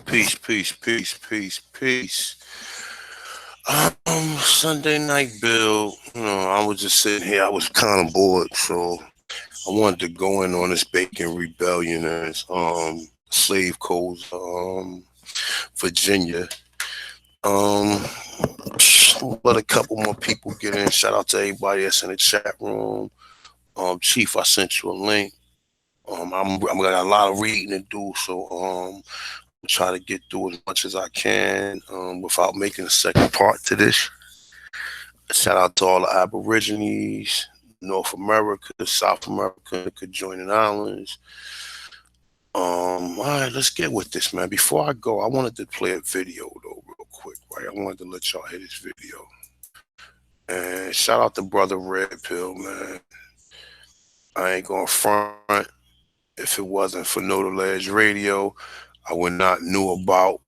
Peace, peace, peace, peace, peace. Sunday night bill. I was just sitting here. I was kind of bored, so I wanted to go in on this Bacon Rebellion as slave codes, Virginia. Um, let a couple more people get in. Shout out to everybody that's in the chat room. Chief, I sent you a link. I'm got a lot of reading to do, so try to get through as much as I can without making a second part to this. Shout out to all the Aborigines, North America, South America, adjoining islands. All right, let's get with this, man. Before I go, I wanted to play a video though, real quick, right? I wanted to let y'all hear this video. And shout out to brother Red Pill, man. I ain't gonna front. If it wasn't for No Ledge Radio, I would not knew about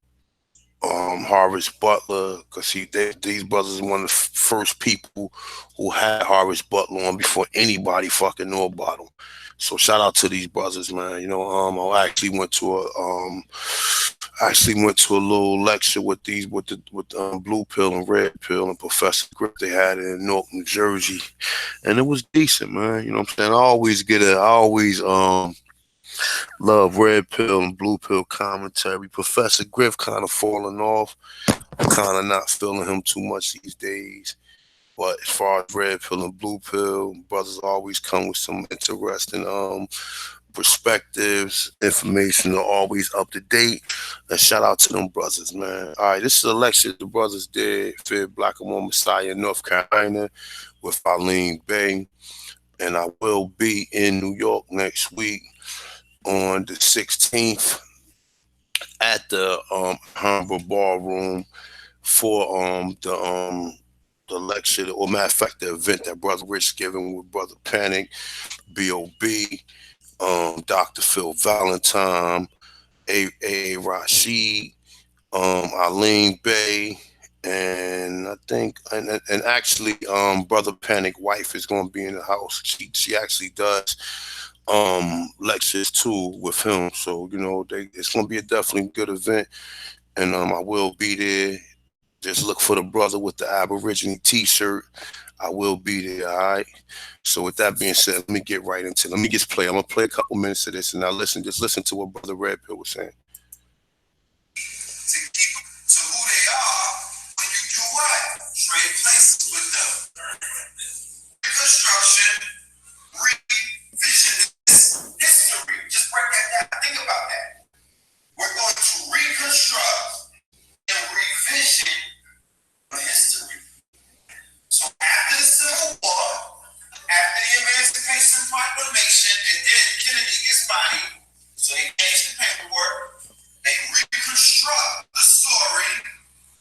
Harvest Butler, because these brothers are one of the first people who had Harvest Butler on before anybody fucking knew about him. So shout out to these brothers, man. I actually went to a little lecture with the Blue Pill and Red Pill and Professor Grip they had in Newark, New Jersey, and it was decent, man. You know what I'm saying? I always love Red Pill and Blue Pill commentary. Professor Griff kind of falling off. I'm kind of not feeling him too much these days. But as far as Red Pill and Blue Pill, brothers always come with some interesting perspectives, information are always up to date. And shout out to them brothers, man. All right, this is a lecture the brothers did for Black and One Messiah in North Carolina with Eileen Bay. And I will be in New York next week on the 16th at the Humber Ballroom for the lecture, or matter of fact, the event that Brother Rich giving with Brother Panic, B.O.B., Dr. Phil Valentine, A. Rashid, Eileen Bay, and I think, and actually, Brother Panic wife is going to be in the house. She actually does lectures too with him. So it's gonna be a definitely good event, and I will be there. Just look for the brother with the Aborigine T-shirt. I will be there. All right. So with that being said, let me get right into it. Let me just play. I'm gonna play a couple minutes of this, and now listen. Just listen to what Brother Red Pill was saying. To keep to who they are when you do what? Trade places with them. Reconstruction, revisionist history. Just break that down. Think about that. We're going to reconstruct and revision history. So after the Civil War, after the Emancipation Proclamation, and then Kennedy gets bodied, so they change the paperwork, they reconstruct the story,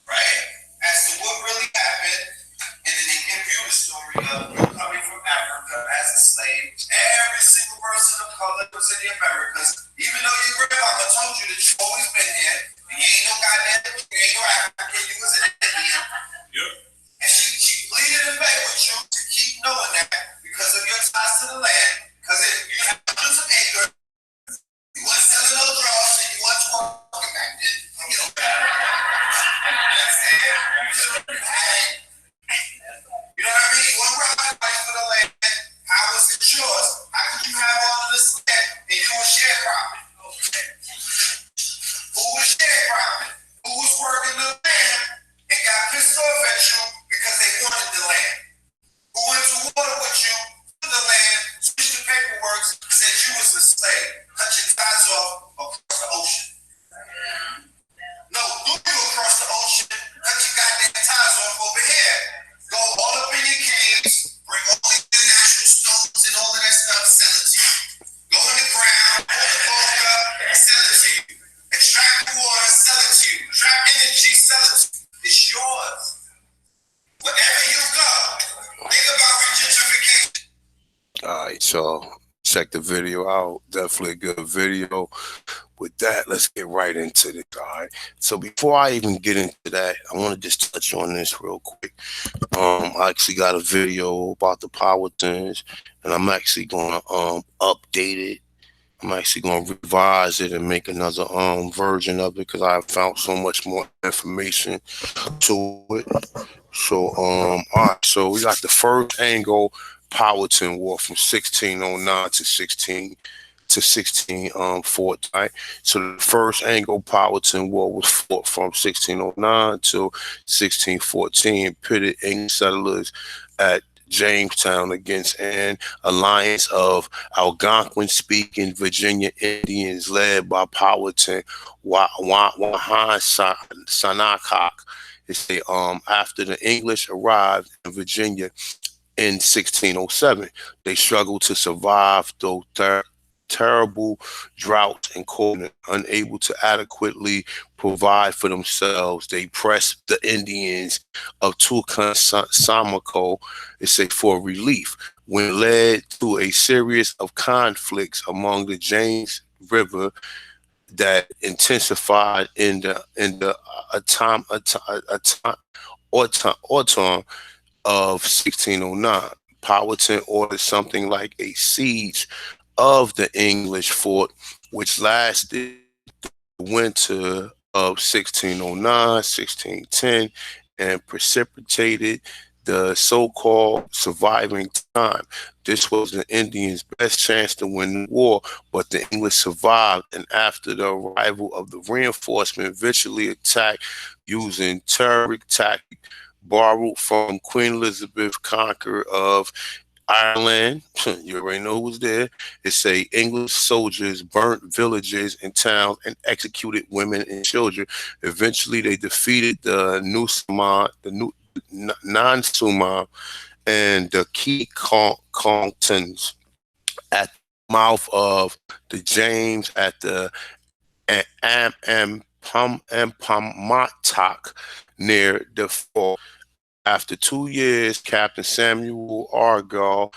right, as to what really happened, and then they give you the story of you coming from Africa as a slave. Every single person of color was in the Americas, even though your grandmama told you that you've always been here, and you ain't no goddamn, you ain't no African, you was an Indian. Yep. And she pleaded and begged with you to keep knowing that because of your ties to the land, because you have hundreds of acres, you weren't selling no drugs, and you weren't talking back then. You know what I'm saying? You know what I mean? You weren't riding for the land. How was it yours? How could you have all of this land and you were sharecropping? Who was sharecropping? Who was working the land and got pissed off at you because they wanted the land? Who went to war with you, took the land, switched the paperwork, said you was a slave, cut your ties off across the ocean? No, threw you across the ocean, cut your goddamn ties off over here. Go all up in your caves, bring all the natural stones and all of that stuff, sell it to you. Go in the ground, pull the gold up, sell it to you. Extract the water, sell it to you. Trap energy, sell it to you. It's yours. Wherever you go, think about gentrification. All right, so check the video out. Definitely a good video. With that, let's get right into it. All right. So before I even get into that, I want to just touch on this real quick. I actually got a video about the Powhatans, and I'm actually gonna update it I'm actually gonna revise it and make another version of it because I found so much more information to it. So all right, so we got the first Anglo Powhatan War from 1609 to 16 fought, right? So the first Anglo-Powhatan War was fought from 1609 to 1614, pitted English settlers at Jamestown against an alliance of Algonquin-speaking Virginia Indians led by Powhatan Wahan Sanakak. They say after the English arrived in Virginia in 1607. They struggled to survive through terrible droughts and coldness, unable to adequately provide for themselves. They pressed the Indians of Tucson Samaco, they say, for relief, when led to a series of conflicts among the James River that intensified in the autumn of 1609. Powhatan ordered something like a siege of the English fort, which lasted the winter of 1609, 1610, and precipitated the so-called surviving time. This was the Indians' best chance to win the war, but the English survived, and after the arrival of the reinforcement, virtually attacked using terroric tactics borrowed from Queen Elizabeth, conqueror of Ireland. You already know who was there. It say English soldiers burnt villages and towns and executed women and children. Eventually, they defeated the Non-Suma, and the Key Contons at the mouth of the James at the Ampamatak near the fort. After 2 years, Captain Samuel Argall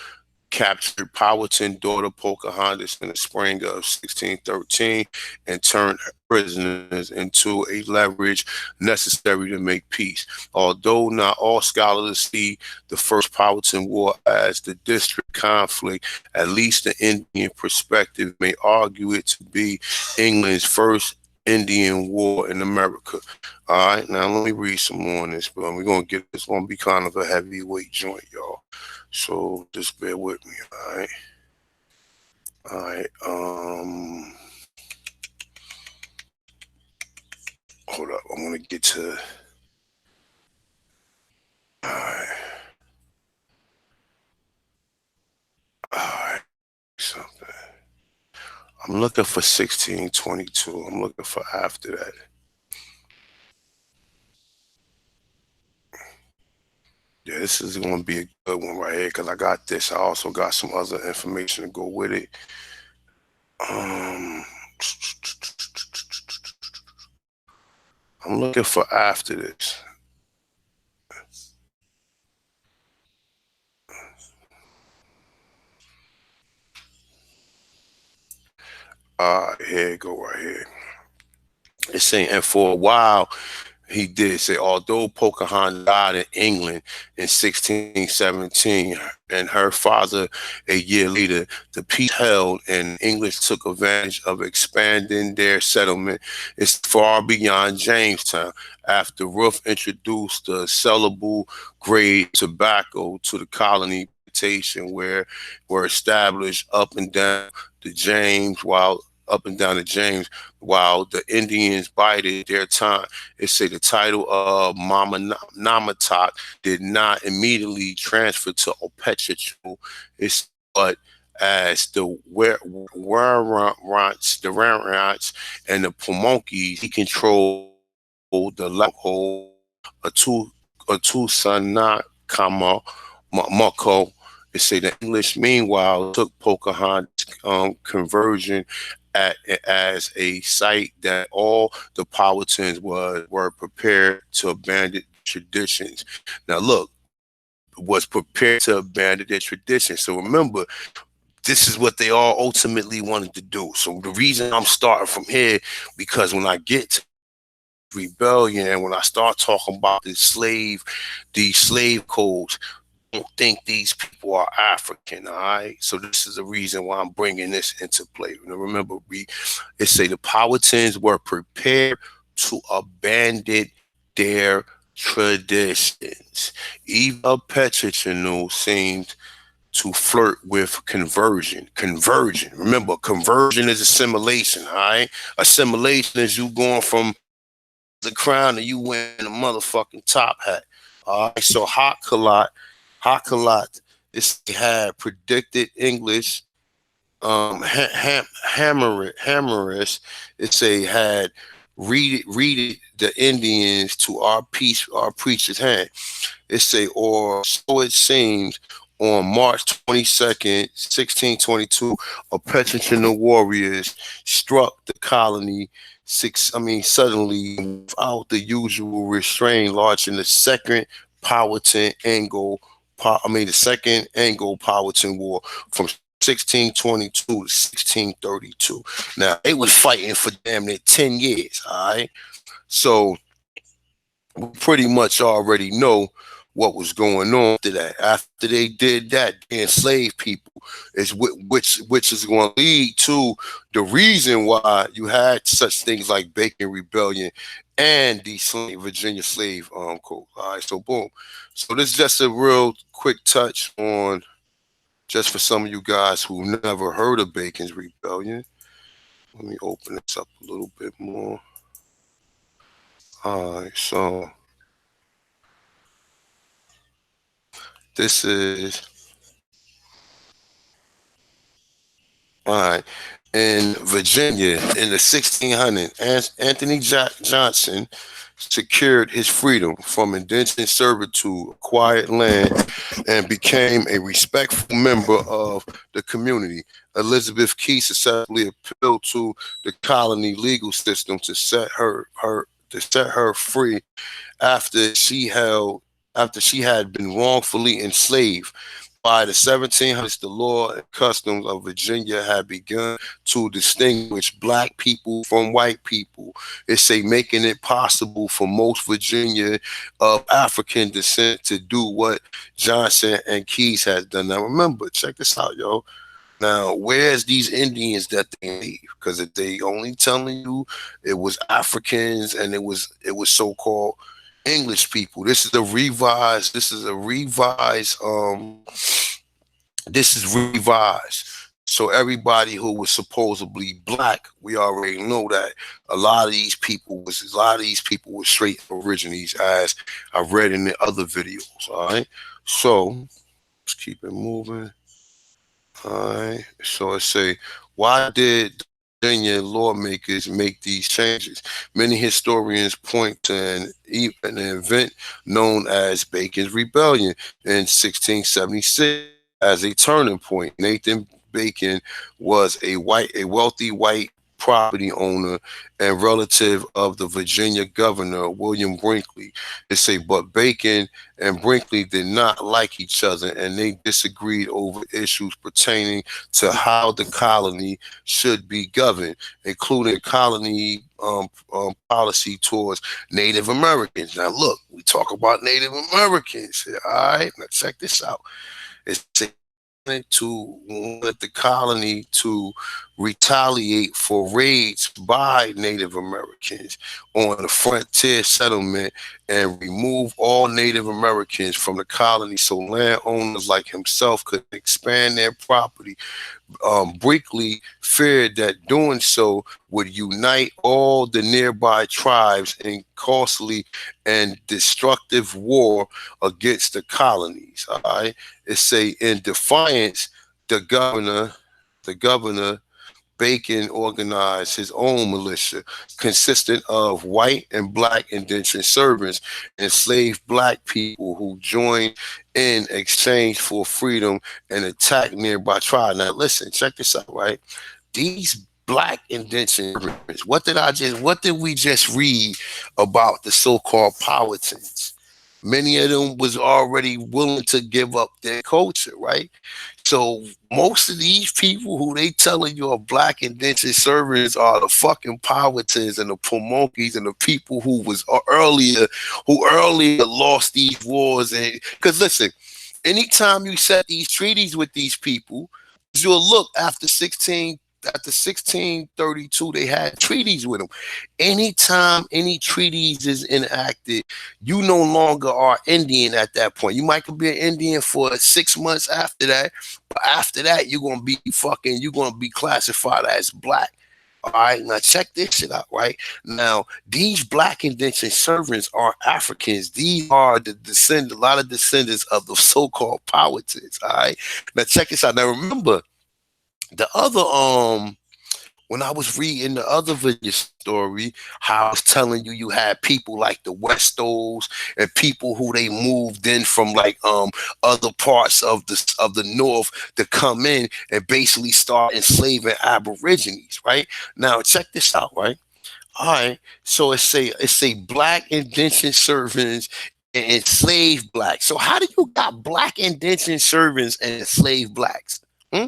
captured Powhatan's daughter Pocahontas in the spring of 1613 and turned her prisoners into a leverage necessary to make peace. Although not all scholars see the First Powhatan War as the district conflict, at least the Indian perspective may argue it to be England's first Indian War in America. All right, now let me read some more on this, but we're gonna get it's gonna be kind of a heavyweight joint, y'all. So just bear with me, all right? All right. Hold up. I'm gonna get to. All right. All right. Something. I'm looking for 1622. I'm looking for after that. Yeah, this is gonna be a good one right here because I got this. I also got some other information to go with it. Um, I'm looking for after this. Here you go right here. It's saying, and for a while, he did say, although Pocahontas died in England in 1617 and her father a year later, the peace held and English took advantage of expanding their settlement. It's far beyond Jamestown. After Ruff introduced the sellable grade tobacco to the colony plantation, where were established up and down the James, while the Indians bided their time. It say the title of Mama Namatak did not immediately transfer to Opechachul. It's but as the Warrants and the Pomonkis, he controlled the Laho, a two son not Kama Mako. They say the English, meanwhile, took Pocahontas' conversion as a site that all the Powhatans were prepared to abandon traditions. Now, look, was prepared to abandon their traditions. So remember, this is what they all ultimately wanted to do. So the reason I'm starting from here, because when I get to rebellion and when I start talking about these slave codes, don't think these people are African, all right? So this is the reason why I'm bringing this into play. Now remember, it say the Powhatans were prepared to abandon their traditions. Eva Petrichino seemed to flirt with conversion. Conversion. Remember, conversion is assimilation, all right? Assimilation is you going from the crown and you wearing a motherfucking top hat. All right, so Hakalat, this had predicted English, Hammerus, it's a had read the Indians to our peace, our preacher's hand. It say, or so it seems, on March 22nd, 1622, a Petrichan warriors struck the colony suddenly without the usual restraint, launching the second Powhatan the second Anglo-Powhatan War from 1622 to 1632. Now, they was fighting for damn near 10 years, all right? So we pretty much already know what was going on after that. After they did that, they enslaved people, is which is going to lead to the reason why you had such things like Bacon Rebellion and the Virginia Slave Code. All right, so boom. So this is just a real quick touch on, just for some of you guys who never heard of Bacon's Rebellion. Let me open this up a little bit more. All right, so this is all right. In Virginia in the 1600s, Anthony Johnson secured his freedom from indentured servitude, acquired land, and became a respectful member of the community. Elizabeth Key successfully appealed to the colony legal system to set her free after she had been wrongfully enslaved. By the 1700s, the law and customs of Virginia had begun to distinguish black people from white people. It's a making it possible for most Virginia of African descent to do what Johnson and Keys has done. Now remember, check this out, yo. Now, where's these Indians that they leave? Because if they only telling you it was Africans and it was so-called English people. This is revised. So everybody who was supposedly black, we already know that a lot of these people were straight originaries, as I read in the other videos. All right. So let's keep it moving. All right. So it say, why did the Virginia lawmakers make these changes? Many historians point to an event known as Bacon's Rebellion in 1676 as a turning point. Nathan Bacon was a wealthy white property owner and relative of the Virginia governor William Brinkley. They say, but Bacon and Brinkley did not like each other, and they disagreed over issues pertaining to how the colony should be governed, including colony policy towards Native Americans. Now, look, we talk about Native Americans here. All right, now check this out. It's wanted the colony to retaliate for raids by Native Americans on the frontier settlement and remove all Native Americans from the colony so landowners like himself could expand their property. Brinkley feared that doing so would unite all the nearby tribes in costly and destructive war against the colonies. All right, it say in defiance, the governor Bacon organized his own militia, consisting of white and black indentured servants, enslaved black people who joined in exchange for freedom and attacked nearby tribes. Now, listen, check this out, right? These black indentured servants, what did we just read about the so-called Powhatans? Many of them was already willing to give up their culture, right? So most of these people who they telling you are black indentured servants are the fucking Powhatans and the Pomonkis and the people who earlier lost these wars. And because listen, Anytime you set these treaties with these people, you'll look after 1632, they had treaties with them. Anytime any treaties is enacted, you no longer are Indian at that point. You might could be an Indian for 6 months after that, but after that, you're gonna be classified as black. All right, now check this shit out, right? Now, these black indentured servants are Africans. These are a lot of descendants of the so-called Powhatans. All right. Now check this out. Now remember, the other when I was reading the other video story, how I was telling you had people like the Westos and people who they moved in from like other parts of the North to come in and basically start enslaving Aborigines, right? Now check this out, right? All right, so it's a black indentured servants and enslaved blacks. So how do you got black indentured servants and enslaved blacks? Hmm?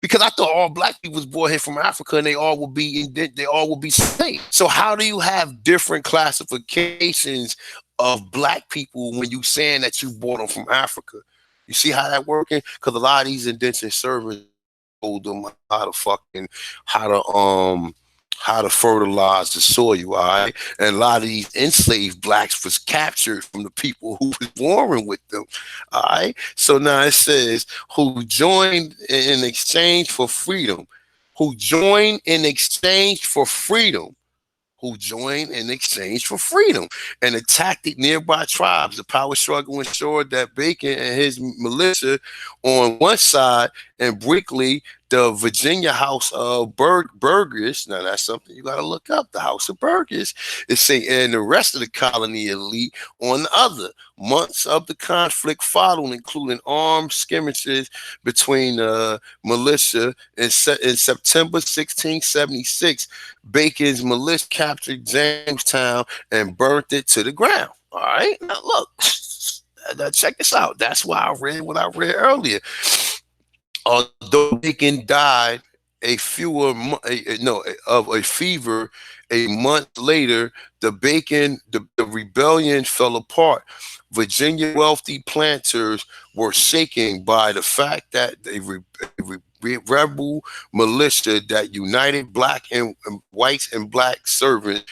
Because I thought all black people was born here from Africa and they all would be slaves. So how do you have different classifications of black people when you saying that you brought them from Africa? You see how that working? Because a lot of these indentured servants told them how to how to fertilize the soil, all right? And a lot of these enslaved blacks was captured from the people who was warring with them, all right? So now it says, who joined in exchange for freedom, who joined in exchange for freedom, who joined in exchange for freedom and attacked nearby tribes. The power struggle ensured that Bacon and his militia on one side and Brickley, the Virginia House of Burgess, now that's something you got to look up, the House of Burgess, is saying, and the rest of the colony elite on the other. Months of the conflict followed, including armed skirmishes between militia in September 1676. Bacon's militia captured Jamestown and burnt it to the ground. All right, now look, now check this out. That's why I read what I read earlier. Although Bacon died of a fever a month later, the rebellion fell apart. Virginia wealthy planters were shaken by the fact that rebel militia that united black and whites and black servants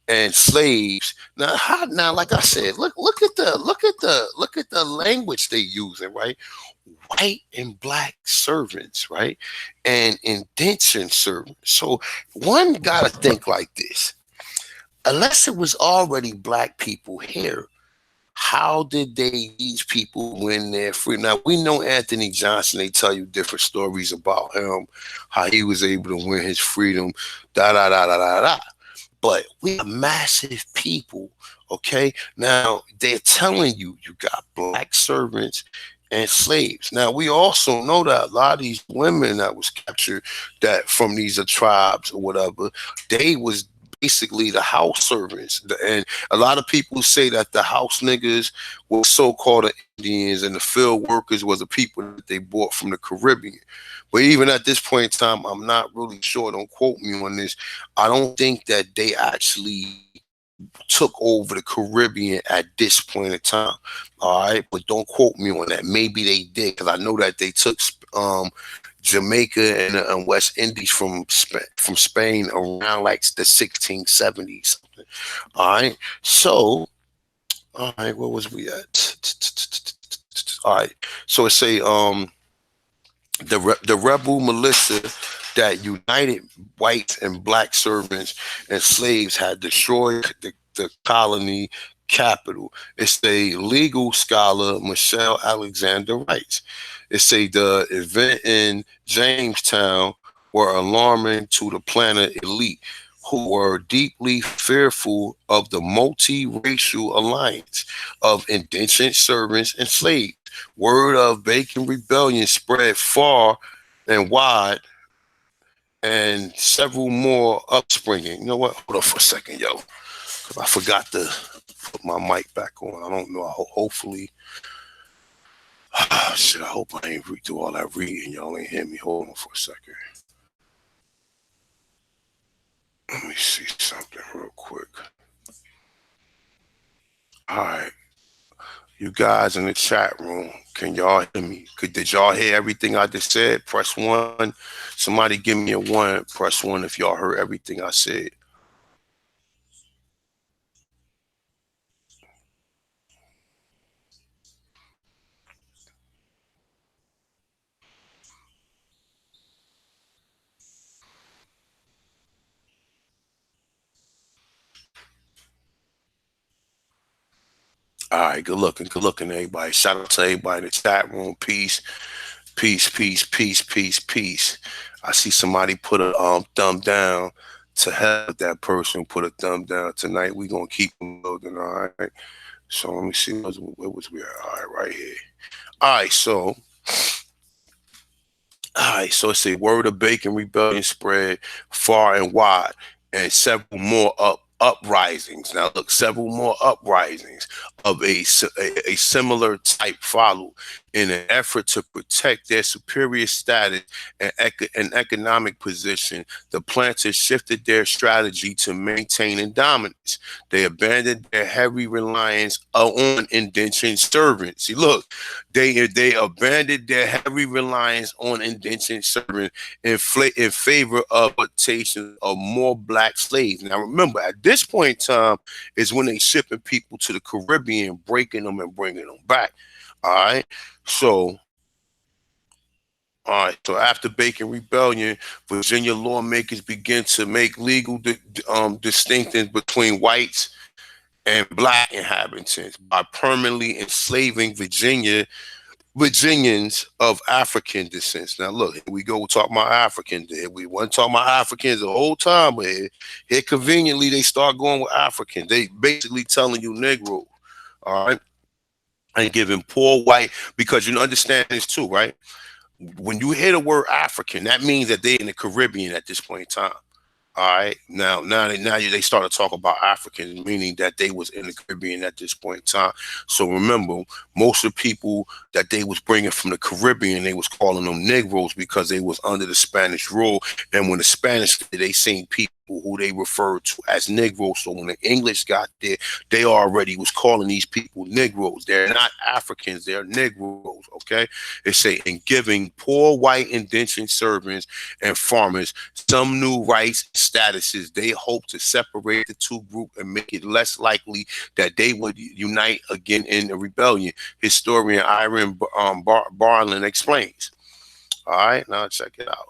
and slaves. Now, like I said, look at the language they using, right? White and black servants, right? And indentured servants. So one gotta think like this. Unless it was already black people here, how did these people win their freedom? Now we know Anthony Johnson, they tell you different stories about him, how he was able to win his freedom, da da da da da da. But we are massive people, okay? Now they're telling you got black servants and slaves. Now we also know that a lot of these women that was captured, that from these tribes or whatever, they was basically the house servants. And a lot of people say that the house niggas were so-called Indians and the field workers were the people that they brought from the Caribbean. But even at this point in time, I'm not really sure. Don't quote me on this. I don't think that they actually took over the Caribbean at this point in time. All right, but don't quote me on that. Maybe they did, because I know that they took Jamaica and West Indies from Spain around like the 1670s. All right, so all right, where was we at? All right, so it say the rebel militia that united whites and black servants and slaves had destroyed the colony capital. It's the legal scholar Michelle Alexander writes. It's the event in Jamestown were alarming to the planet elite, who were deeply fearful of the multiracial alliance of indentured servants and slaves. Word of Bacon rebellion spread far and wide, and several more upspringing. You know what? Hold on for a second, yo, because I forgot to put my mic back on. I don't know. Hopefully, shit. I hope I ain't do all that reading. Y'all ain't hear me. Hold on for a second. Let me see something real quick. All right. You guys in the chat room, can y'all hear me? Did y'all hear everything I just said? Press one. Somebody give me a one. Press one if y'all heard everything I said. All right, good looking, everybody. Shout out to everybody in the chat room. Peace, peace, peace, peace, peace, peace. I see somebody put a thumb down. To hell with that person who put a thumb down tonight. We gonna keep them building, all right. So let me see where was we at? All right, right here. All right, so it's a word of Bacon rebellion spread far and wide, and several more uprisings. Now look, several more uprisings of a similar type follow in an effort to protect their superior status and economic position. The planters shifted their strategy to maintaining dominance. They abandoned their heavy reliance on indentured servants. See, look, they abandoned their heavy reliance on indentured servants in favor of plantations of more black slaves. Now remember, at this point in time is when they shipping people to the Caribbean, breaking them and bringing them back. All right, so. All right. So after Bacon Rebellion, Virginia lawmakers began to make legal distinctions between whites and black inhabitants by permanently enslaving Virginians of African descent. Now, look, here we go. We're talking about Africans. We weren't talking about Africans the whole time, but here conveniently they start going with Africans. They basically telling you Negro, all right, and giving poor white, because you understand this too, right? When you hear the word African, that means that they're in the Caribbean at this point in time. All right. They start to talk about Africans, meaning that they was in the Caribbean at this point in time. So remember, most of the people that they was bringing from the Caribbean, they was calling them Negroes because they was under the Spanish rule. And when the Spanish, they seen people who they referred to as Negroes. So when the English got there, they already was calling these people Negroes. They're not Africans, they're Negroes. Okay. They say, in giving poor white indentured servants and farmers some new rights statuses, they hope to separate the two groups and make it less likely that they would unite again in a rebellion. Historian Iron Barlin explains. All right, now check it out.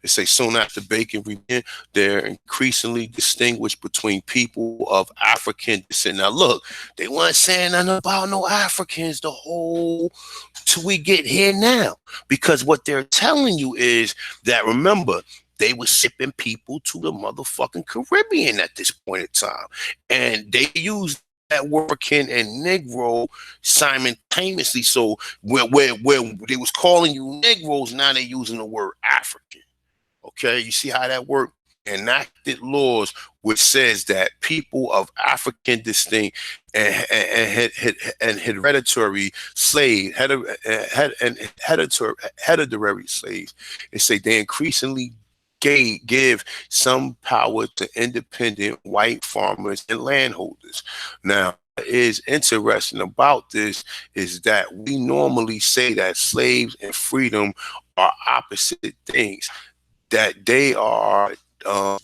They say soon after Bacon rebellion, they're increasingly distinguished between people of African descent. Now look, they weren't saying nothing about no Africans the whole till we get here now. Because what they're telling you is that, remember, they were shipping people to the motherfucking Caribbean at this point in time. And they used that word African and Negro simultaneously. So where they was calling you Negroes, now they're using the word African. Okay, you see how that worked? Enacted laws which says that people of African descent and hereditary slave and hereditary slaves, they say they increasingly give some power to independent white farmers and landholders. Now, what is interesting about this is that we normally say that slaves and freedom are opposite things, that they are uh,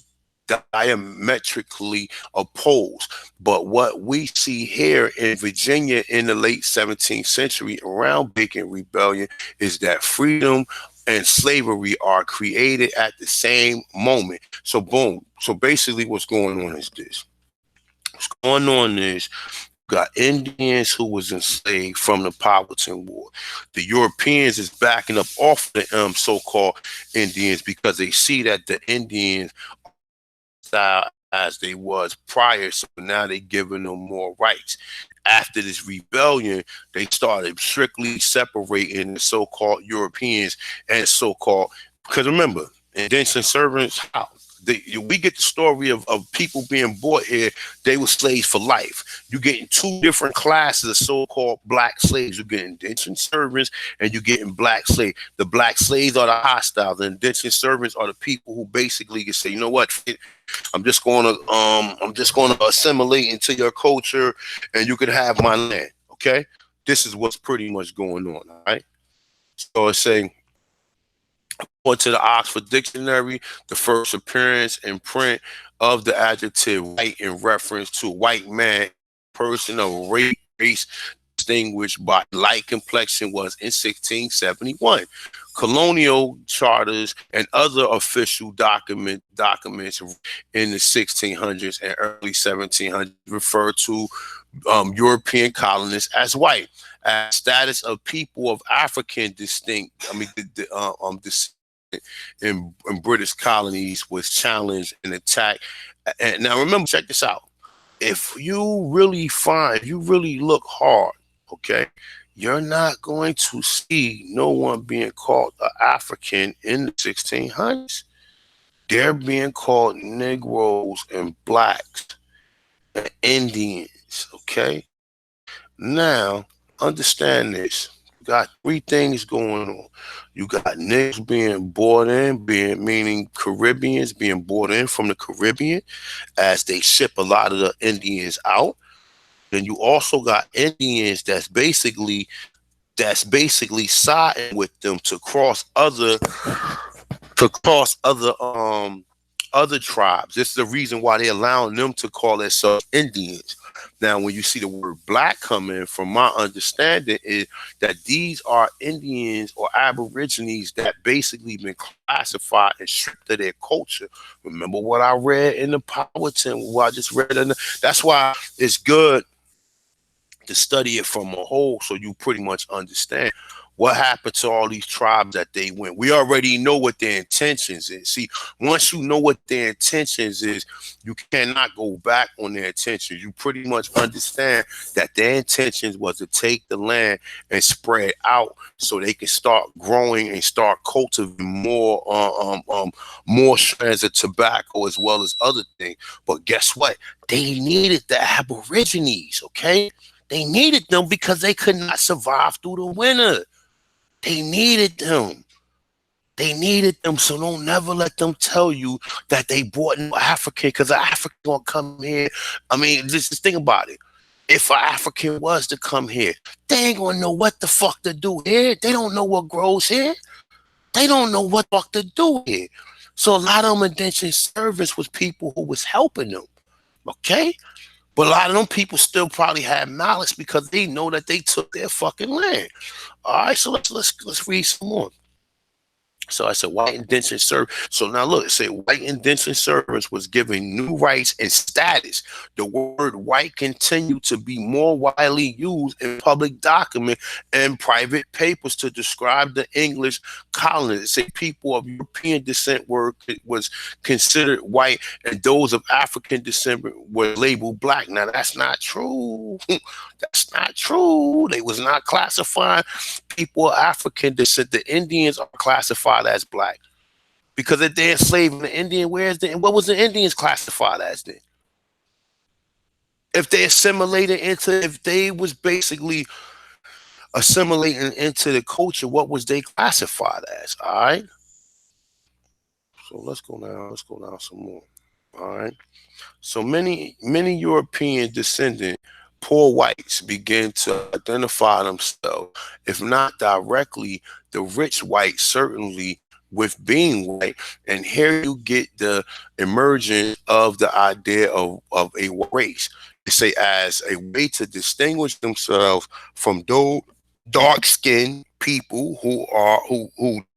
diametrically opposed. But what we see here in Virginia in the late 17th century around Bacon Rebellion is that freedom and slavery are created at the same moment. So boom. So basically what's going on is this. What's going on is got Indians who was enslaved from the Powhatan War. The Europeans is backing up off the so-called Indians because they see that the Indians style as they was prior, so now they giving them more rights. After this rebellion, they started strictly separating the so-called Europeans and so-called, because remember, indentured servants, how? We get the story of people being bought here. They were slaves for life. You're getting two different classes of so-called black slaves. You're getting indentured servants and you're getting black slaves. The black slaves are the hostiles. The indentured servants are the people who basically can say, you know what, I'm just gonna assimilate into your culture and you can have my land. Okay, this is what's pretty much going on. All right. So it's saying, according to the Oxford Dictionary, the first appearance in print of the adjective white in reference to a white man, person of race distinguished by light complexion, was in 1671. Colonial charters and other official documents in the 1600s and early 1700s refer to European colonists as white. As status of people of African descent in British colonies was challenged and attacked. And now remember, check this out. If you really look hard, okay, you're not going to see no one being called an African in the 1600s. They're being called Negroes and blacks and Indians, okay? Now, understand this. You got three things going on. You got niggas being brought in, meaning Caribbeans being brought in from the Caribbean as they ship a lot of the Indians out. Then you also got Indians that's basically siding with them to cross other tribes. This is the reason why they're allowing them to call themselves Indians. Now, when you see the word black come in, from my understanding, is that these are Indians or Aborigines that basically been classified and stripped of their culture. Remember what I read in the Powhatan, what I just read that's why it's good to study it from a whole, so you pretty much understand what happened to all these tribes that they went. We already know what their intentions is. See, once you know what their intentions is, you cannot go back on their intentions. You pretty much understand that their intentions was to take the land and spread out so they can start growing and start cultivating more strands of tobacco as well as other things. But guess what? They needed the Aborigines, okay? They needed them because they could not survive through the winter. They needed them. They needed them. So don't never let them tell you that they brought no African, because an African gonna come here. I mean, just think about it. If an African was to come here, they ain't gonna know what the fuck to do here. They don't know what grows here. They don't know what the fuck to do here. So a lot of them indentured servants was people who was helping them. Okay? But a lot of them people still probably had malice because they know that they took their fucking land. All right, so let's read some more. So I said white indentured servants. So now look, it said white indentured servants was given new rights and status. The word white continued to be more widely used in public documents and private papers to describe the English colonists. It said people of European descent was considered white, and those of African descent were labeled black. Now that's not true. That's not true. They was not classifying people of African descent. The Indians are classified as black because if they're enslaving the Indian, what was the Indians classified as then? If they was basically assimilating into the culture, what was they classified as? All right. So let's go now some more. All right. So many European descendant poor whites begin to identify themselves, if not directly, the rich whites certainly, with being white. And here you get the emergence of the idea of a race. They say as a way to distinguish themselves from those dark-skinned people who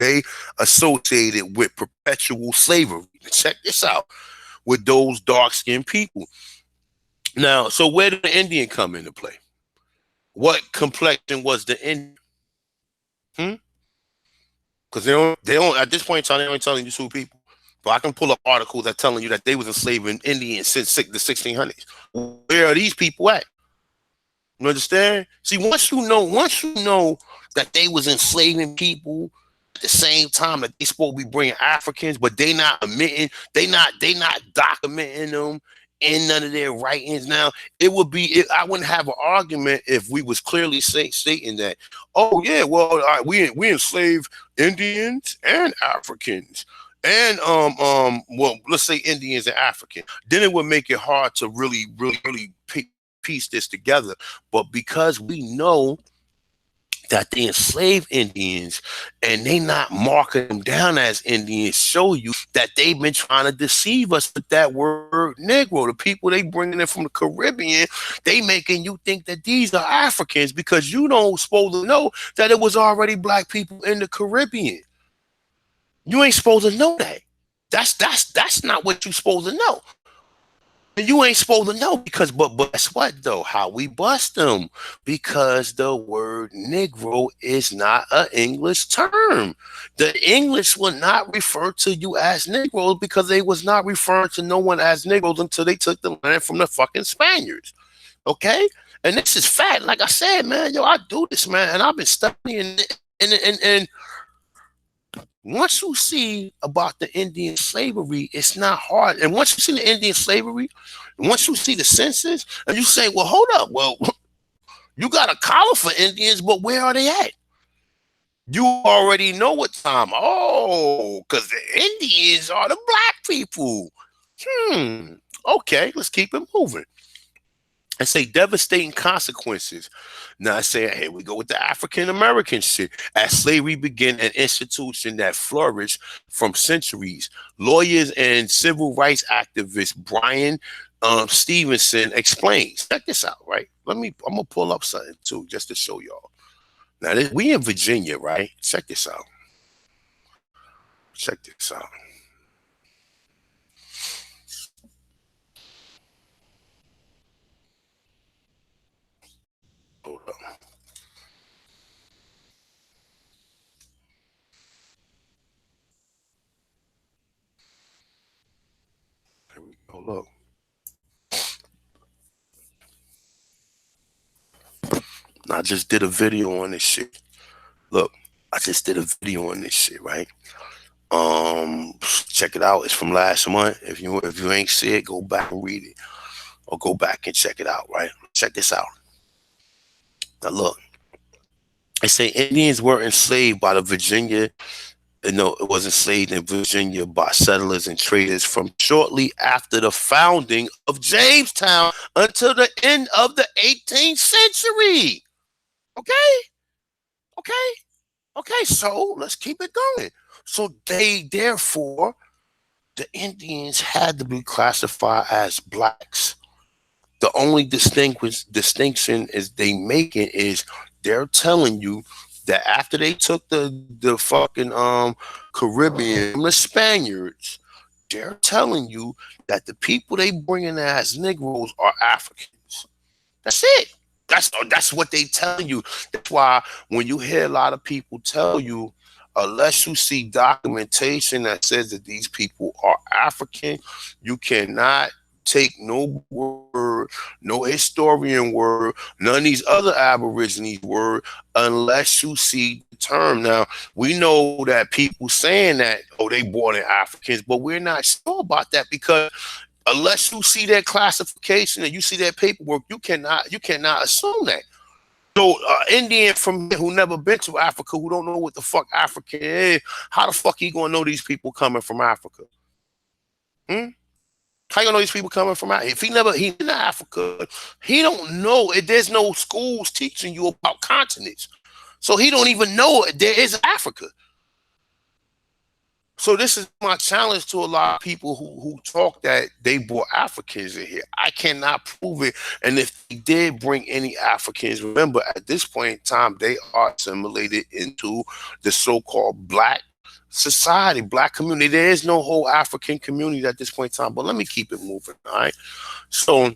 they associated with perpetual slavery. Check this out. With those dark-skinned people. Now, so where did the Indian come into play? What complexion was the Indian? Because they don't at this point in time, they only telling you two people. But I can pull up articles that telling you that they was enslaving Indians since the 1600s. Where are these people at? You understand? See, once you know that they was enslaving people at the same time that they supposed to be bringing Africans, but they not admitting, they not documenting them in none of their writings. Now, I wouldn't have an argument if we was clearly stating that, oh yeah, well, all right, we enslaved Indians and Africans. And well, let's say Indians and Africans. Then it would make it hard to really pick piece this together. But because we know that they enslaved Indians and they not marking them down as Indians, show you that they've been trying to deceive us with that word Negro. The people they bringing in from the Caribbean, they making you think that these are Africans because you don't supposed to know that it was already black people in the Caribbean. You ain't supposed to know that. That's not what you supposed to know. You ain't supposed to know because, but guess what though? How we bust them? Because the word Negro is not an English term. The English will not refer to you as Negroes because they was not referring to no one as Negroes until they took the land from the fucking Spaniards. Okay, and this is fact. Like I said, man, yo, I do this, man, and I've been studying it, and once you see about the Indian slavery, it's not hard. And once you see the Indian slavery, once you see the census, and you say, well, hold up, well, you got a collar for Indians, but where are they at? You already know what time. Oh, because the Indians are the black people. Okay, let's keep it moving. I say devastating consequences. Now I say, here we go with the African American shit. As slavery began, an institution that flourished from centuries. Lawyers and civil rights activist Brian Stevenson explains. Check this out, right? I'm gonna pull up something too, just to show y'all. Now we in Virginia, right? Check this out. Check this out. Hold up. Here we go. Look. I just did a video on this shit. Look, I just did a video on this shit, right? Check it out. It's from last month. If you ain't see it, go back and read it, or go back and check it out. Right? Check this out. Now look, they say Indians were enslaved by the Virginia. No, it was enslaved in Virginia by settlers and traders from shortly after the founding of Jamestown until the end of the 18th century. Okay, okay. So let's keep it going. So therefore, the Indians had to be classified as blacks. The only distinction is they making is they're telling you that after they took the fucking Caribbean from the Spaniards, they're telling you that the people they bringing as Negroes are Africans. That's it. That's what they tell you. That's why when you hear a lot of people tell you, unless you see documentation that says that these people are African, you cannot take no word, no historian word, none of these other aborigines word, unless you see the term. Now, we know that people saying that, oh, they born in Africans, but we're not sure about that because unless you see that classification and you see that paperwork, you cannot assume that. So Indian from here who never been to Africa, who don't know what the fuck Africa is, how the fuck he gonna know these people coming from Africa? How you gonna know these people coming from Africa? If he in Africa, he don't know. There's no schools teaching you about continents, so he don't even know there is Africa. So this is my challenge to a lot of people who talk that they brought Africans in here. I cannot prove it. And if they did bring any Africans, remember at this point in time, they are assimilated into the so-called black society, black community. There is no whole African community at this point in time. But let me keep it moving, all right? So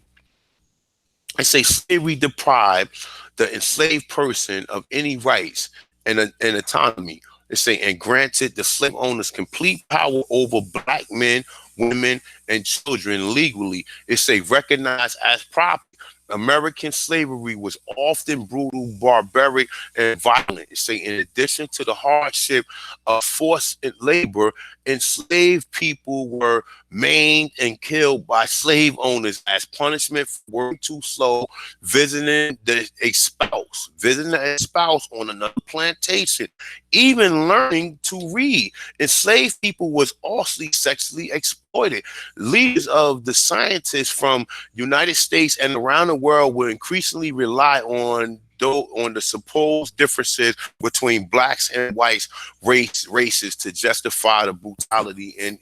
I say slavery deprived the enslaved person of any rights and autonomy. They say, and granted the slave owners complete power over black men, women, and children legally. It say recognized as property. American slavery was often brutal, barbaric, and violent. It say, in addition to the hardship of forced labor, enslaved people were maimed and killed by slave owners as punishment for working too slow, visiting a spouse on another plantation, even learning to read. Enslaved people was also sexually exploited. exploited. Leaders of the scientists from United States and around the world will increasingly rely on the supposed differences between blacks and whites races to justify the brutality and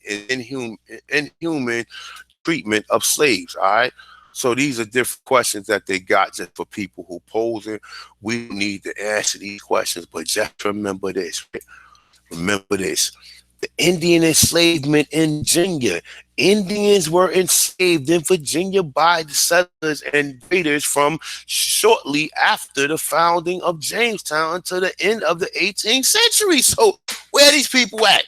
inhuman treatment of slaves. All right. So these are different questions that they got just for people who pose it. We don't need to answer these questions, but just remember this. Right? Remember this. The Indian enslavement in Virginia. Indians were enslaved in Virginia by the settlers and traders from shortly after the founding of Jamestown until the end of the 18th century. So where are these people at?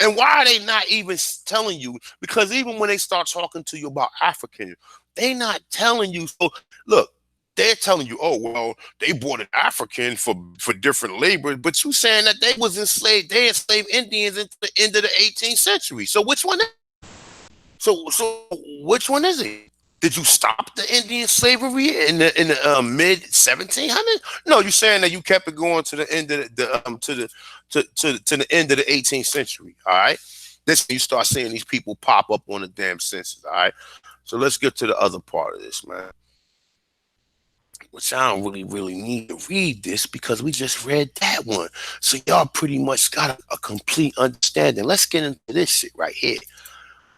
And why are they not even telling you? Because even when they start talking to you about Africans, they not telling you. So look, they're telling you, oh well, they brought an African for different labor, but you saying that they was enslaved, they enslaved Indians until the end of the 18th century. So which one? So which one is it? Did you stop the Indian slavery in the mid 1700s? No, you're saying that you kept it going to the end of to the end of the 18th century. All right, this you start seeing these people pop up on the damn census. All right, so let's get to the other part of this, man. Which I don't really need to read this because we just read that one. So y'all pretty much got a complete understanding. Let's get into this shit right here.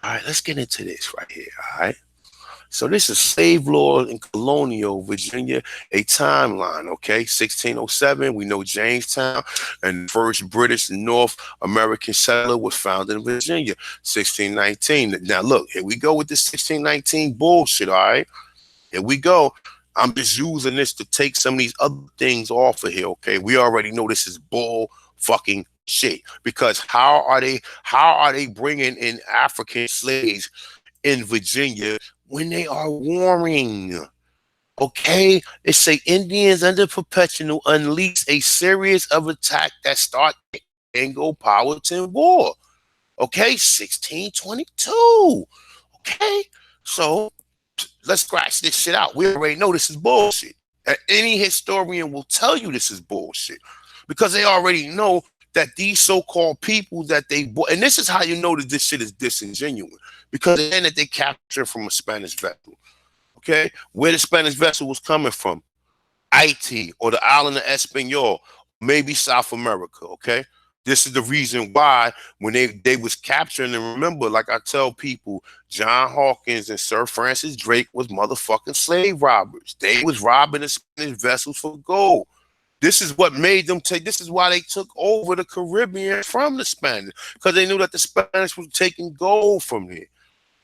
All right, let's get into this right here. All right. So this is slave law in colonial Virginia, a timeline, okay? 1607, we know Jamestown, and the first British North American settler was founded in Virginia, 1619. Now look, here we go with this 1619 bullshit, all right? Here we go. I'm just using this to take some of these other things off of here, okay? We already know this is bull fucking shit because how are they bringing in African slaves in Virginia when they are warring? Okay, it say Indians under perpetual unleash a series of attack that start the Anglo-Powhatan War. Okay, 1622. Okay, so let's scratch this shit out. We already know this is bullshit. And any historian will tell you this is bullshit because they already know that these so-called people that they bought, and this is how you know that this shit is disingenuous, because then that they captured from a Spanish vessel. Okay, where the Spanish vessel was coming from, Haiti or the island of Espanol, maybe South America. Okay, this is the reason why when they was capturing, and remember, like I tell people, John Hawkins and Sir Francis Drake was motherfucking slave robbers. They was robbing the Spanish vessels for gold. This is what made them take. This is why they took over the Caribbean from the Spanish, because they knew that the Spanish was taking gold from here.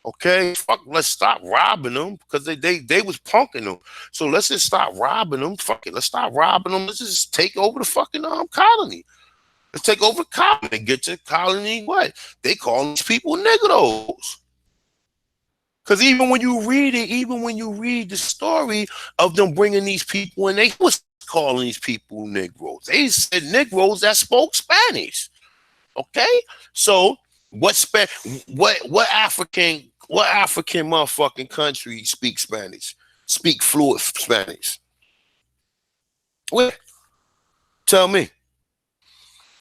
Okay, fuck, let's stop robbing them because they was punking them. So let's just stop robbing them. Fuck it, let's stop robbing them. Let's just take over the fucking colony. Let's take over the colony and get to the colony. What they call these people niggeros. Because even when you read the story of them bringing these people in, they was calling these people Negroes. They said Negroes that spoke Spanish. Okay, so what African motherfucking country speak Spanish? Speak fluent Spanish? What? Tell me.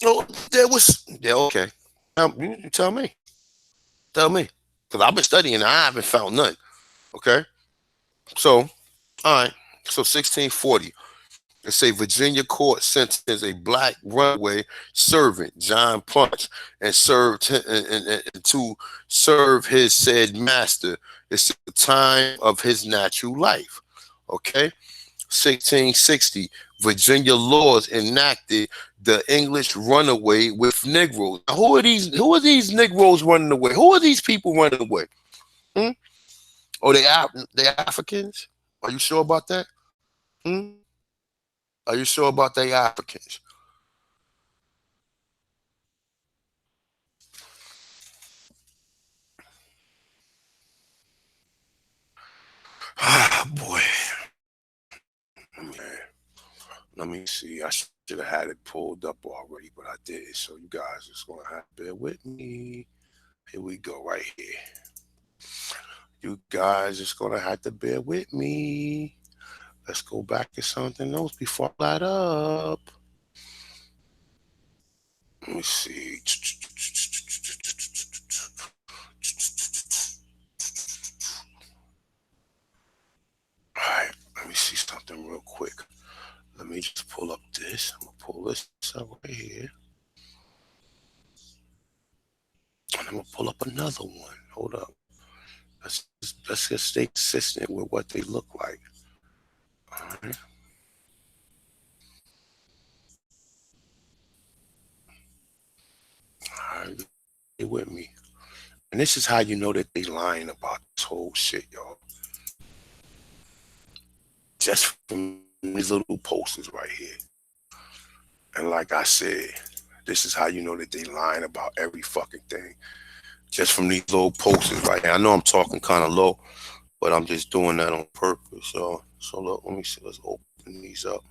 Oh, there was. Yeah, okay. You tell me. Tell me. Because I've been studying. I haven't found none. Okay. So, all right. So 1640. It say Virginia court sentenced a black runaway servant, John Punch, and served and to serve his said master. It's the time of his natural life. Okay, 1660, Virginia laws enacted the English runaway with Negroes. Now, who are these? Who are these Negroes running away? Who are these people running away? Hmm? Oh, they Africans? Are you sure about that? Hmm? Are you sure about they Africans? Ah, boy. Man, let me see. I should have had it pulled up already, but I did. So you guys just gonna have to bear with me. Here we go, right here. You guys just gonna have to bear with me. Let's go back to something else before I light up. Let me see. me see something real quick. Let me just pull up this. I'm gonna pull this up right here, and I'm gonna pull up another one. Hold up. Let's just stay consistent with what they look like. All right. All right. Stay with me. And this is how you know that they lying about this whole shit, y'all. Just from these little posters right here. And like I said, this is how you know that they lying about every fucking thing. Just from these little posters right here. I know I'm talking kind of low, but I'm just doing that on purpose. So look, let me see. Let's open these up.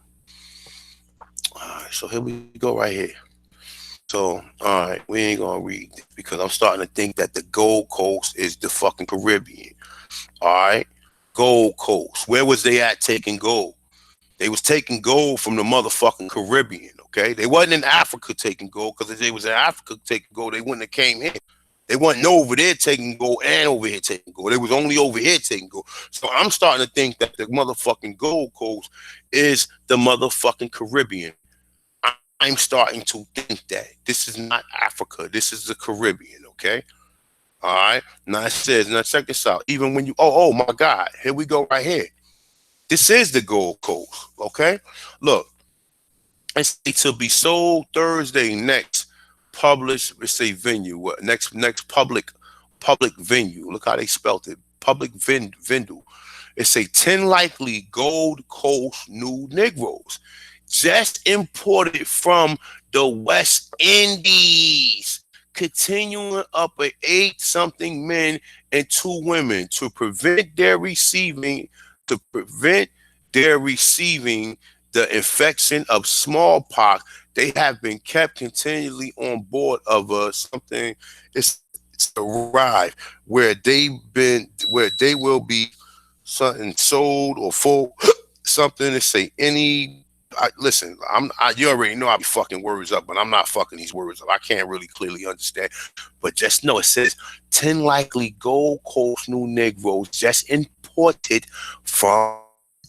All right, so here we go right here. So, all right, we ain't gonna read this because I'm starting to think that the Gold Coast is the fucking Caribbean. All right, Gold Coast. Where was they at taking gold? They was taking gold from the motherfucking Caribbean. Okay, they wasn't in Africa taking gold, because if they was in Africa taking gold, they wouldn't have came here. They wasn't over there taking gold and over here taking gold. They was only over here taking gold. So I'm starting to think that the motherfucking Gold Coast is the motherfucking Caribbean. I'm starting to think that this is not Africa. This is the Caribbean, okay? All right. Now it says, now check this out. Even when you, oh my God, here we go right here. This is the Gold Coast, okay? Look, it's to be sold Thursday next. Published, let's say venue. What next? Next public venue. Look how they spelt it. Public venue. It's a 10 likely Gold Coast new Negroes just imported from the West Indies, continuing up at 8-something men and 2 women to prevent their receiving the infection of smallpox. They have been kept continually on board of something. It's arrived where they will be something sold or full something to say any. Listen, you already know I be fucking words up, but I'm not fucking these words up. I can't really clearly understand, but just know it says 10 likely Gold Coast new Negroes just imported from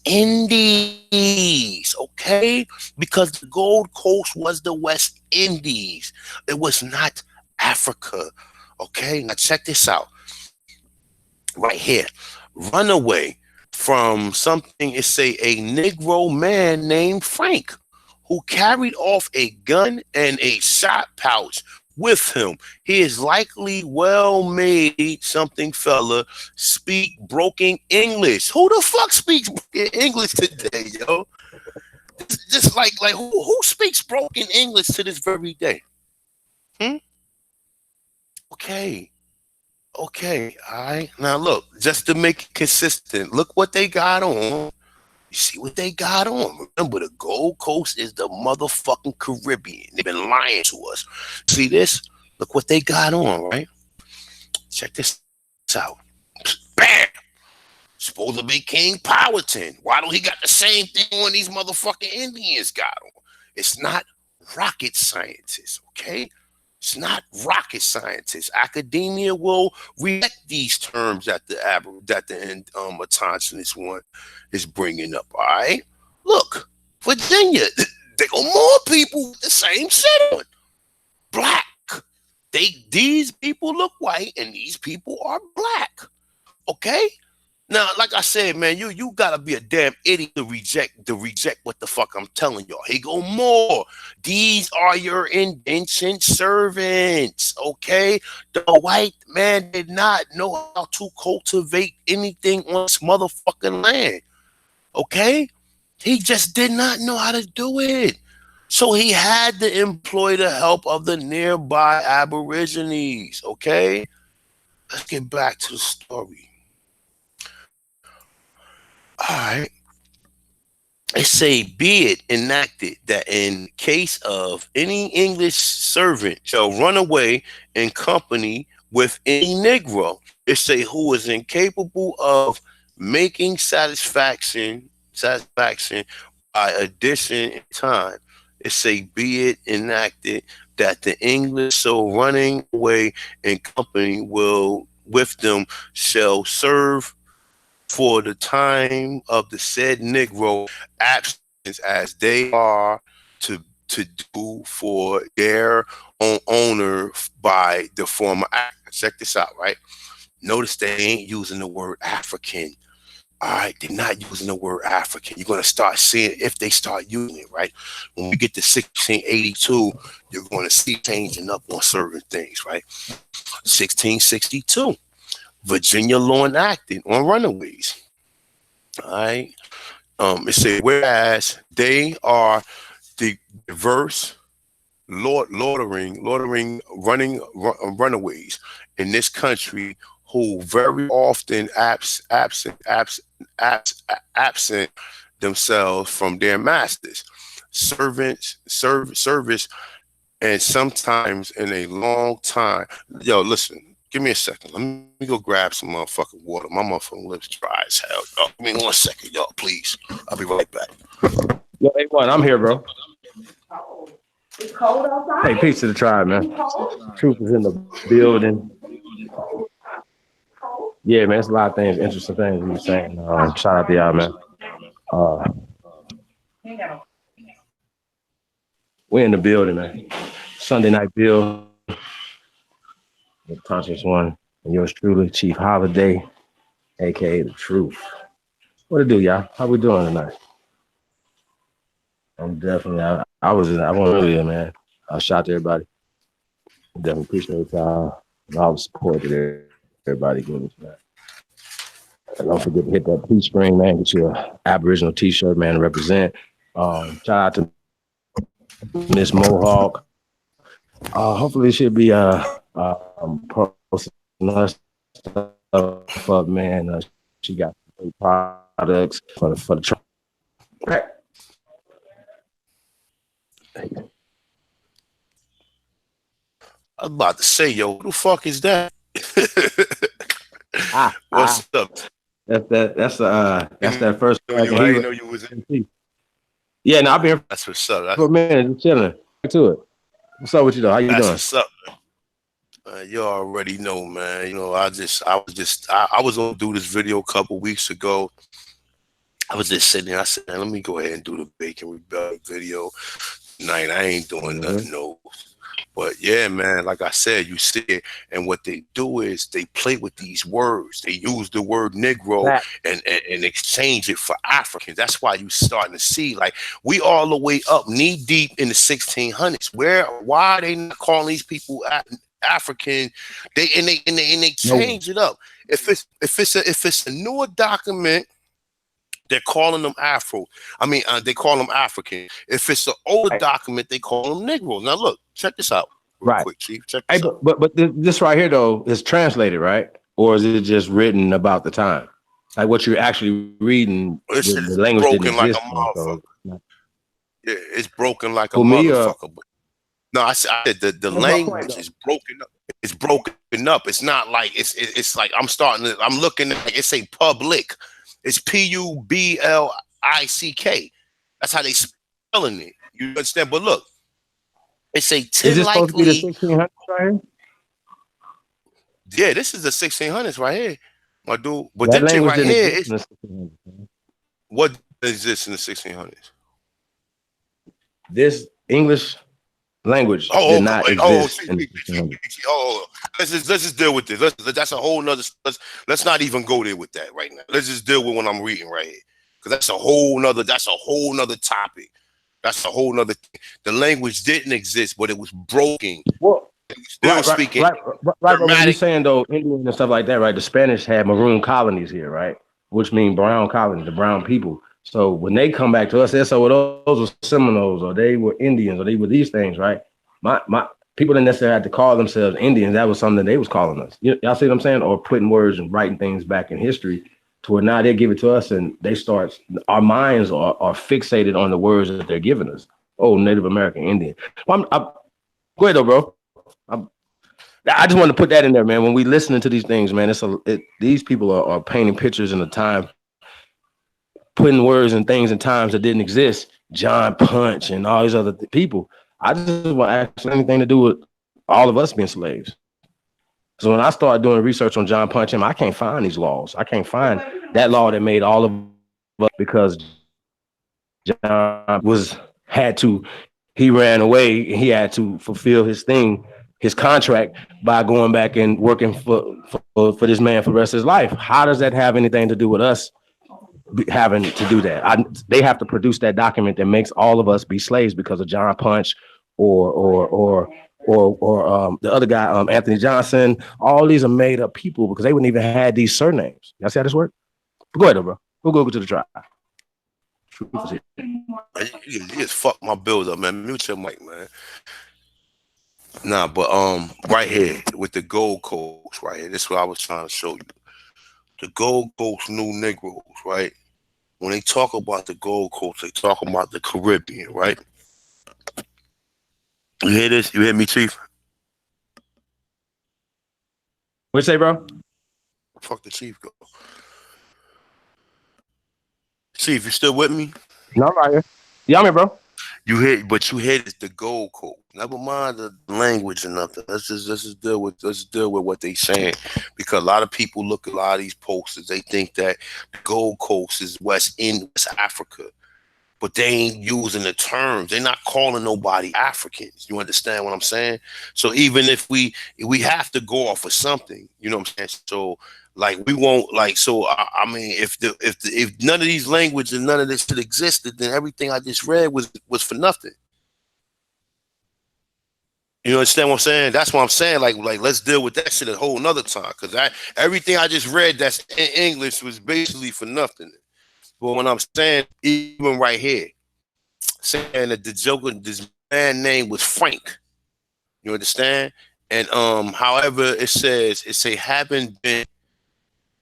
Indies, okay? Because the Gold Coast was the West Indies. It was not Africa, okay? Now check this out right here. Runaway from something, it say a Negro man named Frank who carried off a gun and a shot pouch with him. He is likely well-made something fella, speak broken English. Who the fuck speaks English today, yo? Just like who speaks broken English to this very day? Hmm? Okay. Okay, all right. Now look, just to make it consistent, look what they got on. You see what they got on. Remember, the Gold Coast is the motherfucking Caribbean. They've been lying to us. See this? Look what they got on, right? Check this out. Bam! Supposed to be King Powhatan. Why don't he got the same thing on these motherfucking Indians got on? It's not rocket scientists, okay? It's not rocket scientists. Academia will reject these terms that the Atonsionist one is bringing up. All right, look, Virginia, they got more people with the same shit on. Black. These people look white and these people are black. Okay. Now, like I said, man, you gotta be a damn idiot to reject what the fuck I'm telling y'all. Here go more. These are your indentured servants, okay? The white man did not know how to cultivate anything on this motherfucking land, okay? He just did not know how to do it. So he had to employ the help of the nearby Aborigines, okay? Let's get back to the story. All right. It say, be it enacted that in case of any English servant shall run away in company with any Negro, it say who is incapable of making satisfaction by addition in time. It say, be it enacted that the English so running away in company will with them shall serve for the time of the said Negro absence as they are to do for their own owner by the former act. Check this out, right? Notice they ain't using the word African. All right, they're not using the word African. You're gonna start seeing if they start using it, right? When we get to 1682, you're gonna see changing up on certain things, right? 1662, Virginia law enacted on runaways. All right. It said, whereas they are the diverse runaways in this country who very often absent themselves from their masters, service, and sometimes in a long time. Yo, listen, give me a second. Let me go grab some motherfucking water. My motherfucking lips dry as hell. Yo, give me 1 second, y'all, please. I'll be right back. Yo, A1, I'm here, bro. It's cold outside. Hey, peace to the tribe, man. Truth is in the building. Yeah, man, it's a lot of things, interesting things you were saying. Shout out to y'all, man. We're in the building, man. Sunday night bill. The conscious one. And yours truly, Chief Holiday, aka The Truth. What it do, y'all? How we doing tonight? I'm definitely, I wasn't earlier, man. I shout to everybody. Definitely appreciate y'all and all the support that everybody gives us, man. And don't forget to hit that Teespring, man. Get you a Aboriginal t-shirt, man, to represent. Shout out to Miss Mohawk. Hopefully it should be posting us stuff up, man. She got products for the truck. I was about to say, yo, who the fuck is that? What's up? That's that first. I didn't know you was in. Yeah, no, I've been here. That's what's up. For a minute, chilling. Back to it. What's up with you though? How you doing? What's up? You already know, man. You know, I was gonna do this video a couple weeks ago. I was just sitting there. I said, man, let me go ahead and do the Bacon Rebellion video tonight. I ain't doing nothing, no. But yeah, man, like I said, you see it, and what they do is they play with these words. They use the word Negro and exchange it for African. That's why you starting to see, like, we all the way up knee deep in the 1600s. Why are they not calling these people African? They change it up. If it's a newer document, they're calling them Afro. They call them African. If it's an older document, they call them Negro. Now look, check this out real quick, Chief. Check this out. But this right here though is translated, right? Or is it just written about the time? Like what you're actually reading, the language broken like a motherfucker. Yeah, it's broken like a motherfucker. No, I said the language is broken up. It's broken up. It's not like it's like I'm looking at it say public. It's Publick. That's how they spelling it. You understand? But look, it's a 10 is this likely. Supposed to be the 1600s right here? Yeah, this is the 1600s right here, my dude. But that thing right here is what exists in the 1600s. This English language did not exist. Let's just deal with this. That's a whole nother. Let's not even go there with that right now. Let's just deal with what I'm reading right here, because that's a whole nother topic. That's a whole nother. The language didn't exist, but it was broken. Well, still speaking. Right. But what you're saying though, Indian and stuff like that, right? The Spanish had maroon colonies here, right? Which mean brown colonies, the brown people. So when they come back to us, they're those were Seminoles, or they were Indians, or they were these things, right? My people didn't necessarily have to call themselves Indians. That was something they was calling us. Y'all see what I'm saying? Or putting words and writing things back in history to where now they give it to us and our minds are fixated on the words that they're giving us. Oh, Native American Indian. Well, go ahead though, bro. I just want to put that in there, man. When we listening to these things, man, these people are painting pictures in a time, putting words and things in times that didn't exist. John Punch and all these other people. I just want to ask anything to do with all of us being slaves. So when I started doing research on John Puncham, I can't find these laws. I can't find that law that made all of us because John he ran away and he had to fulfill his contract by going back and working for this man for the rest of his life. How does that have anything to do with us having to do that? They have to produce that document that makes all of us be slaves because of John Punch or the other guy, Anthony Johnson. All these are made up people because they wouldn't even have these surnames. Y'all see how this works? Go ahead, bro. We'll go to the trial. You just fuck my build up, man. Mute your mic, man. Nah, but right here with the Gold Coast, right here. This is what I was trying to show you. The Gold Coast New Negroes, right? When they talk about the Gold Coast, they talk about the Caribbean, right? You hear this? You hear me, Chief? What you say, bro? Fuck the Chief go. Chief, you still with me? No, I'm right here. Yeah, I'm here, bro. But you hear this, the Gold Coast. Never mind the language and nothing. Let's just deal with what they saying, because a lot of people look at a lot of these posters. They think that the Gold Coast is West Africa, but they ain't using the terms. They're not calling nobody Africans. You understand what I'm saying? So even if we have to go off of something, you know what I'm saying? So like we won't like. So I mean, if none of these languages and none of this shit existed, then everything I just read was for nothing. You understand what I'm saying? That's what I'm saying. Like let's deal with that shit a whole nother time. Cause everything I just read that's in English was basically for nothing. But when I'm saying, even right here, saying that the Joker, this man name was Frank. You understand? And however it says, it say having been,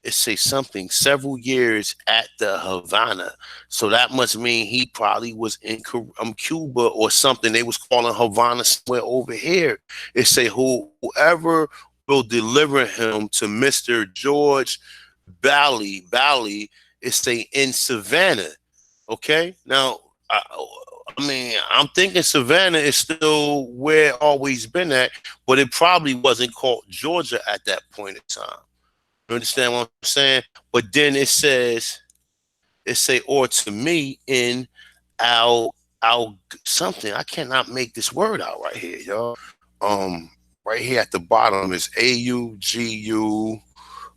it say something several years at the Havana. So that must mean he probably was in Cuba or something. They was calling Havana somewhere over here. It say whoever will deliver him to Mr. George Bally. It say in Savannah. Okay, now I mean, I'm thinking Savannah is still where it always been at, but it probably wasn't called Georgia at that point in time. You understand what I'm saying? But then it say, or to me in Al something. I cannot make this word out right here, y'all. Right here at the bottom is AUGU.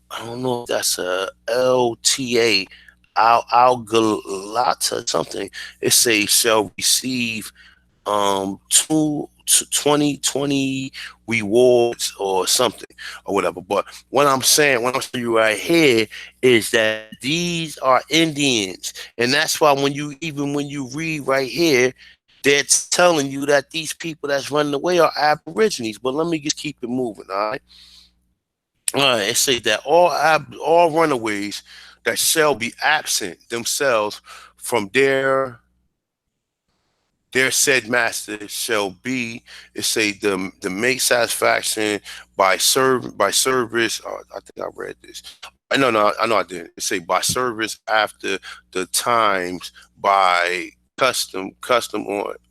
I don't know if that's a LTA. Algalata something. It say shall receive 2020 rewards or something or whatever. But what I'm saying you right here is that these are Indians, and that's why when you read right here, they're telling you that these people that's running away are Aborigines. But let me just keep it moving, all right? It say that all runaways that shall be absent themselves from their said master shall be, it say the make satisfaction by service. I think I read this. I know I didn't. It say by service after the times by custom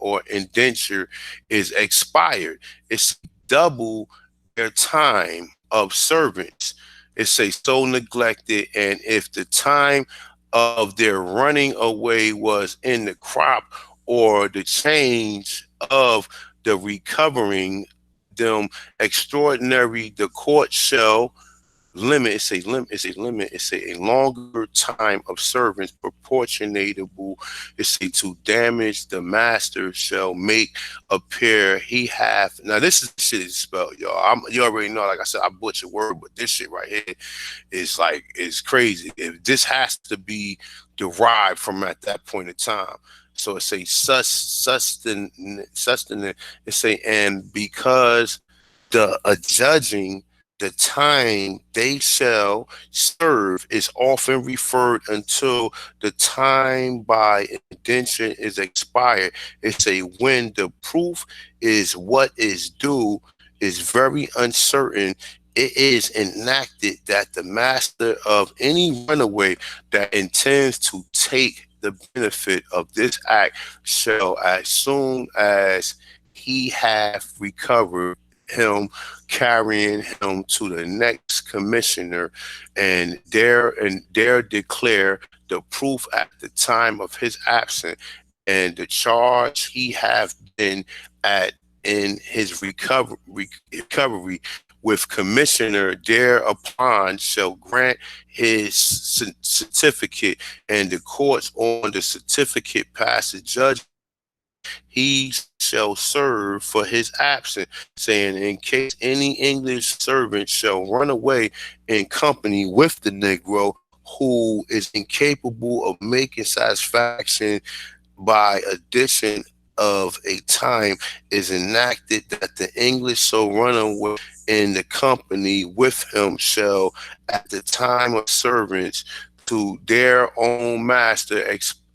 or indenture is expired. It's double their time of servants. It say so neglected, and if the time of their running away was in the crop or the change of the recovering them extraordinary, the court shall limit. It's a longer time of servants proportionatable. It's a to damage the master shall make appear he hath. Now this is shit is spelled, y'all. You already know, like I said, I butcher word, but this shit right here is crazy. If this has to be derived from at that point in time. So it say sustenance. It say, and because the judging the time they shall serve is often referred until the time by indenture is expired. It's a when the proof is what is due is very uncertain. It is enacted that the master of any runaway that intends to take the benefit of this act shall, as soon as he hath recovered him, carrying him to the next commissioner, and there declare the proof at the time of his absence, and the charge he have been at in his recovery with commissioner thereupon shall grant his certificate, and the courts on the certificate pass the judgment, he shall serve for his absence, saying, in case any English servant shall run away in company with the Negro who is incapable of making satisfaction by addition of a time is enacted that the English so run away in the company with him shall at the time of servants to their own master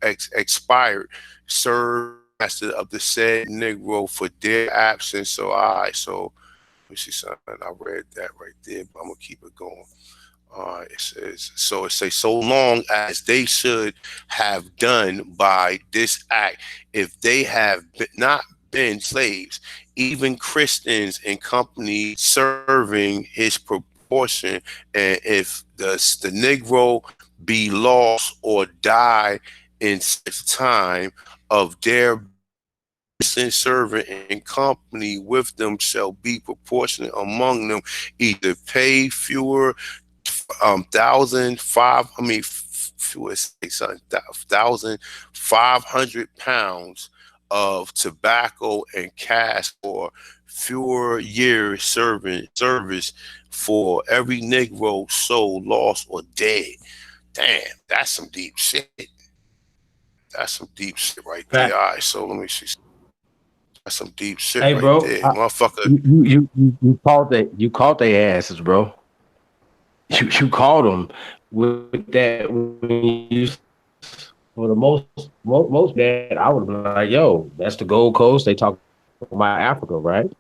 expired serve master of the said Negro for their absence. So so let me see something. I read that right there, but I'm gonna keep it going. It says, so it says, so long as they should have done by this act, if they have not been slaves, even Christians in company serving his proportion, and if the Negro be lost or die in such time of their being, the Christian servant in company with them shall be proportionate among them, either pay fewer 1,500 pounds of tobacco and cash for fewer years service for every Negro soul lost or dead. Damn, that's some deep shit. That's some deep shit right there. All Fact. right, so let me see. That's some deep shit Hey, right bro, there, motherfucker. you caught their asses, bro. You caught them with that when for the most that I would have been like, yo, that's the Gold Coast. They talk about Africa, right?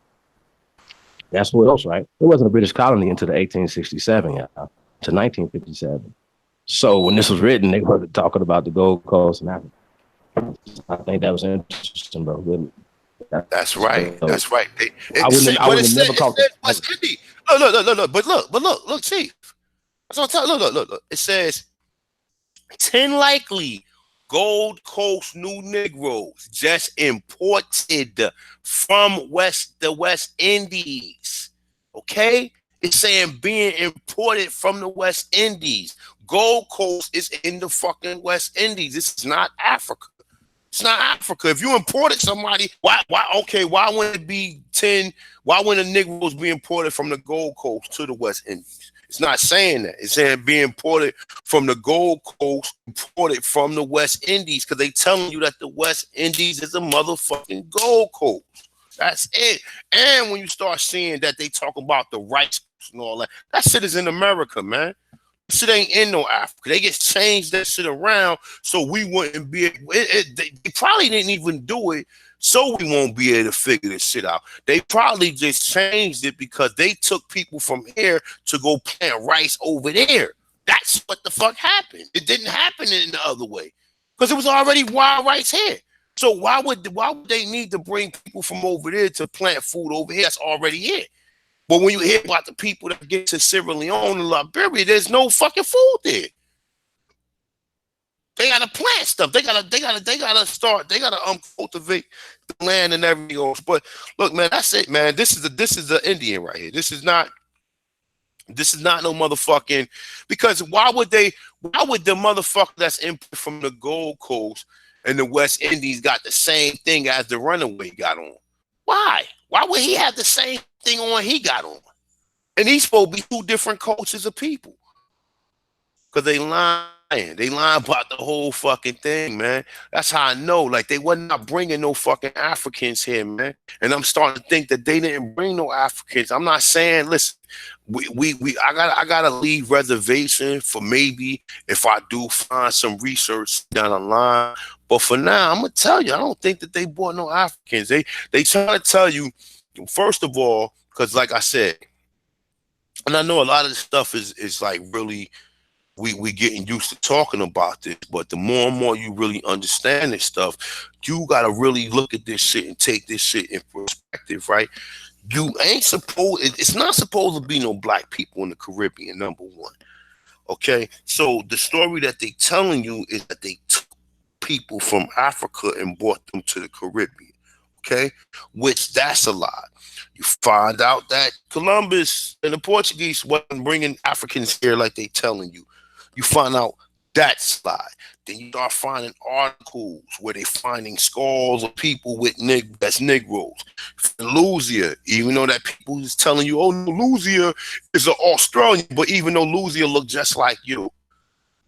That's what else, right? It wasn't a British colony until the 1867, yeah, to 1957. So when this was written, they were talking about the Gold Coast and Africa. I think that was interesting, bro. Really. That's That's dope. right. That's right. I wouldn't have But never caught it said the. West Indies. Look. But look, Chief. That's what I'm telling. Look. It says 10 likely Gold Coast New Negroes just imported from the West Indies. Okay? It's saying being imported from the West Indies. Gold Coast is in the fucking West Indies. This is not Africa. It's not Africa. If you imported somebody, why wouldn't it be 10? Why wouldn't the Negroes be imported from the Gold Coast to the West Indies? It's not saying that. It's saying being imported from the Gold Coast, imported from the West Indies, because they telling you that the West Indies is a motherfucking Gold Coast. That's it. And when you start seeing that they talk about the rights and all that, that shit is in America, man. Shit ain't in no Africa. They just changed that shit around so we wouldn't be. They probably didn't even do it so we won't be able to figure this shit out. They probably just changed it because they took people from here to go plant rice over there. That's what the fuck happened. It didn't happen in the other way because it was already wild rice here. So why would they need to bring people from over there to plant food over here that's already here? But when you hear about the people that get to Sierra Leone and Liberia, there's no fucking food there. They gotta plant stuff. They gotta cultivate the land and everything else. But look, man, that's it, man. This is the Indian right here. This is not no motherfucking, because why would the motherfucker that's imported from the Gold Coast and the West Indies got the same thing as the runaway got on? Why? Why would he have the same thing on he got on? And these supposed to be two different cultures of people. Because they lying. They lying about the whole fucking thing, man. That's how I know. Like, they were not bringing no fucking Africans here, man. And I'm starting to think that they didn't bring no Africans. I'm not saying, listen, I gotta leave reservation for maybe if I do find some research down the line. But for now, I'm gonna tell you, I don't think that they brought no Africans. They trying to tell you, first of all, because like I said, and I know a lot of this stuff is like really, we getting used to talking about this, but the more and more you really understand this stuff, you gotta really look at this shit and take this shit in perspective, right? You ain't supposed. It's not supposed to be no black people in the Caribbean. Number one, okay. So the story that they telling you is that they took people from Africa and brought them to the Caribbean. Okay, which that's a lie. You find out that Columbus and the Portuguese wasn't bringing Africans here like they telling you. You find out that's a lie. Then you start finding articles where they finding skulls of people with that's Negroes. Lucia, even though that people is telling you, oh no, Lucia is an Australian, but even though Lucia look just like you,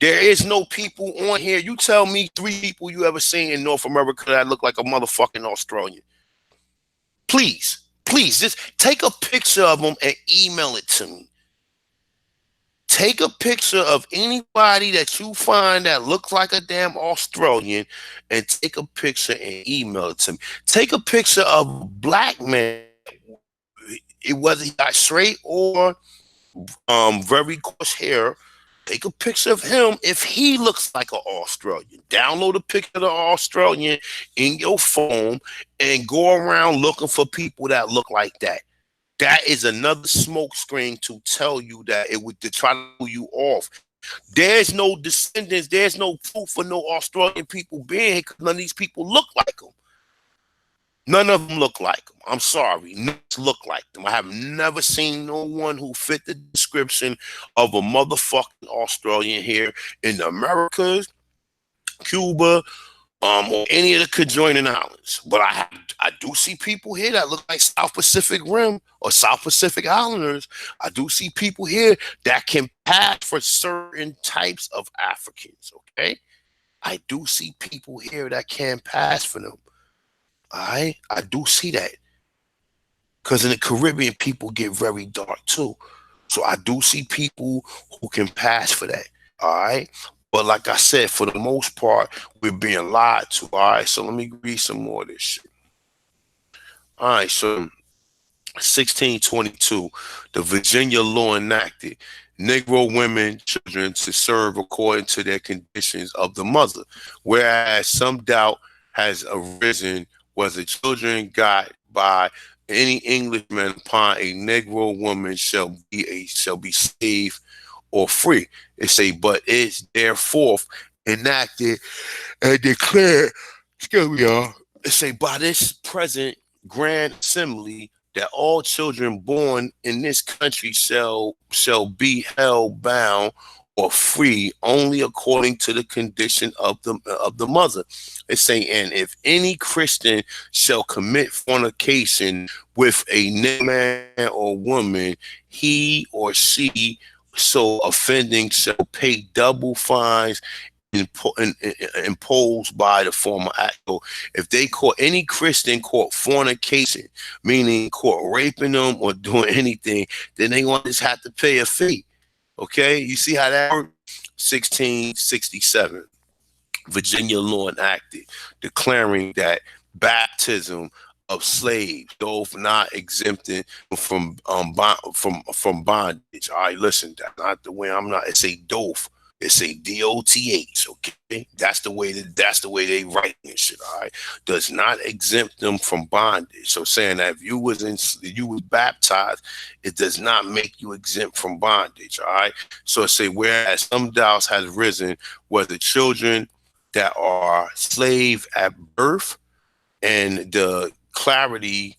there is no people on here. You tell me three people you ever seen in North America that look like a motherfucking Australian. Please, please, just take a picture of them and email it to me. Take a picture of anybody that you find that looks like a damn Australian and take a picture and email it to me. Take a picture of a black man, whether he got straight or very coarse hair. Take a picture of him if he looks like an Australian. Download a picture of the Australian in your phone and go around looking for people that look like that. That is another smoke screen to tell you that it would to try to pull you off. There's no descendants, there's no proof for no Australian people being here because none of these people look like them. None of them look like them. I'm sorry. None look like them. I have never seen no one who fit the description of a motherfucking Australian here in the Americas, Cuba, or any of the conjoining islands. But I do see people here that look like South Pacific Rim or South Pacific Islanders. I do see people here that can pass for certain types of Africans. Okay, I do see people here that can pass for them. I do see that because in the Caribbean, people get very dark too. So I do see people who can pass for that. All right. But like I said, for the most part, we're being lied to. All right. So let me read some more of this shit. All right. So 1622, the Virginia law enacted Negro women, children to serve according to their conditions of the mother, whereas some doubt has arisen whether children got by any Englishman upon a Negro woman shall be slave or free. It say, but it's therefore enacted and declared. Excuse me, y'all. It say by this present Grand Assembly that all children born in this country shall be held bound or free only according to the condition of the mother. It's saying, and if any Christian shall commit fornication with a man or woman, he or she so offending shall pay double fines imposed by the former act. So if they caught any Christian caught fornication, meaning caught raping them or doing anything, then they want to just have to pay a fee. Okay, you see how that works? 1667, Virginia law enacted declaring that baptism of slaves, though not exempted from bondage. All right, listen, that's not the way. I'm not. It's a dof. It's a DOTH. Okay, that's the way they write this shit. All right, does not exempt them from bondage. So saying that if you was baptized, it does not make you exempt from bondage. All right. So it say whereas some doubts has risen whether children that are slave at birth and the clarity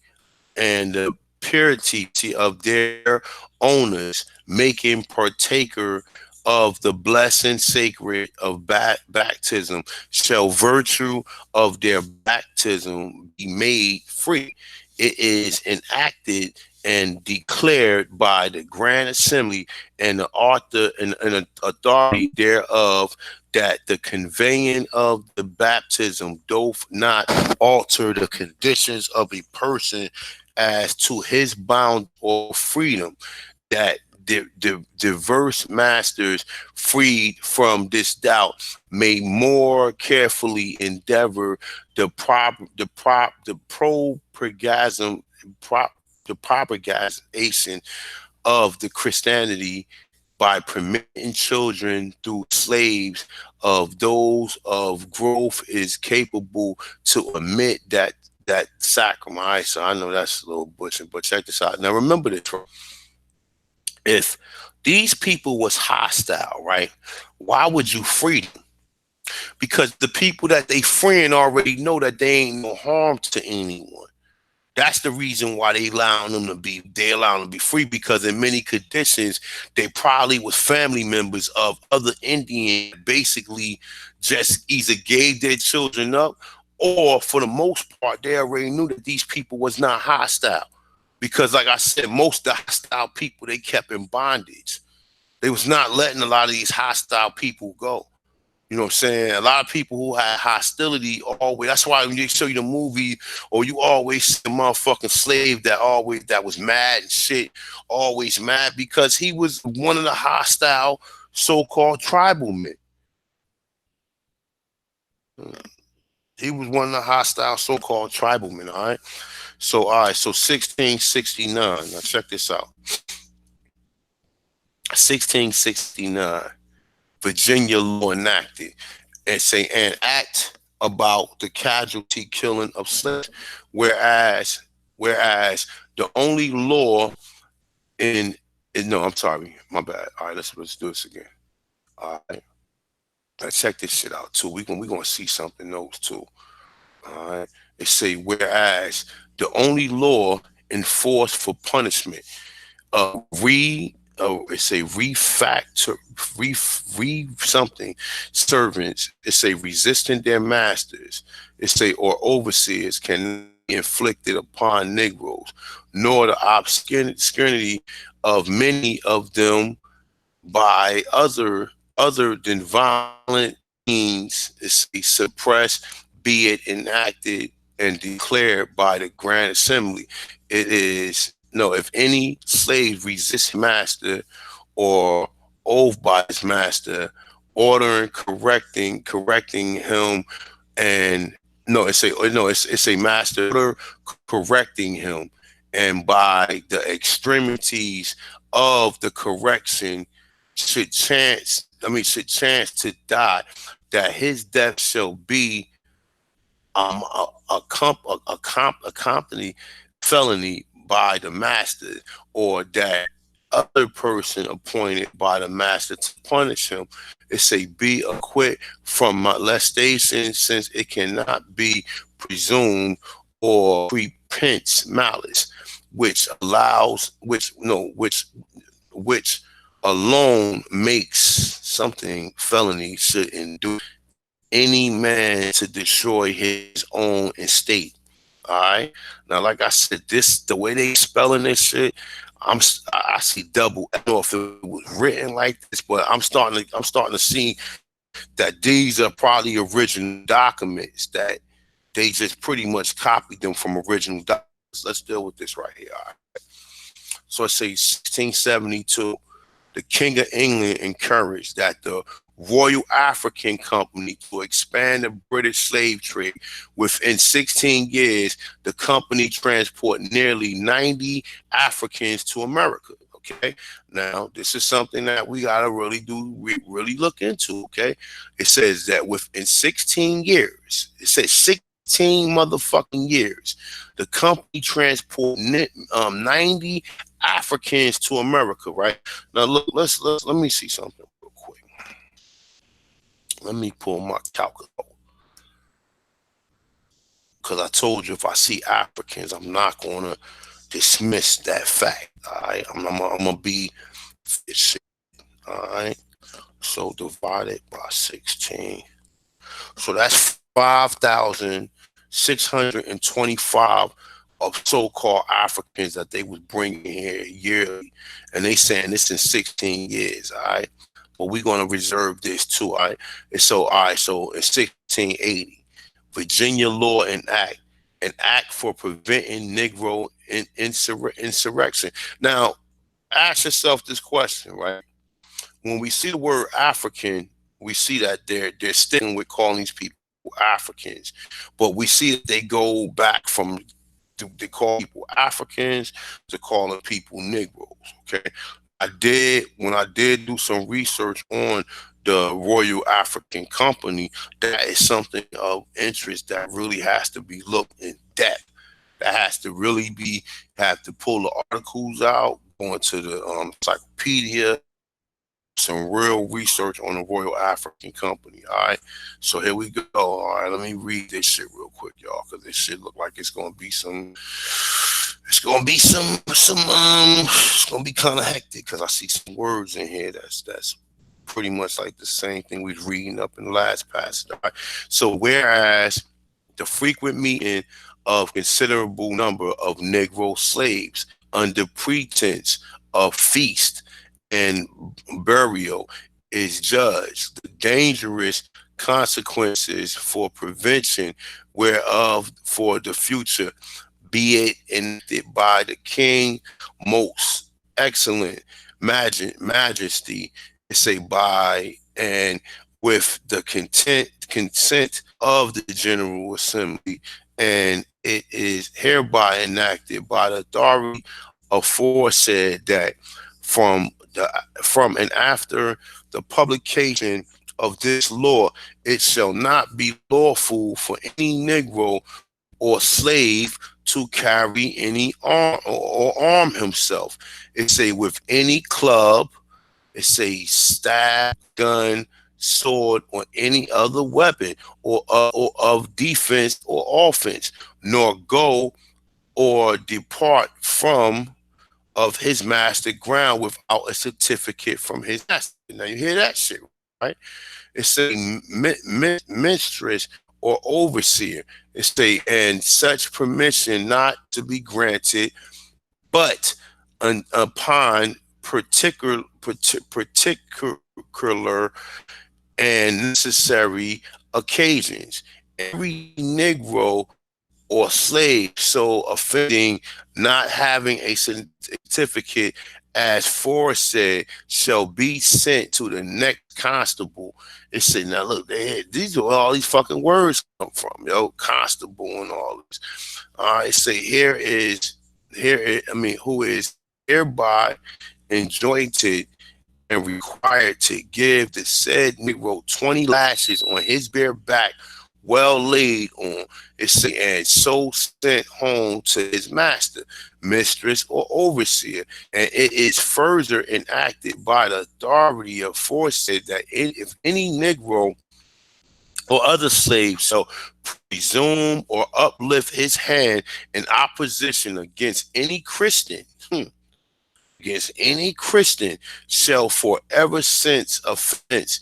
and the purity of their owners making partaker of the blessing sacred of baptism shall virtue of their baptism be made free. It is enacted and declared by the Grand Assembly and the author and authority thereof that the conveying of the baptism doth not alter the conditions of a person as to his bound or freedom, that the diverse masters freed from this doubt may more carefully endeavor the propagation of the Christianity by permitting children through slaves of those of growth is capable to admit that sacrament. All right, so I know that's a little butchering, but check this out. Now remember this, bro. If these people was hostile, right? Why would you free them? Because the people that they freeing already know that they ain't no harm to anyone. That's the reason why they allow them to be free, because in many conditions they probably was family members of other Indians that basically just either gave their children up, or for the most part they already knew that these people was not hostile. Because like I said, most of the hostile people they kept in bondage. They was not letting a lot of these hostile people go. You know what I'm saying? A lot of people who had hostility always. That's why when they show you the movie, or you always see a motherfucking slave that was mad and shit, always mad because he was one of the hostile so-called tribal men. He was one of the hostile so-called tribal men. All right. So all right. So 1669. Now check this out. 1669. Virginia law enacted and say an act about the casualty killing of slaves, whereas the only law no, I'm sorry, my bad. All right, let's do this again. All right, let's check this shit out too. We gonna see something else too. All right, it say whereas the only law enforced for punishment it's a refactor something servants, it's a resisting their masters, it's a or overseers can be inflicted upon Negroes, nor the obscurity of many of them by other than violent means is suppressed, be it enacted and declared by the Grand Assembly. It is no, if any slave resists master or oath by his master, ordering, correcting him, and no, it's a master order correcting him, and by the extremities of the correction should chance to die, that his death shall be accompany felony by the master, or that other person appointed by the master to punish him. It say be acquit from molestation, since it cannot be presumed or prepense malice, which allows which alone makes something felony should induce any man to destroy his own estate. All right. Now, like I said, this the way they spelling this shit, I see double. I don't know if it was written like this, but I'm starting to see that these are probably original documents that they just pretty much copied them from original documents. Let's deal with this right here. All right. So it says 1672. The King of England encouraged that the Royal African Company to expand the British slave trade. Within 16 years, the company transported nearly 90 Africans to America. Okay, now this is something that we gotta really look into. Okay, it says that within 16 years, it says 16 motherfucking years, the company transported 90 Africans to America. Right now, look, let me see something real quick. Let me pull my calculator, because I told you if I see Africans, I'm not gonna dismiss that fact. All right, I'm gonna be shit. All right, so divided by 16, so that's 5,625 of so-called Africans that they was bringing here yearly, and they saying this in 16 years. All right, but we're gonna reserve this too. All right, and so all right, so in 1680, Virginia law an act for preventing Negro insurrection. Now, ask yourself this question, right? When we see the word African, we see that they're sticking with calling these people Africans, but we see that they go back from they call people Africans to calling people Negroes. Okay, when I did do some research on the Royal African Company, that is something of interest that really has to be looked in depth. That has to really be, have to pull the articles out, go into the encyclopedia, some real research on the Royal African Company. All right, so here we go. All right, let me read this shit real quick, y'all, because this shit look like it's gonna be some. It's gonna be some. It's gonna be kind of hectic because I see some words in here that's pretty much like the same thing we was reading up in the last passage. All right? So whereas the frequent meeting of considerable number of Negro slaves under pretense of feast and burial is judged, the dangerous consequences for prevention whereof for the future be it enacted by the king most excellent majesty, say by and with the consent of the General Assembly, and it is hereby enacted by the authority aforesaid that from from and after the publication of this law, it shall not be lawful for any Negro or slave to carry any arm or arm himself. It say with any club, it say staff, gun, sword, or any other weapon or of defense or offense, nor go or depart from of his master ground without a certificate from his master. Now you hear that shit, right? It say mistress or overseer. It say and such permission not to be granted, but upon particular and necessary occasions. Every Negro or slave so offending, not having a certificate as foresaid, shall be sent to the next constable. It said, now look, these are where all these fucking words come from, yo, constable and all this. All right, say I mean, who is hereby enjoined and required to give the said Negro 20 lashes on his bare back, well laid on. It say, and so sent home to his master, mistress, or overseer. And it is further enacted by the authority aforesaid that if any Negro or other slave shall presume or uplift his hand in opposition against any Christian, against any Christian, shall forever since offense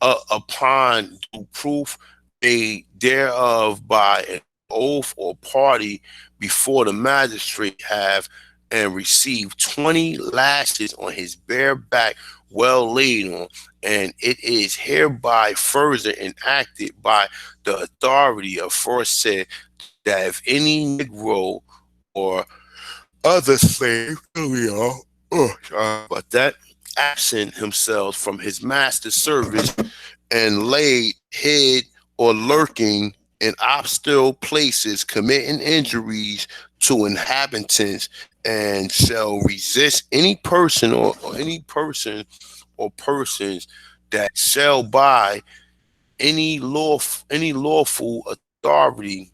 upon due proof made thereof by an oath or party before the magistrate have and receive 20 lashes on his bare back well laid on, and it is hereby further enacted by the authority aforesaid that if any Negro or other slave, here we are, sorry about that, absent himself from his master's service and laid hid or lurking in obscure places, committing injuries to inhabitants, and shall resist any person or any person or persons that shall by any lawful authority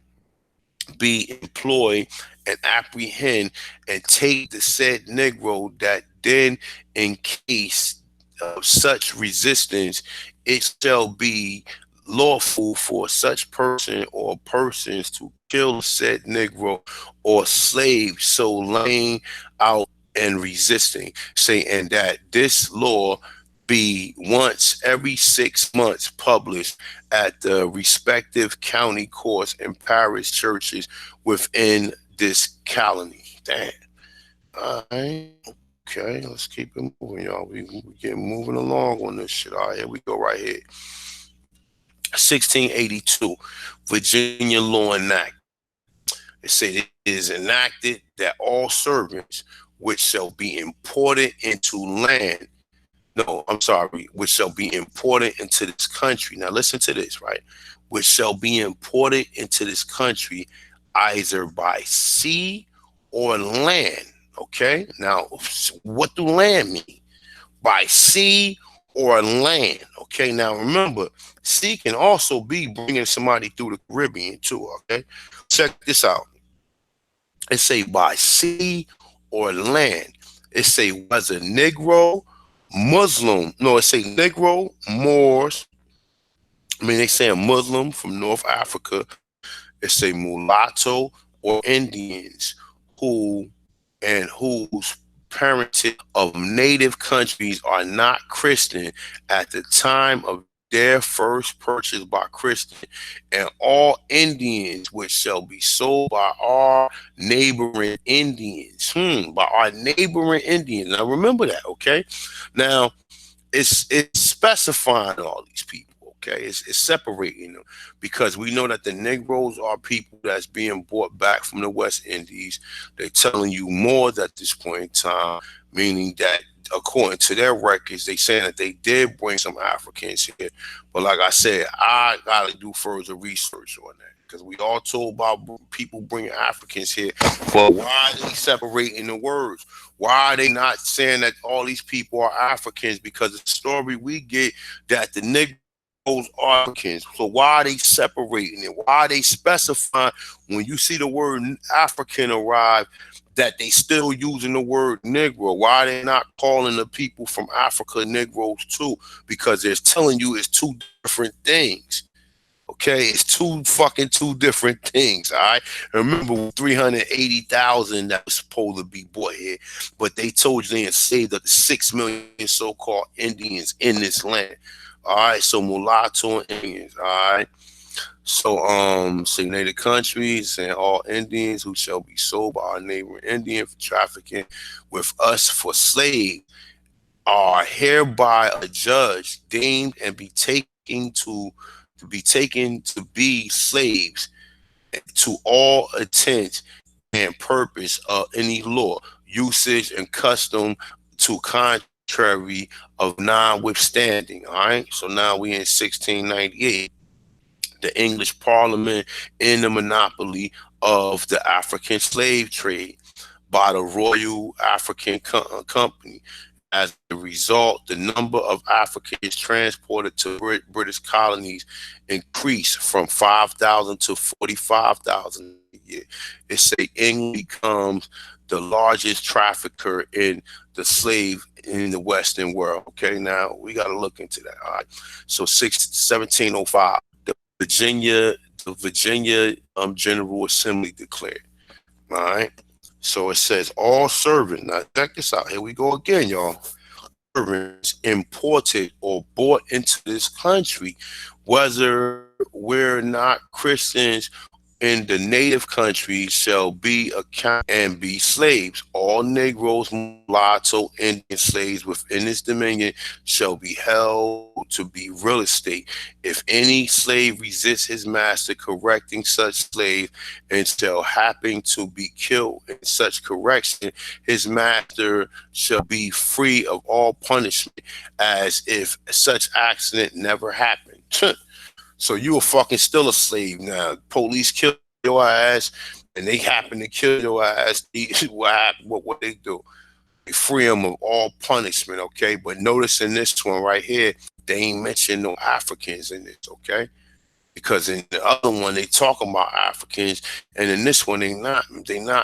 be employed and apprehend and take the said Negro, that then in case of such resistance, it shall be lawful for such person or persons to kill said Negro or slave so laying out and resisting. Say, and that this law be once every 6 months published at the respective county courts and parish churches within this colony. Damn. All right. Okay, let's keep it moving, y'all. We get moving along on this shit. All right, here we go right here. 1682, Virginia Law Enacted. It said it is enacted that all servants which shall be imported into land, no, I'm sorry, which shall be imported into this country. Now listen to this, right? Which shall be imported into this country either by sea or land. Okay, now what do land mean? By sea or land. Okay, now remember, sea can also be bringing somebody through the Caribbean too. Okay, check this out. It say by sea or land. It say whether Negro, Muslim. No, it say Negro, Moors. I mean, they saying Muslim from North Africa. It say mulatto or Indians who and whose parentage of native countries are not Christian at the time of their first purchase by Christian, and all Indians which shall be sold by our neighboring Indians. By our neighboring Indians. Now remember that, okay? Now it's specifying all these people. Okay, it's separating them because we know that the Negroes are people that's being brought back from the West Indies. They're telling you more at this point in time, meaning that according to their records, they saying that they did bring some Africans here. But like I said, I gotta do further research on that because we all told about people bringing Africans here. But why are they separating the words? Why are they not saying that all these people are Africans? Because the story we get that the Negroes are Africans. So why are they separating it? Why are they specifying when you see the word African arrive that they still using the word Negro? Why are they not calling the people from Africa Negroes too? Because they're telling you it's two different things. Okay, it's two different things. All right. Remember, 380,000 that was supposed to be bought here, but they told you they enslaved up to 6 million so-called Indians in this land. All right, so mulatto and Indians. All right. So say native countries and all Indians who shall be sold by our neighboring Indian for trafficking with us for slaves are hereby adjudged, deemed, and be taken to be slaves to all intent and purpose of any law, usage, and custom to contrary of notwithstanding. All right. So now we in 1698. The English Parliament in the monopoly of the African slave trade by the Royal African Company. As a result, the number of Africans transported to British colonies increased from 5,000 to 45,000 a year. It say England becomes the largest trafficker in the slave in the Western world. Okay, now we got to look into that. All right, so 1705, Virginia, the Virginia General Assembly declared. All right. So it says all servants. Now check this out. Here we go again, y'all. Servants imported or bought into this country, whether we're not Christians in the native countries, shall be accounted and be slaves. All Negroes, mulatto, Indian slaves within this dominion shall be held to be real estate. If any slave resists his master correcting such slave and shall happen to be killed in such correction, his master shall be free of all punishment as if such accident never happened. So you are fucking still a slave now. Police kill your ass, and they happen to kill your ass. What they do? They free them of all punishment. Okay, but notice in this one right here, they ain't mention no Africans in this. Okay, because in the other one they talking about Africans, and in this one they not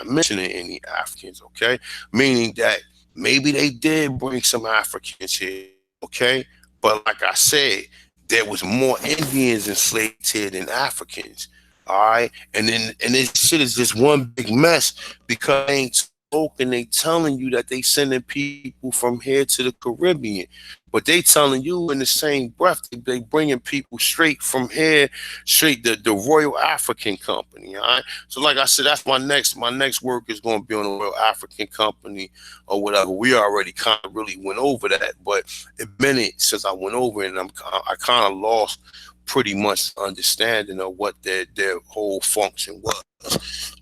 mentioning any Africans. Okay, meaning that maybe they did bring some Africans here. Okay, but like I said, there was more Indians enslaved here than Africans. All right, and this shit is just one big mess because they ain't spoken. They telling you that they sending people from here to the Caribbean, but they telling you in the same breath they bringing people straight from here, straight the Royal African Company. All right, so like I said, that's my next work is going to be on the Royal African Company or whatever. We already kind of really went over that, but it's been a minute since I went over it, and I kind of lost pretty much understanding of what their whole function was.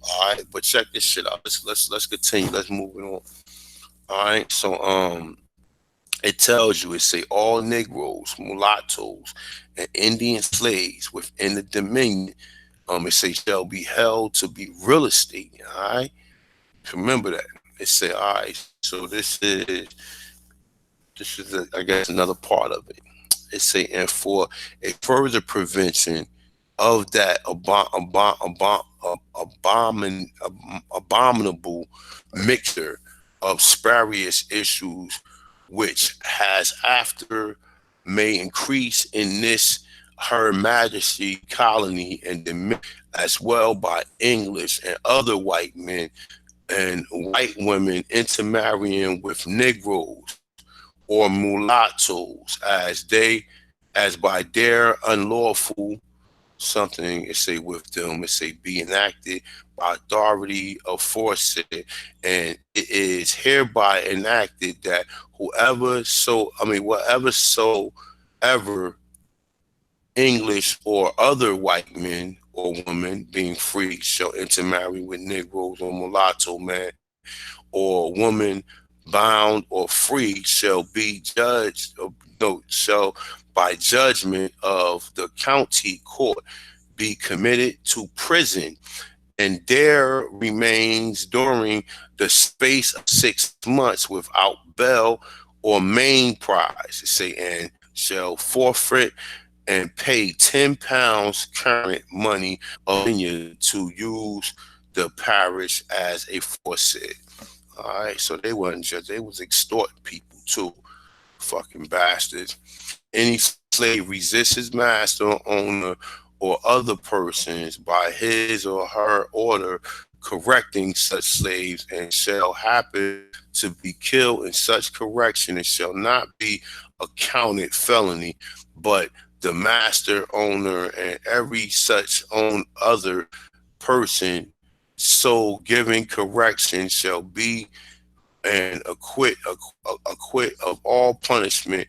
All right, but check this shit out. Let's continue. Let's move it on. All right, so it tells you, it say all Negroes, mulattoes, and Indian slaves within the dominion. It say shall be held to be real estate. All right, remember that. It say all right. So this is I guess another part of it. It say and for a further prevention of that abominable mixture of spurious issues, which has after may increase in this Her Majesty colony and as well by English and other white men and white women intermarrying with Negroes or mulattoes as by their unlawful something it say with them it say be enacted by authority of force and it is hereby enacted that whatever so ever English or other white men or women being free shall intermarry with Negroes or mulatto man or woman bound or free shall be judged no shall by judgment of the county court be committed to prison and there remains during the space of 6 months without bail or main prize say and shall forfeit and pay £10 current money of Virginia to use the parish as a faucet. All right, so they wasn't just they was extorting people too, fucking bastards. Any slave resists his master, owner, or other persons by his or her order correcting such slaves and shall happen to be killed in such correction and shall not be accounted felony, but the master, owner, and every such own other person so giving correction shall be and acquit of all punishment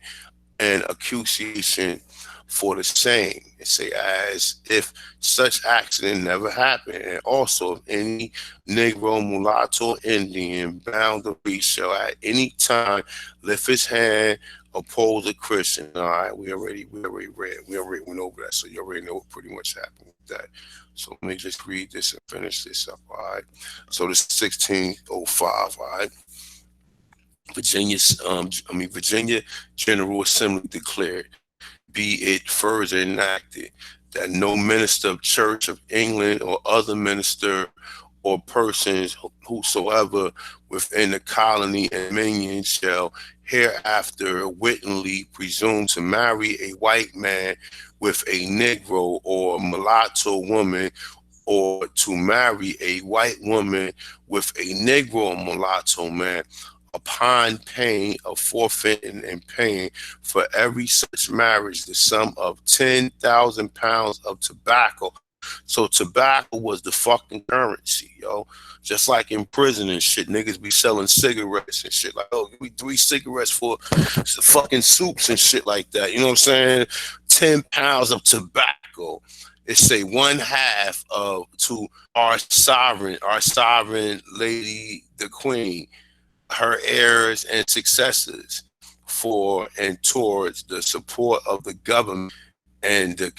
and accusation for the same. It say as if such accident never happened, and also if any Negro, mulatto, Indian bound or free shall at any time lift his hand oppose a Christian. All right, we already went over that, so you already know what pretty much happened with that. So let me just read this and finish this up. All right, so this is 1605. All right. Virginia General Assembly declared, be it further enacted, that no minister of Church of England or other minister or persons whosoever within the colony and dominion shall hereafter wittingly presume to marry a white man with a Negro or mulatto woman or to marry a white woman with a Negro or mulatto man upon pain of forfeiting and paying for every such marriage the sum of £10,000 of tobacco. So tobacco was the fucking currency, yo. Just like in prison and shit, niggas be selling cigarettes and shit. Like, oh, give me 3 cigarettes for fucking soups and shit like that. You know what I'm saying? £10 of tobacco. It say one half of to our sovereign lady, the queen, her heirs and successors for and towards the support of the government and the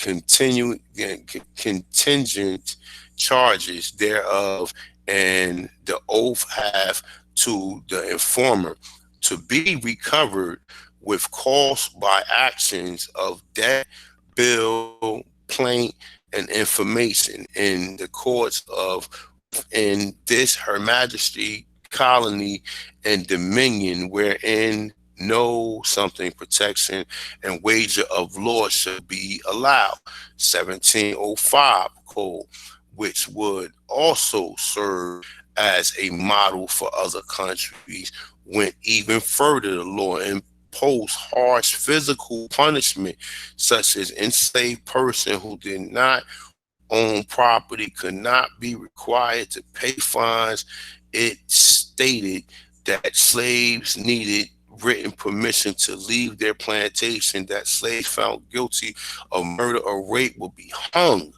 contingent charges thereof and the oath have to the informer to be recovered with costs by actions of debt, bill, plaint, and information in the courts of in this Her Majesty colony and dominion wherein no something protection and wager of law should be allowed. 1705 code, which would also serve as a model for other countries, went even further. The law imposed harsh physical punishment, such as enslaved person who did not own property could not be required to pay fines. It stated that slaves needed written permission to leave their plantation, that slaves found guilty of murder or rape will be hung.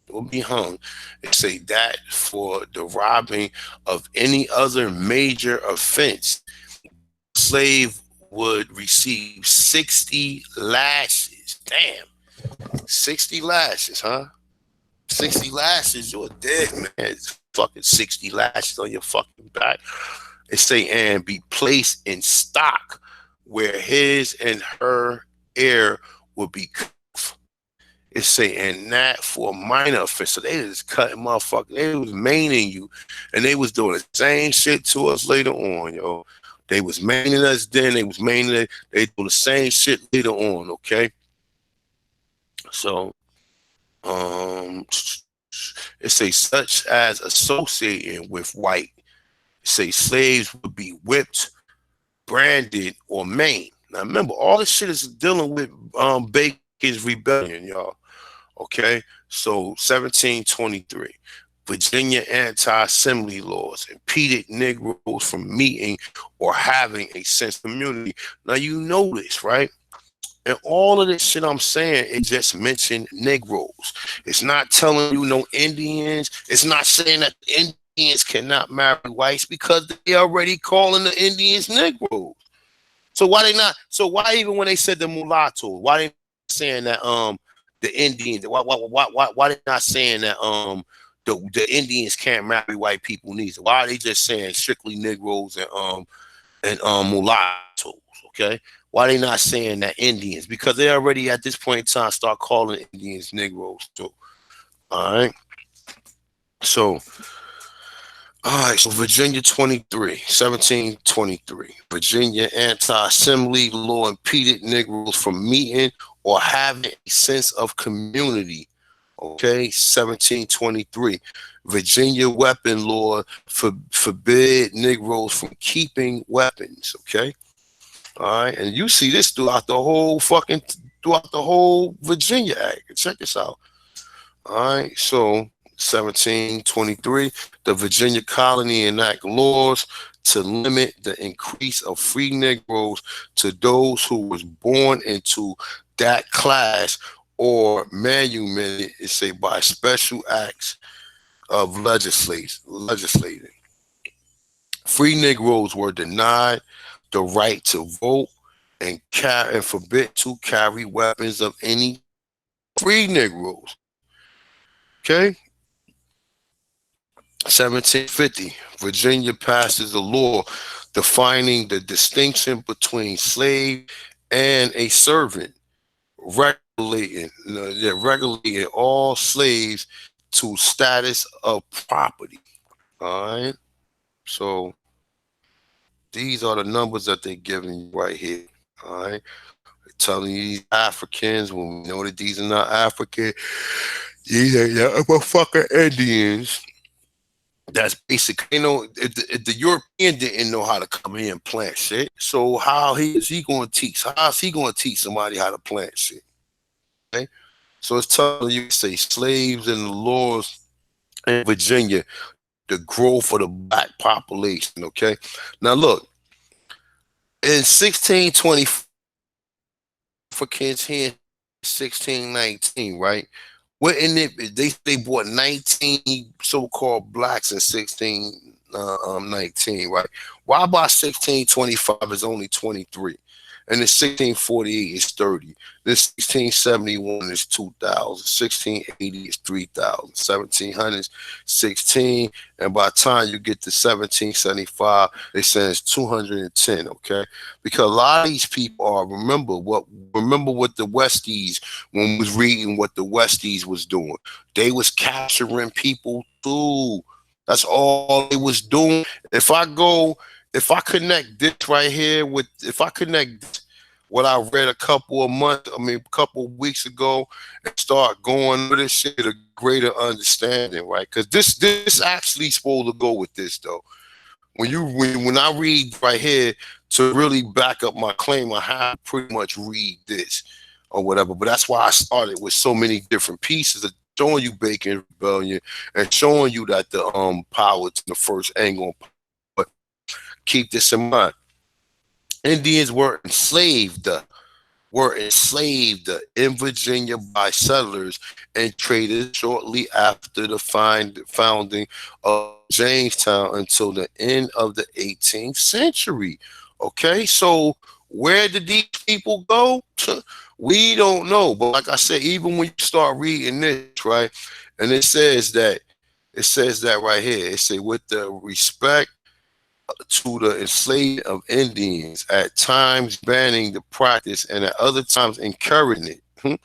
Will be hung. They say that for the robbing of any other major offense, the slave would receive 60 lashes. Damn, 60 lashes, huh? 60 lashes, you're dead, man. It's fucking 60 lashes on your fucking back. They say, and be placed in stock where his and her heir will be. It say, and that for a minor offense. So they just cutting motherfuckers. They was maining you, and they was doing the same shit to us later on, yo. They was maining us then. They was maining it. They do the same shit later on. Okay, so it say such as associating with white. It say slaves would be whipped, branded, or maimed. Now remember, all this shit is dealing with Bacon's rebellion, y'all. Okay, so 1723, Virginia anti-assembly laws impeded Negroes from meeting or having a sense of community. Now you know this, right? And all of this shit I'm saying, it just mentioned Negroes. It's not telling you no Indians. It's not saying that Indians cannot marry whites because they already calling the Indians Negroes. So why they not? So why even when they said the mulatto, why they not saying that the Indians? Why they not saying that the Indians can't marry white people neither? Why are they just saying strictly Negroes and mulattoes? Okay, why they not saying that Indians? Because they already at this point in time start calling Indians Negroes too. All right, so. All right, so Virginia 23, 1723. Virginia anti-assembly law impeded Negroes from meeting or having a sense of community. Okay, 1723. Virginia weapon law forbid Negroes from keeping weapons. Okay, all right, and you see this throughout the whole Virginia Act. Check this out. All right, so 1723, the Virginia colony enact laws to limit the increase of free Negroes to those who was born into that class or manumitted, it say, by special acts of legislating. Free Negroes were denied the right to vote and forbid to carry weapons of any free Negroes. Okay, 1750, Virginia passes a law defining the distinction between slave and a servant, regulating all slaves to status of property. All right, so these are the numbers that they're giving you right here. All right, they're telling you these Africans when we know that these are not African, these are motherfucking Indians. That's basic. You know, if the European didn't know how to come here and plant shit, so is he going to teach? How is he going to teach somebody how to plant shit? Okay, so it's telling you, say, slaves and the laws in Virginia, the growth of the black population. Okay, now look, in 1620, Africans here, 1619, right? What in it? They bought 19 so-called blacks in 1619, right? Why by 1625 is only 23, and in 1648 is 30. Then 1671 is 2,000. 1680 is 3,000. 1700s 16, and by the time you get to 1775, they say it's 210. Okay, because a lot of these people are remember what the Westies, when we was reading what the Westies was doing. They was capturing people too. That's all they was doing. If I connect this right here if I connect what I read a couple of weeks ago, and start going with this shit, a greater understanding, right? Because this actually supposed to go with this though. When I read right here to really back up my claim, I have to pretty much read this or whatever. But that's why I started with so many different pieces of showing you Bacon Rebellion and showing you that the Powhatan, the first angle. But keep this in mind: Indians were enslaved in Virginia by settlers and traders shortly after the founding of Jamestown until the end of the 18th century. Okay, so where did these people go? We don't know. But like I said, even when you start reading this, right, and it says that right here, it say with the respect to the enslavement of Indians, at times banning the practice and at other times encouraging it.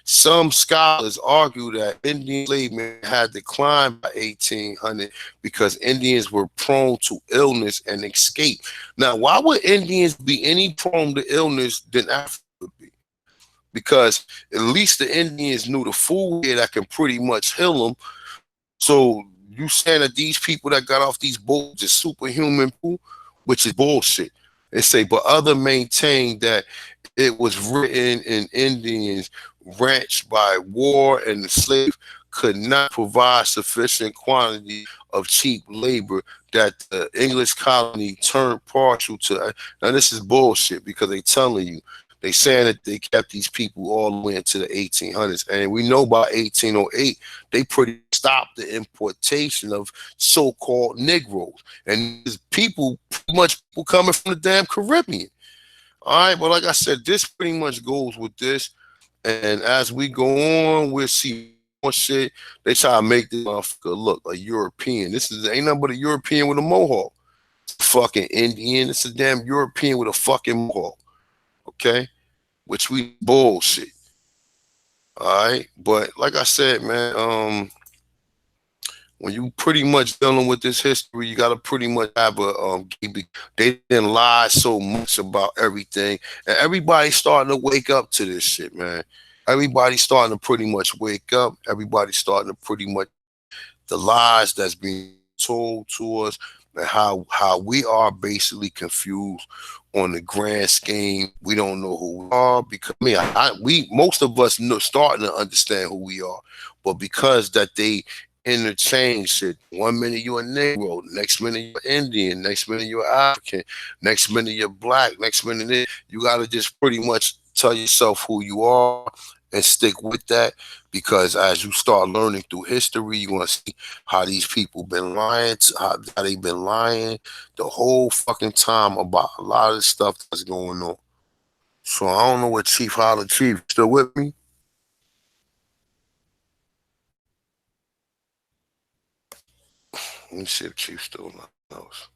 Some scholars argue that Indian enslavement had declined by 1800 because Indians were prone to illness and escape. Now, why would Indians be any prone to illness than Africa would be? Because at least the Indians knew the food here that can pretty much heal them. So you saying that these people that got off these boats is superhuman people, which is bullshit. They say, but other maintain that it was written in Indians wrenched by war and the slave could not provide sufficient quantity of cheap labor that the English colony turned partial to. Now this is bullshit because they telling you. They saying that they kept these people all the way into the 1800s, and we know by 1808 they pretty stopped the importation of so-called Negroes, and these people pretty much people coming from the damn Caribbean. All right, but like I said, this pretty much goes with this, and as we go on, we'll see more shit. They try to make this motherfucker look a European. This is ain't nothing but a European with a mohawk. It's a fucking Indian. It's a damn European with a fucking mohawk. Okay, which we bullshit. All right, but like I said, man, when you pretty much dealing with this history, you gotta pretty much have a they didn't lie so much about everything, and everybody's starting to wake up to this shit, man. Everybody's starting to pretty much wake up. Everybody's starting to pretty much the lies that's being told to us, and how we are basically confused on the grand scheme. We don't know who we are because we most of us know starting to understand who we are, but because that they interchange shit. 1 minute you're a Negro, next minute you're Indian, next minute you're African, next minute you're black, next minute you gotta just pretty much tell yourself who you are and stick with that because as you start learning through history, you're gonna see how these people been lying, how they been lying the whole fucking time about a lot of the stuff that's going on. So I don't know what Chief Holler Chief still with me. Let me see if Chief still knows.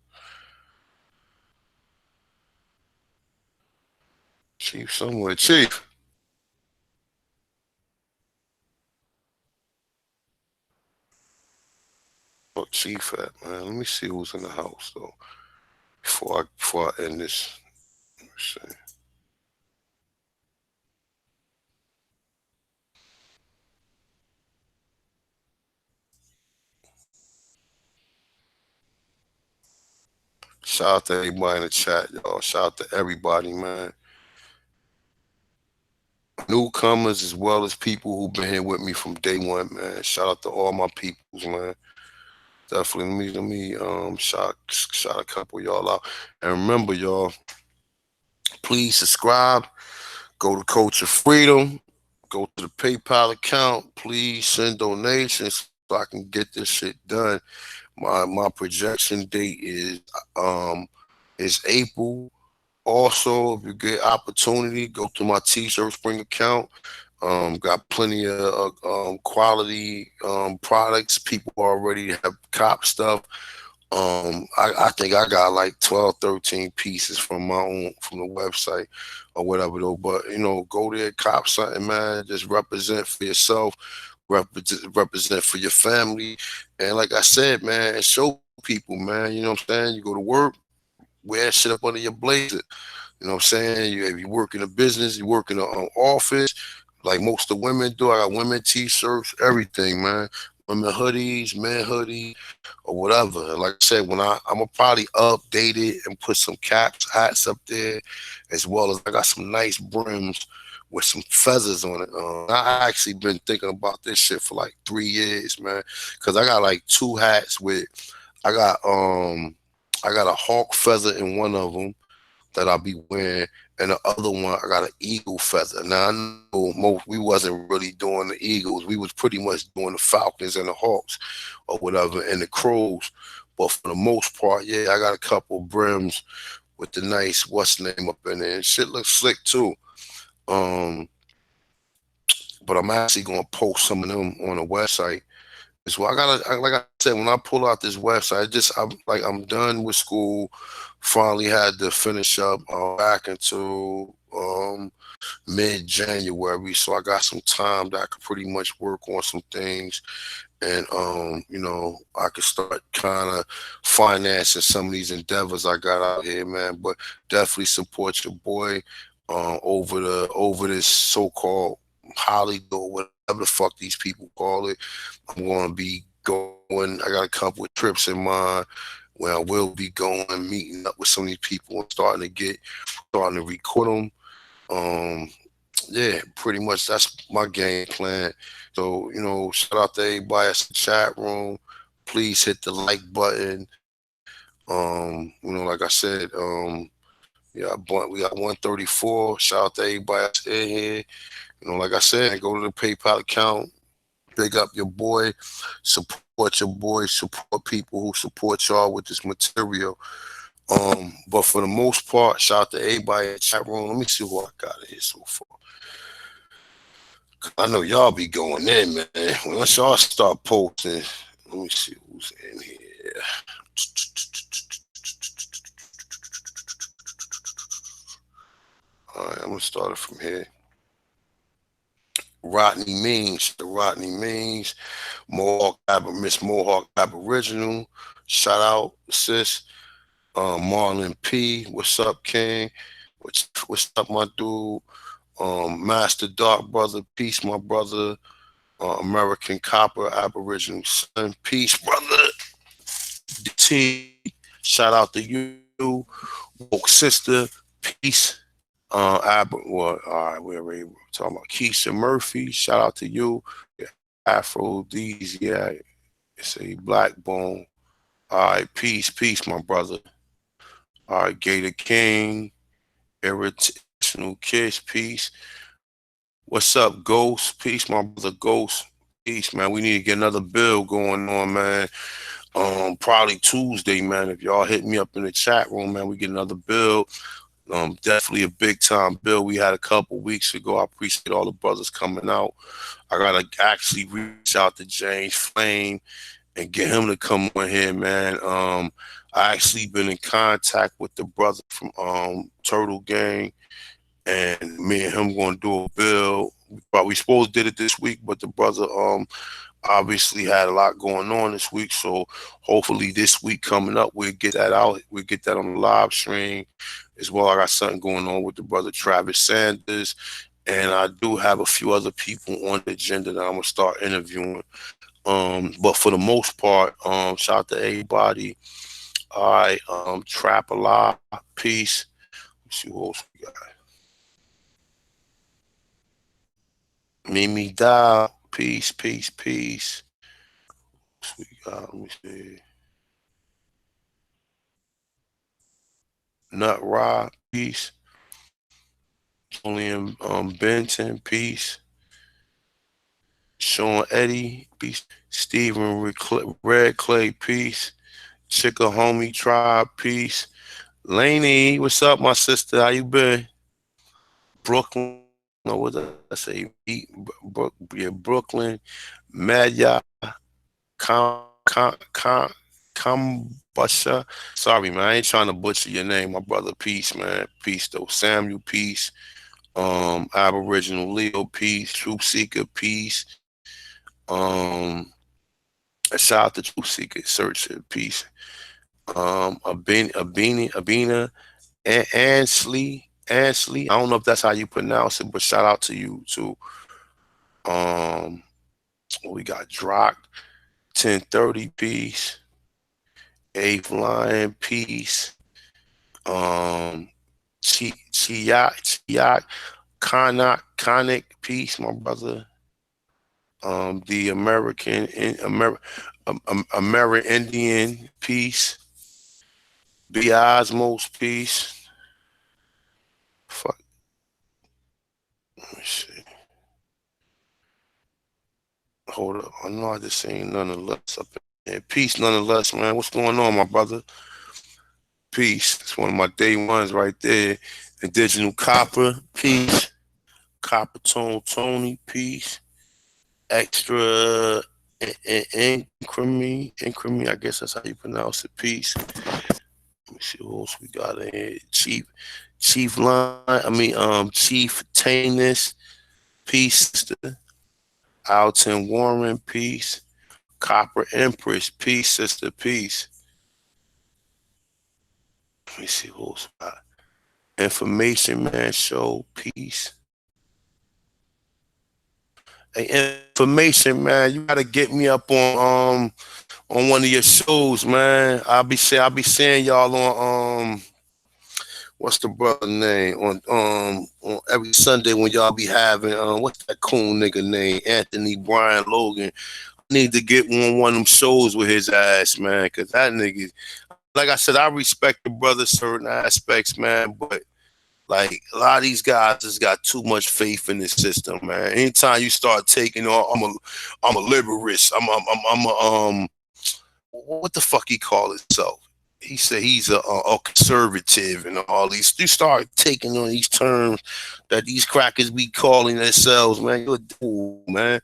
Chief somewhere. Chief. Oh, Chief at man. Let me see who's in the house though. Before I end this. Let me see. Shout out to everybody in the chat, y'all. Shout out to everybody, man. Newcomers as well as people who've been here with me from day one, man. Shout out to all my peoples, man. Definitely let me shout a couple of y'all out. And remember, y'all, please subscribe. Go to Culture Freedom. Go to the PayPal account. Please send donations so I can get this shit done. My projection date is April. Also, if you get opportunity, go to my T-shirt Spring account. Got plenty of quality products. People already have cop stuff. I think I got like 12, 13 pieces from my own from the website or whatever though. But go there, cop something, man. Just represent for yourself, represent for your family, and like I said, man, and show people, man. You know what I'm saying? You go to work, wear shit up under your blazer. You know what I'm saying? If you work in a business, you work in an office, like most of the women do. I got women t-shirts, everything, man. Women hoodies, men hoodies, or whatever. Like I said, I'm gonna probably update it and put some caps, hats up there, as well as I got some nice brims with some feathers on it. I actually been thinking about this shit for like 3 years, man, because I got like two hats with. I got um I got a hawk feather in one of them that I'll be wearing, and the other one I got an eagle feather. Now I know we wasn't really doing the eagles. We was pretty much doing the falcons and the hawks or whatever, and the crows. But for the most part, yeah, I got a couple brims with the nice what's the name up in there. And shit looks slick too. Um, but I'm actually gonna post some of them on the website. So like I said, when I pull out this website, I'm done with school. Finally had to finish up back into mid-January, so I got some time that I could pretty much work on some things, and I could start kind of financing some of these endeavors I got out here, man. But definitely support your boy over this so-called holiday or whatever the fuck these people call it. I'm gonna be going. I got a couple of trips in mind where I will be going, meeting up with some of these people and starting to record them. Um, yeah, pretty much that's my game plan. So, shout out to everybody that's in the chat room. Please hit the like button. Like I said, yeah, we got 134. Shout out to everybody that's in here. Like I said, go to the PayPal account, big up your boy, support your boy, support people who support y'all with this material. But for the most part, shout out to everybody in the chat room. Let me see who I got in here so far. I know y'all be going in, man. Once y'all start posting, let me see who's in here. All right, I'm gonna start it from here. Rodney Means, the Rodney Means, Miss Mohawk Aboriginal. Shout out, sis. Marlon P. What's up, King? What's up, my dude? Master Dark Brother, peace, my brother. American Copper, Aboriginal Son, peace, brother. DT, shout out to you. Woke Sister, peace. All right, we're already talking about Keisha Murphy. Shout out to you. Aphrodisiac, it's a black bone. All right, peace, my brother. All right, Gator King, Irritational Kiss, peace. What's up, Ghost? Peace, my brother Ghost. Peace, man. We need to get another bill going on, man. Probably Tuesday, man. If y'all hit me up in the chat room, man, we get another bill. Definitely a big time bill we had a couple weeks ago. I appreciate all the brothers coming out. I gotta actually reach out to James Flame and get him to come on here, man. I actually been in contact with the brother from Turtle Gang, and me and him gonna do a bill. But we supposed did it this week, but the brother obviously had a lot going on this week. So hopefully this week coming up, we'll get that out. We'll get that on the live stream as well. I got something going on with the brother Travis Sanders. And I do have a few other people on the agenda that I'm gonna start interviewing. But for the most part, shout out to everybody. All right, Trap a lot, peace. Let's see who else we got. Mimi Dow, peace. We got, let me see. Nut Rock, peace. Julian Benton, peace. Sean Eddie, peace. Stephen Red Clay, peace. Chicka Homie Tribe, peace. Laney, what's up, my sister? How you been? Brooklyn, no, what did I say? Brooklyn, Madya, Kambasha. Sorry, man. I ain't trying to butcher your name, my brother. Peace, man. Peace, though. Samuel, peace. Aboriginal Leo, peace. Truth Seeker, peace. A shout out to Truth Seeker, Searcher, peace. Abina, and Ansley. I don't know if that's how you pronounce it, but shout out to you too. Um, we got Drock, 1030, peace. Eighth Lion, peace. Um, Chiyak, Conic, peace, my brother. The American Indian, peace. B Osmos, peace. Fuck, let me see. Hold up, I know I just seen nonetheless up in here. Peace, nonetheless, man. What's going on, my brother? Peace. It's one of my day ones right there. Indigenous Copper, peace. Copper Tone Tony, peace. Extra Increme, I guess that's how you pronounce it. Peace. Let me see who else we got in here. Chief Tainus, peace, sister. Alton Warren, peace. Copper Empress, peace, sister, peace. Let me see who's got Information Man Show, peace. Hey, Information Man, you gotta get me up on one of your shows, man. I'll be seeing y'all on what's the brother name on every Sunday when y'all be having what's that cool nigga name, Anthony Brian Logan. I need to get one of them shows with his ass, man, because that nigga, like I said, I respect the brother certain aspects, man, but like a lot of these guys just got too much faith in the system, man. Anytime you start taking on, I'm a liberalist. I'm a what the fuck he call himself? He said he's a conservative and all these. You start taking on these terms that these crackers be calling themselves, man. You're a fool, man.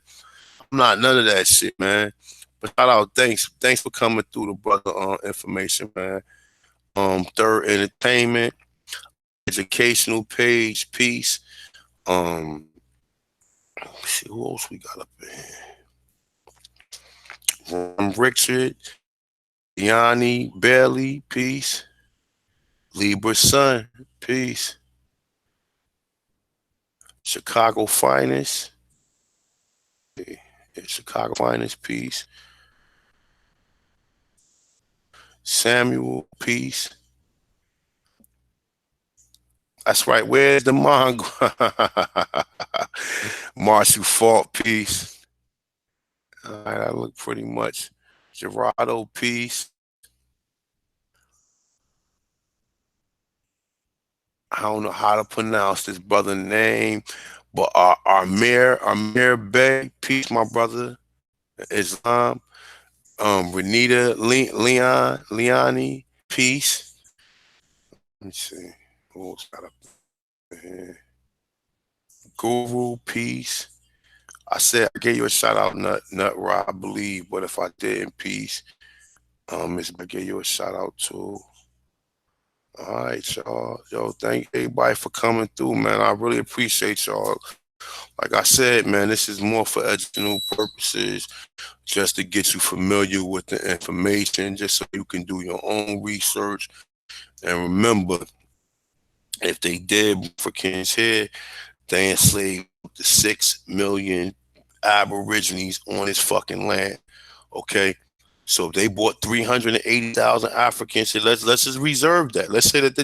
I'm not none of that shit, man. But shout out, thanks for coming through the brother information, man. Third entertainment, educational page, peace. Let's see who else we got up there. Richard, Yanni, Bailey, peace. Libra Sun, peace. Chicago Finest, Chicago Finest, peace. Samuel, peace. That's right. Where's the Mongo? Marshall Fault, peace. All right, I look pretty much. Gerardo, peace. I don't know how to pronounce this brother name, but Amir Bey, peace, my brother. Islam, Renita, Leonie, peace. Let me see. Who else got up there? Guru, peace. I said I gave you a shout out, Nut Rob, I believe, but if I didn't, peace. Miss, I gave you a shout out too. All right, y'all. Yo, thank everybody for coming through, man. I really appreciate y'all. Like I said, man, this is more for educational purposes, just to get you familiar with the information, just so you can do your own research. And remember, if they did Africans here, they enslaved the 6 million Aborigines on this fucking land. Okay. So if they bought 380,000 Africans, so let's just reserve that. Let's say that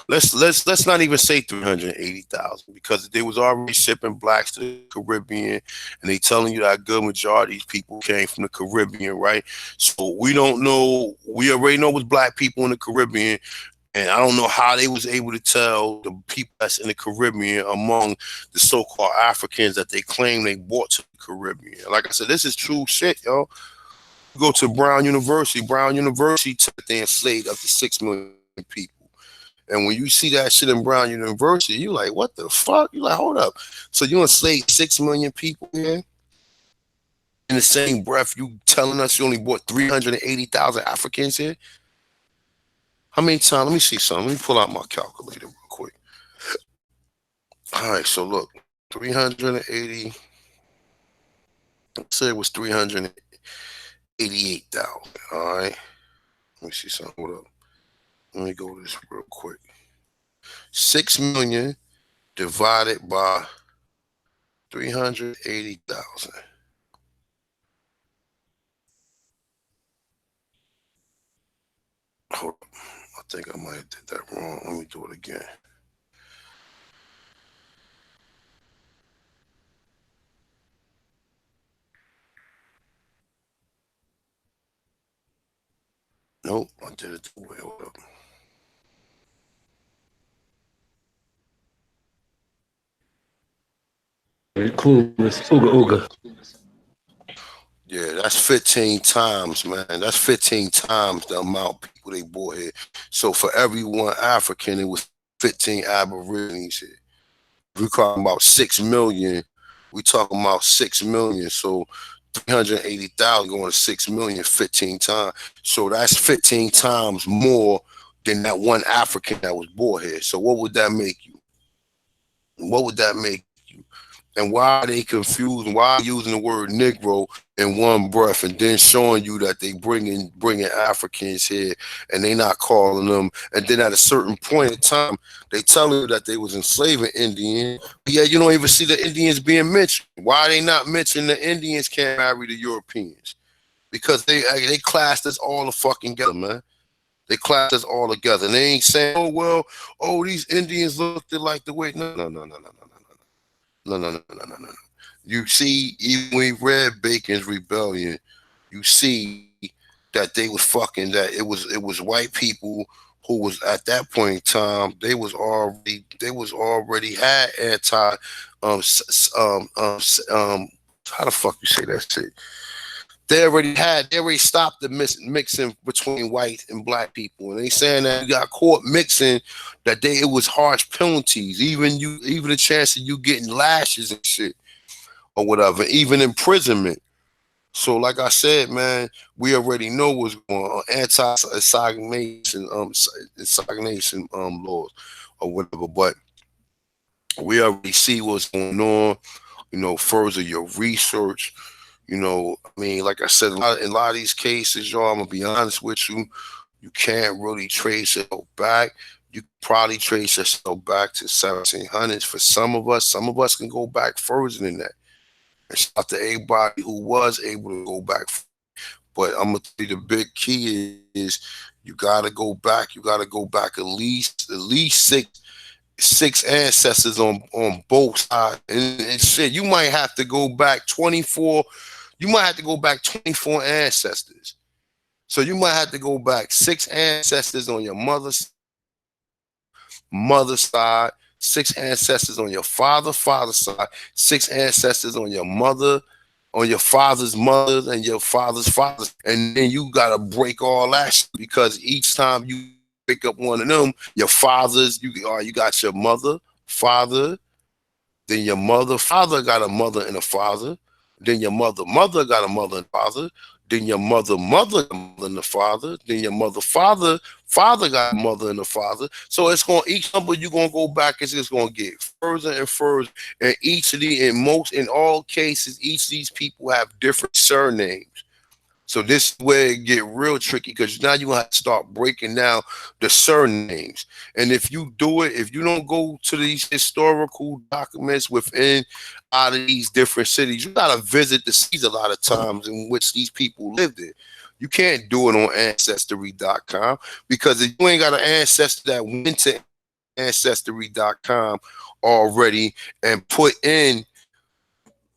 let's not even say 380,000, because they was already shipping blacks to the Caribbean, and they telling you that a good majority of these people came from the Caribbean, right? So we don't know. We already know it was black people in the Caribbean, and I don't know how they was able to tell the people that's in the Caribbean among the so-called Africans that they claim they brought to the Caribbean. Like I said, this is true shit, yo. Go to Brown University. Brown University they enslaved up to 6 million people. And when you see that shit in Brown University, you like, what the fuck? You like, hold up. So you enslaved 6 million people here? In the same breath, you telling us you only brought 380,000 Africans here? How many times? Let me see something. Let me pull out my calculator real quick. All right, so look, 380. Let's say it was 388,000. All right. Let me see something. Hold up. Let me go to this real quick. 6 million divided by 380,000. Hold up. I think I might have did that wrong. Let me do it again. Nope, I did it the way. Hold up. Clueless. Ooga ooga. Yeah, that's 15 times, man. That's 15 times the amount of people they bought here. So for every one African, it was 15 Aborigines here. If we're talking about 6 million, we talking about 6 million. So 380,000 going to 6 million 15 times. So that's 15 times more than that one African that was born here. So what would that make you? What would that make you? And why are they confused? Why are they using the word Negro in one breath and then showing you that they bringing Africans here and they not calling them? And then at a certain point in time, they telling you that they was enslaving Indians. But yeah, you don't even see the Indians being mentioned. Why are they not mentioning the Indians can't marry the Europeans? Because they classed us all the fucking together, man. They classed us all together. And they ain't saying, oh well, oh these Indians looked like the way. No, no, no, no, no, no, no. No, no, no, no, no, no, no. You see, even when you read Bacon's Rebellion, you see that they was fucking that it was white people who was at that point in time they was already had anti um how the fuck you say that shit? They already stopped the mixing between white and black people, and they saying that you got caught mixing, that it was harsh penalties, even the chance of you getting lashes and shit or whatever, even imprisonment. So like I said, man, we already know what's going on, anti-assignation laws or whatever, but we already see what's going on. Further your research. I mean, like I said, in a lot of these cases, y'all, I'm gonna be honest with you, you can't really trace it back. You can probably trace yourself back to 1700s for some of us. Some of us can go back further than that. And shout out to everybody who was able to go back. But I'm gonna tell you the big key is you gotta go back. You gotta go back at least six ancestors on both sides. And shit, you might have to go back 24. You might have to go back 24 ancestors. So you might have to go back six ancestors on your mother's side, six ancestors on your father's side, six ancestors on your father's mother, and your father's father. And then you gotta break all that shit, because each time you pick up one of them, your fathers, you got your mother, father, then your father got a mother and a father. Then your mother got a mother and father. Then your mother got a mother and a father. Then your father got a mother and a father. So it's going, each number you're gonna go back, it's just gonna get further and further. And in all cases, each of these people have different surnames. So this is where it get real tricky, because now you have to start breaking down the surnames. And if you do it, if you don't go to these historical documents within out of these different cities, you gotta visit the cities a lot of times in which these people lived in. You can't do it on ancestry.com, because if you ain't got an ancestor that went to ancestry.com already and put in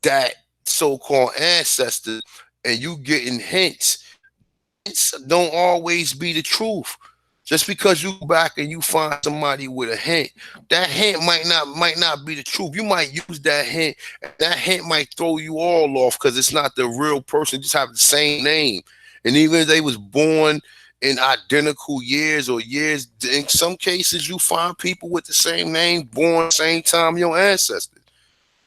that so-called ancestor, and you getting hints don't always be the truth. Just because you go back and you find somebody with a hint, that hint might not be the truth. You might use that hint, and that hint might throw you all off because it's not the real person, just have the same name. And even if they was born in identical years or years, in some cases you find people with the same name born same time your ancestors.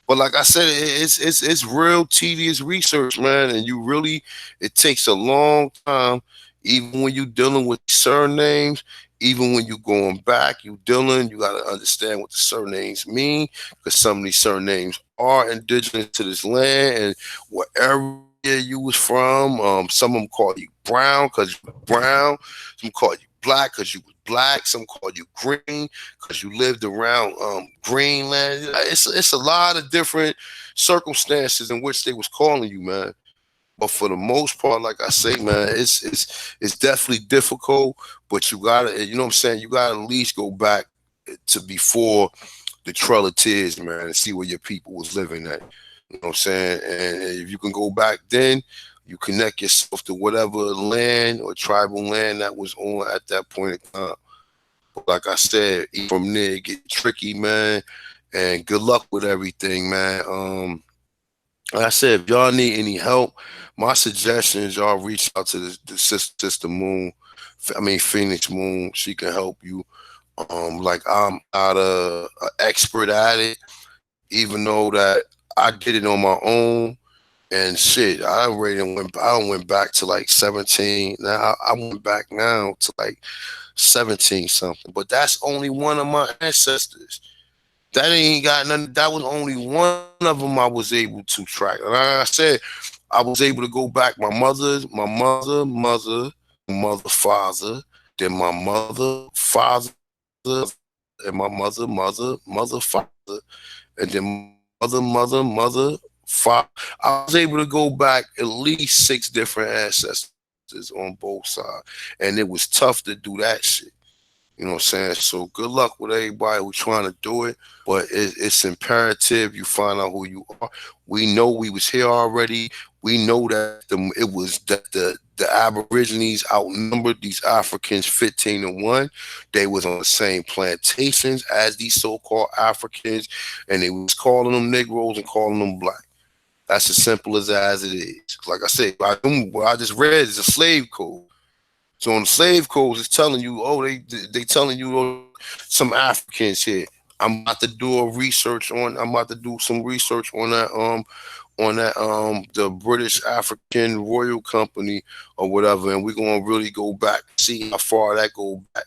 But like I said, it's real tedious research, man, and it takes a long time. Even when you're dealing with surnames, even when you're going back, you gotta understand what the surnames mean, because some of these surnames are indigenous to this land and wherever you was from. Some of them call you brown because you brown. Some call you black because you was black. Some call you green because you lived around Greenland. It's a lot of different circumstances in which they was calling you, man. But for the most part, like I say, man, it's definitely difficult. But you gotta, you know what I'm saying? You gotta at least go back to before the Trail of Tears, man, and see where your people was living at. You know what I'm saying? And if you can go back then, you connect yourself to whatever land or tribal land that was on at that point in time. But like I said, from there it get tricky, man. And good luck with everything, man. Like I said, if y'all need any help, my suggestion is y'all reach out to the sister Moon. I mean Phoenix Moon. She can help you. Like I'm not a expert at it, even though that I did it on my own, And shit, I already went. I went back to like 17. Now I went back now to like 17 something. But that's only one of my ancestors. That ain't got nothing. That was only one of them I was able to track. And like I said, I was able to go back. My mother, father, then my mother, father, and my mother, father, and then my mother, father. I was able to go back at least six different ancestors on both sides, and it was tough to do that shit. You know what I'm saying? So good luck with everybody who's trying to do it, but it's imperative you find out who you are. We know we was here already. We know that it was that the Aborigines outnumbered these Africans 15-1. They was on the same plantations as these so-called Africans, and they was calling them Negroes and calling them black. That's as simple as it is. Like I said, what I just read is a slave code. So on the slave codes, it's telling you, oh, they telling you, oh, some Africans here. I'm about to do some research on that the British African Royal Company or whatever, and we're gonna really go back, see how far that go back.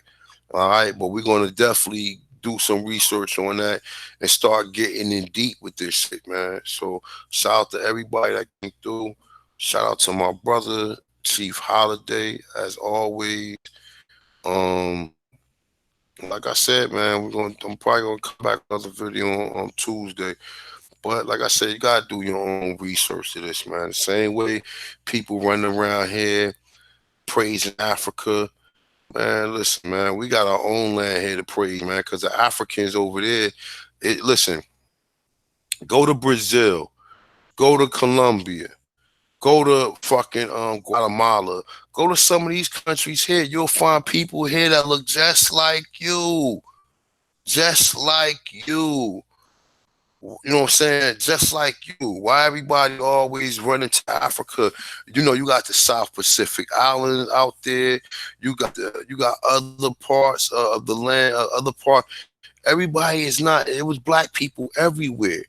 All right, but we're gonna definitely do some research on that and start getting in deep with this shit, man. So shout out to everybody that came through. Shout out to my brother Chief Holiday, as always. Um, like I said, man, I'm probably gonna come back with another video on Tuesday. But like I said, you gotta do your own research to this, man. The same way people running around here praising Africa. Man, listen, man, we got our own land here to praise, man, because the Africans over there, listen, go to Brazil, go to Colombia, go to fucking Guatemala, go to some of these countries here. You'll find people here that look just like you, just like you. You know what I'm saying? Just like you. Why everybody always running to Africa? You know, you got the South Pacific Islands out there. You got other parts of the land, other part. Everybody is not. It was black people everywhere.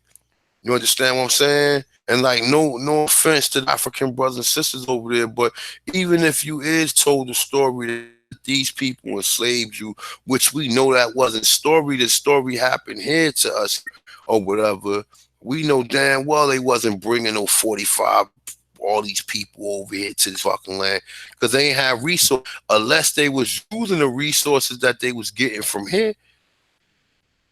You understand what I'm saying? And like, no offense to the African brothers and sisters over there, but even if you is told the story that these people enslaved you, which we know that wasn't story, the story happened here to us or whatever. We know damn well they wasn't bringing no 45 all these people over here to this fucking land because they ain't have resources unless they was using the resources that they was getting from here.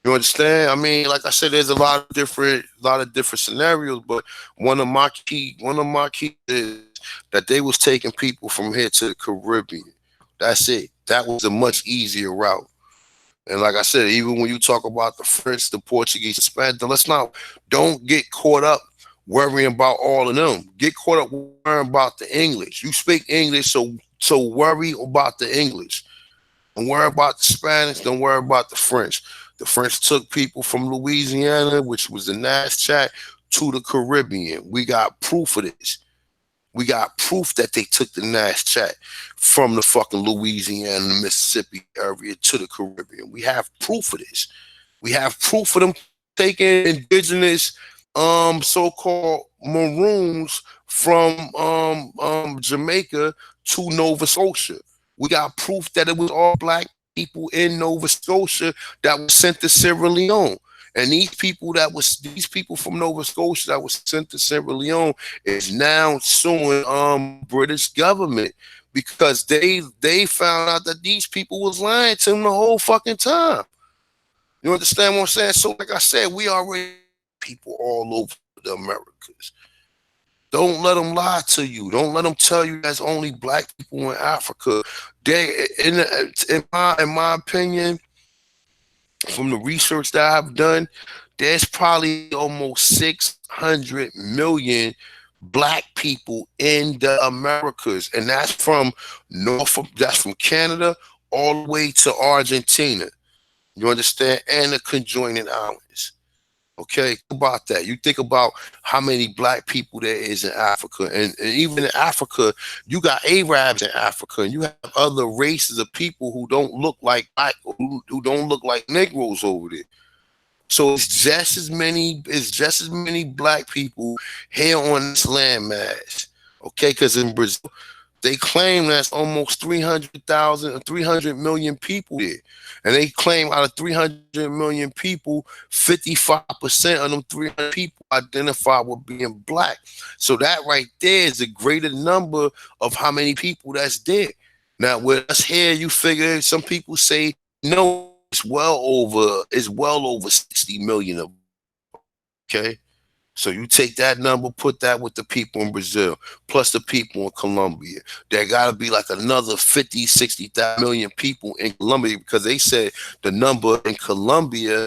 You understand? I mean, like I said, there's a lot of different scenarios, but one of my key is that they was taking people from here to the Caribbean. That's it. That was a much easier route. And like I said, even when you talk about the French, the Portuguese, the Spanish, don't get caught up worrying about all of them. Get caught up worrying about the English. You speak English, so worry about the English. Don't worry about the Spanish. Don't worry about the French. The French took people from Louisiana, which was the Nash chat, to the Caribbean. We got proof of this. We got proof that they took the Nash chat from the fucking Louisiana, Mississippi area to the Caribbean. We have proof of this. We have proof of them taking indigenous so-called maroons from Jamaica to Nova Scotia. We got proof that it was all black people in Nova Scotia that was sent to Sierra Leone. And these people from Nova Scotia that was sent to Sierra Leone is now suing British government because they found out that these people was lying to them the whole fucking time. You understand what I'm saying? So like I said, we already people all over the Americas. Don't let them lie to you. Don't let them tell you there's only black people in Africa. They, in my opinion, from the research that I've done, there's probably almost 600 million black people in the Americas, and that's from Canada all the way to Argentina. You understand? And the conjoining islands. Okay, think about that. You think about how many black people there is in Africa, and even in Africa, you got Arabs in Africa, and you have other races of people who don't look like black, who don't look like Negroes over there. So it's just as many black people here on this landmass. Okay, because in Brazil they claim that's almost 300,000 or 300 million people there. And they claim out of 300 million people, 55% of them 300 people identify with being black. So that right there is a greater number of how many people that's there. Now, with us here, you figure some people say, no, it's well over 60 million of them. Okay. So you take that number, put that with the people in Brazil, plus the people in Colombia. There got to be like another 50, 60,000 million people in Colombia because they said the number in Colombia,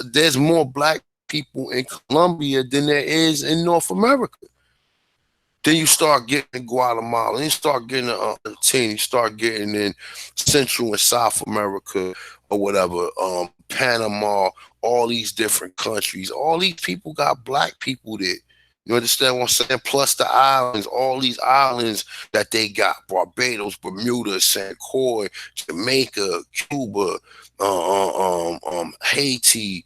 there's more black people in Colombia than there is in North America. Then you start getting in Guatemala, then you start getting in Argentina, you start getting in Central and South America or whatever, Panama, all these different countries. All these people got black people there. You understand what I'm saying? Plus the islands, all these islands that they got: Barbados, Bermuda, St. Croix, Jamaica, Cuba, Haiti,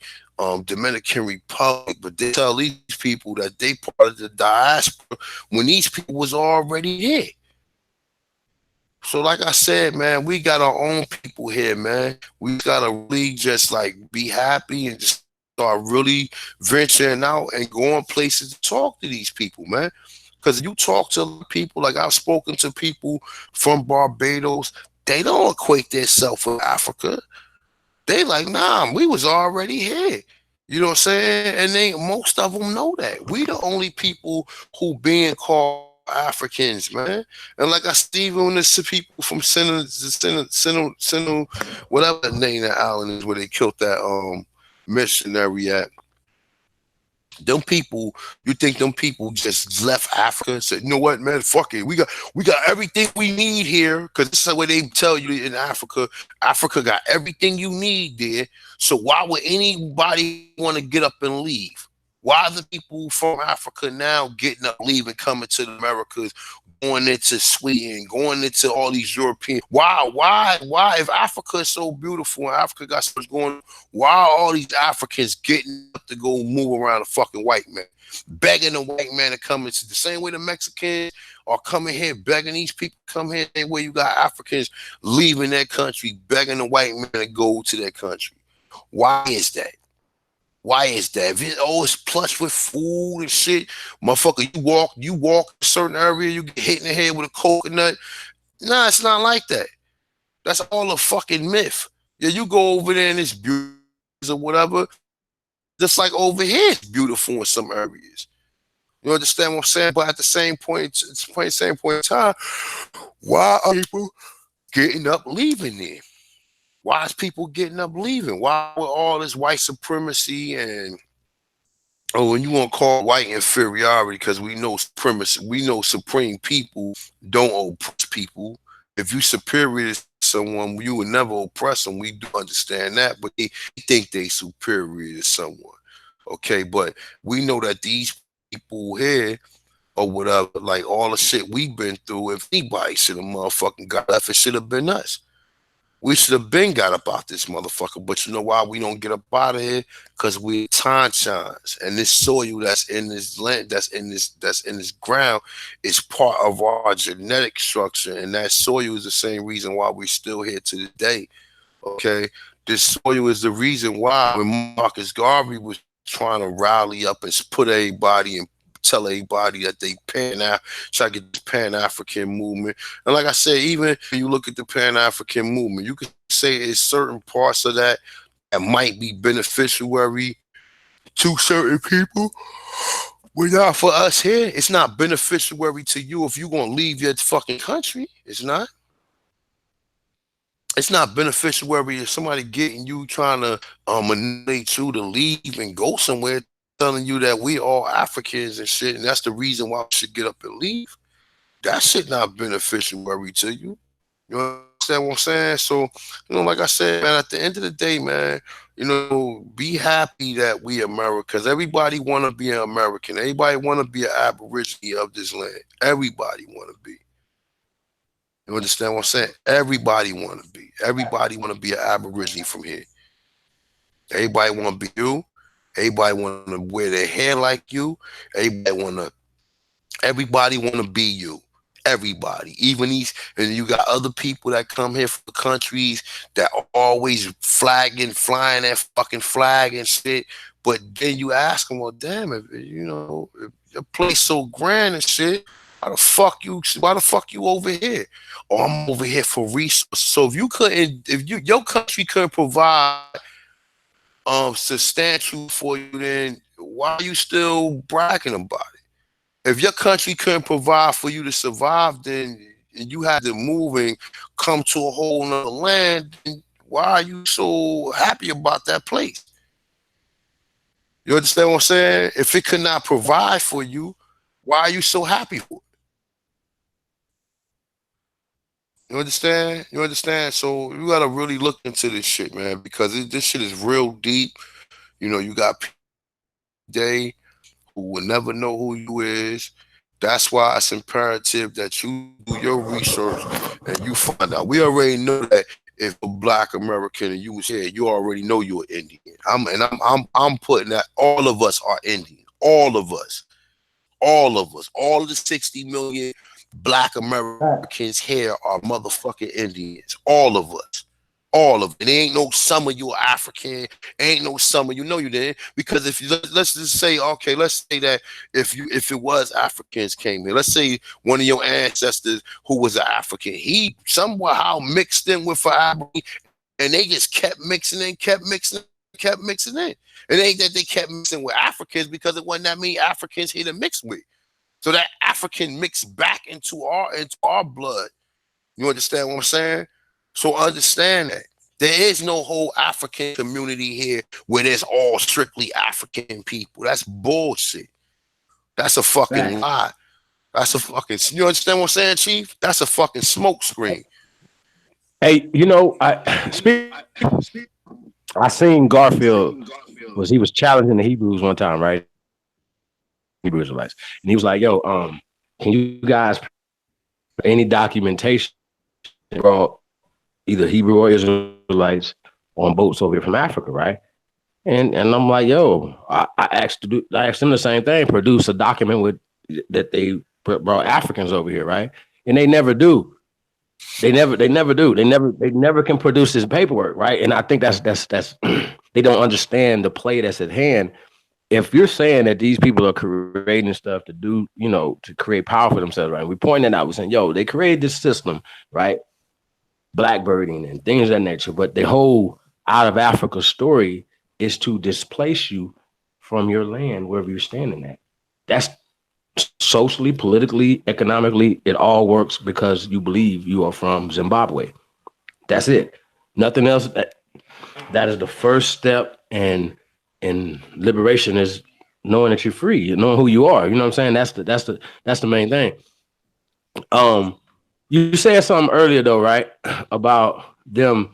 Dominican Republic. But they tell these people that they part of the diaspora when these people was already here. So like I said, man, we got our own people here, man. We gotta really just like be happy and just start really venturing out and going places to talk to these people, man. Because you talk to a lot of people, like I've spoken to people from Barbados, they don't equate themselves with Africa. They like, nah, we was already here. You know what I'm saying? And they most of them know that. We the only people who being called Africans, man. And like I said, even when there's people from whatever the name that island is where they killed that missionary at, them people, you think them people just left Africa and said, you know what, man, fuck it. We got everything we need here. Cause this is the way they tell you in Africa. Africa got everything you need there. So why would anybody want to get up and leave? Why are the people from Africa now getting up, leaving, coming to the Americas, going into Sweden, going into all these European? Why? If Africa is so beautiful and Africa got so much going on, why are all these Africans getting up to go move around a fucking white man, begging the white man to come into the same way the Mexicans are coming here, begging these people to come here, same way you got Africans leaving their country, begging the white man to go to their country. Why is that? Why is that? If it's always plush with food and shit, motherfucker, you walk a certain area, you get hit in the head with a coconut. Nah, it's not like that. That's all a fucking myth. Yeah, you go over there and it's beautiful or whatever. Just like over here, it's beautiful in some areas. You understand what I'm saying? But at the same point in time, why are people getting up leaving there? Why is people getting up leaving? Why with all this white supremacy and and you want to call white inferiority because we know supremacy, we know supreme people don't oppress people. If you superior to someone, you would never oppress them. We do understand that, but they think they superior to someone. Okay, but we know that these people here or whatever, like all the shit we've been through, if anybody should have motherfucking got left, it should have been us. We should have been got up out this motherfucker, but you know why we don't get up out of here? Cause we're Tanchans, and this soil that's in this land, that's in this ground, is part of our genetic structure, and that soil is the same reason why we're still here to this day. Okay, this soil is the reason why when Marcus Garvey was trying to rally up and put everybody and tell everybody that they try to get this Pan African movement. And like I said, even when you look at the Pan African movement, you can say it's certain parts of that might be beneficiary to certain people. But not for us here. It's not beneficiary to you if you're gonna leave your fucking country. It's not. It's not beneficiary if somebody getting you trying to manipulate you to leave and go somewhere, telling you that we all Africans and shit, and that's the reason why we should get up and leave. That shit not beneficiary to you. You understand what I'm saying? So, like I said, man, at the end of the day, man, be happy that we Americans. Everybody want to be an American. Everybody want to be an aborigine of this land. Everybody want to be. You understand what I'm saying? Everybody want to be. Everybody want to be an aborigine from here. Everybody want to be you. Everybody want to wear their hair like you. Everybody want to. Everybody want to be you. Everybody, even these, and you got other people that come here from countries that are always flagging, flying that fucking flag and shit. But then you ask them, well, damn, if if your place so grand and shit, why the fuck you over here? Oh, I'm over here for resources. So if you couldn't, if your country couldn't provide substantial for you, then why are you still bragging about it? If your country couldn't provide for you to survive, then and you had to move and come to a whole nother land, then why are you so happy about that place? You understand what I'm saying? If it could not provide for you, why are you so happy for it? You understand? You understand? So you gotta really look into this shit, man, because this shit is real deep. You got people today who will never know who you is. That's why it's imperative that you do your research and you find out. We already know that if a black American and you was here, you already know you're Indian. I'm putting that all of us are Indian. All of us. All of us. All of the 60 million black Americans here are motherfucking Indians. All of us. All of it. It ain't no some of you are African. Ain't no some of you know you didn't. Because if you let's just say, okay, let's say that if it was Africans came here, let's say one of your ancestors who was an African, he somehow mixed in with Aboriginal, and they just kept mixing in, kept mixing in, kept mixing in. It ain't that they kept mixing with Africans because it wasn't that many Africans here to mix with. So that African mixed back into our blood. You understand what I'm saying? So understand that. There is no whole African community here where there's all strictly African people. That's bullshit. That's a fucking lie. That's a fucking, you understand what I'm saying, Chief? That's a fucking smoke screen. Hey, I seen Garfield he was challenging the Hebrews one time, right? Hebrew Israelites, and he was like, "Yo, can you guys any documentation brought either Hebrew or Israelites on boats over here from Africa, right?" And I'm like, "Yo, I asked them the same thing. Produce a document with that they brought Africans over here, right?" And they never do. They never do. They never can produce this paperwork, right? And I think that's they don't understand the play that's at hand. If you're saying that these people are creating stuff to do, to create power for themselves, right? We pointed out, we're saying, yo, they created this system, right? Blackbirding and things of that nature. But the whole out of Africa story is to displace you from your land, wherever you're standing at. That's socially, politically, economically, it all works because you believe you are from Zimbabwe. That's it. Nothing else. That is the first step, and liberation is knowing that you're free, knowing who you are. You know what I'm saying? That's the main thing. You said something earlier though, right? About them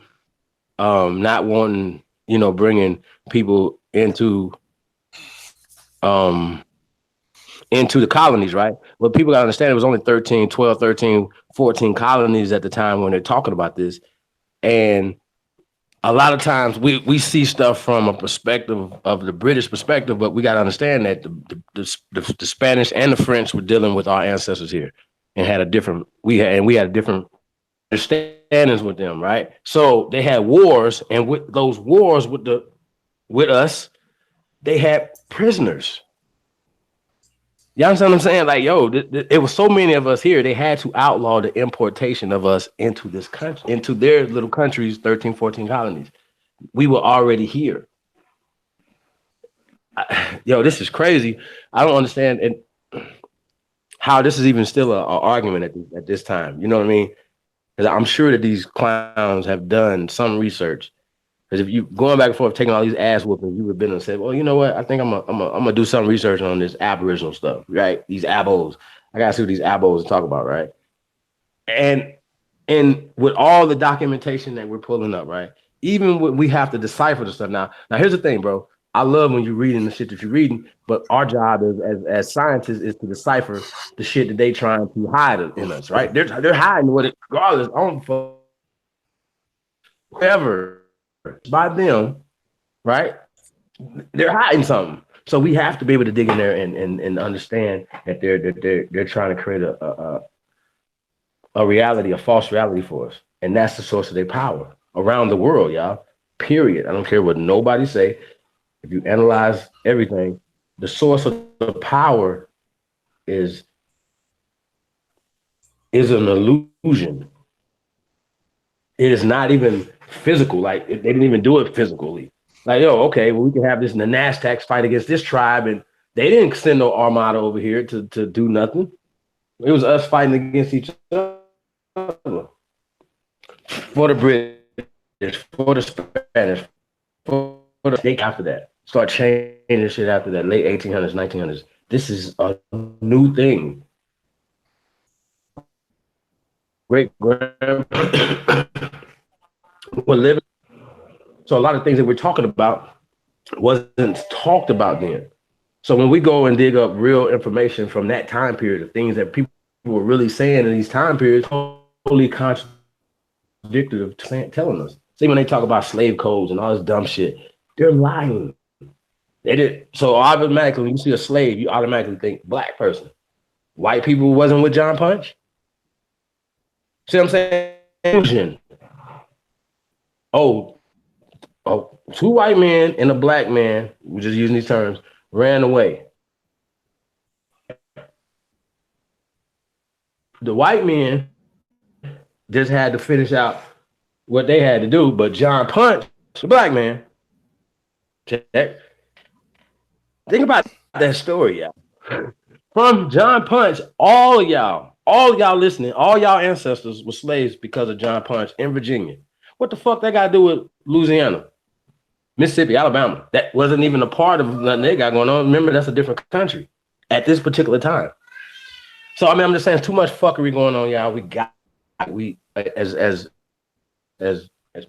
not wanting, bringing people into the colonies, right? But people got to understand it was only 13, 12, 13, 14 colonies at the time when they're talking about this. And a lot of times we see stuff from a perspective of the British perspective, but we got to understand that the Spanish and the French were dealing with our ancestors here and had we had different understandings with them, right? So they had wars, and with those wars with us, they had prisoners. You understand what I'm saying? Like, yo, it was so many of us here. They had to outlaw the importation of us into this country, into their little countries, 13, 14 colonies. We were already here. Yo, this is crazy. I don't understand how this is even still an argument at this time. You know what I mean? Because I'm sure that these clowns have done some research. Because if you going back and forth taking all these ass whoopings, you would have been and said, well, you know what? I think I'm gonna do some research on this Aboriginal stuff, right? These abos. I gotta see what these abos talk about, right? And with all the documentation that we're pulling up, right? Even when we have to decipher the stuff now. Now here's the thing, bro. I love when you're reading the shit that you're reading, but our job as scientists is to decipher the shit that they trying to hide in us, right? They're hiding what it regardless on whatever by them, right? They're hiding something. So we have to be able to dig in there and understand that they're trying to create a reality, a false reality for us. And that's the source of their power around the world, y'all. Period. I don't care what nobody say. If you analyze everything, the source of the power is an illusion. It is not even physical. Like they didn't even do it physically. Like, yo, okay, well, we can have this in the Naztecs fight against this tribe, and they didn't send no armada over here to do nothing. It was us fighting against each other for the British, for the Spanish, for the they after that. Start changing shit after that, late 1800s, 1900s. This is a new thing. Great grandpa were living. So a lot of things that we're talking about wasn't talked about then. So when we go and dig up real information from that time period of things that people were really saying in these time periods, totally contradictory of telling us. See, when they talk about slave codes and all this dumb shit, they're lying. They did. So automatically, when you see a slave, you automatically think black person. White people wasn't with John Punch. See what I'm saying? Oh, two white men and a black man, we're just using these terms, ran away. The white men just had to finish out what they had to do, but John Punch, the black man, think about that story, y'all. From John Punch, all y'all listening, all y'all ancestors were slaves because of John Punch in Virginia. What the fuck that got to do with Louisiana? Mississippi, Alabama. That wasn't even a part of nothing they got going on. Remember, that's a different country at this particular time. So I mean, I'm just saying, too much fuckery going on, y'all. We as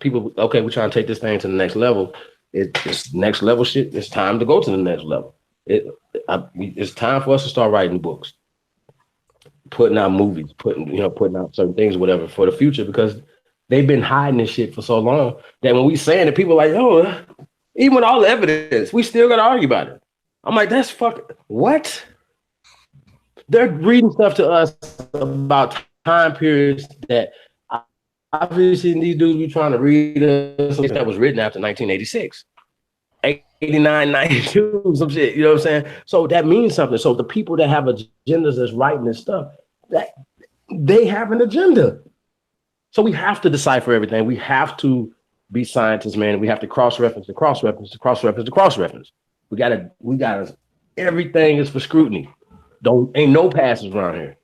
people. Okay, we're trying to take this thing to the next level. It's next level shit. It's time to go to the next level. It's time for us to start writing books, putting out movies, putting out certain things, whatever, for the future, because they've been hiding this shit for so long that when we saying it, people are like, oh, even with all the evidence, we still got to argue about it. I'm like, that's fucking what? They're reading stuff to us about time periods that obviously these dudes be trying to read us that was written after 1986, 89, 92, some shit, you know what I'm saying? So that means something. So the people that have agendas that's writing this stuff, that they have an agenda. So we have to decipher everything. We have to be scientists, man. We have to cross-reference. We gotta, everything is for scrutiny. Ain't no passes around here.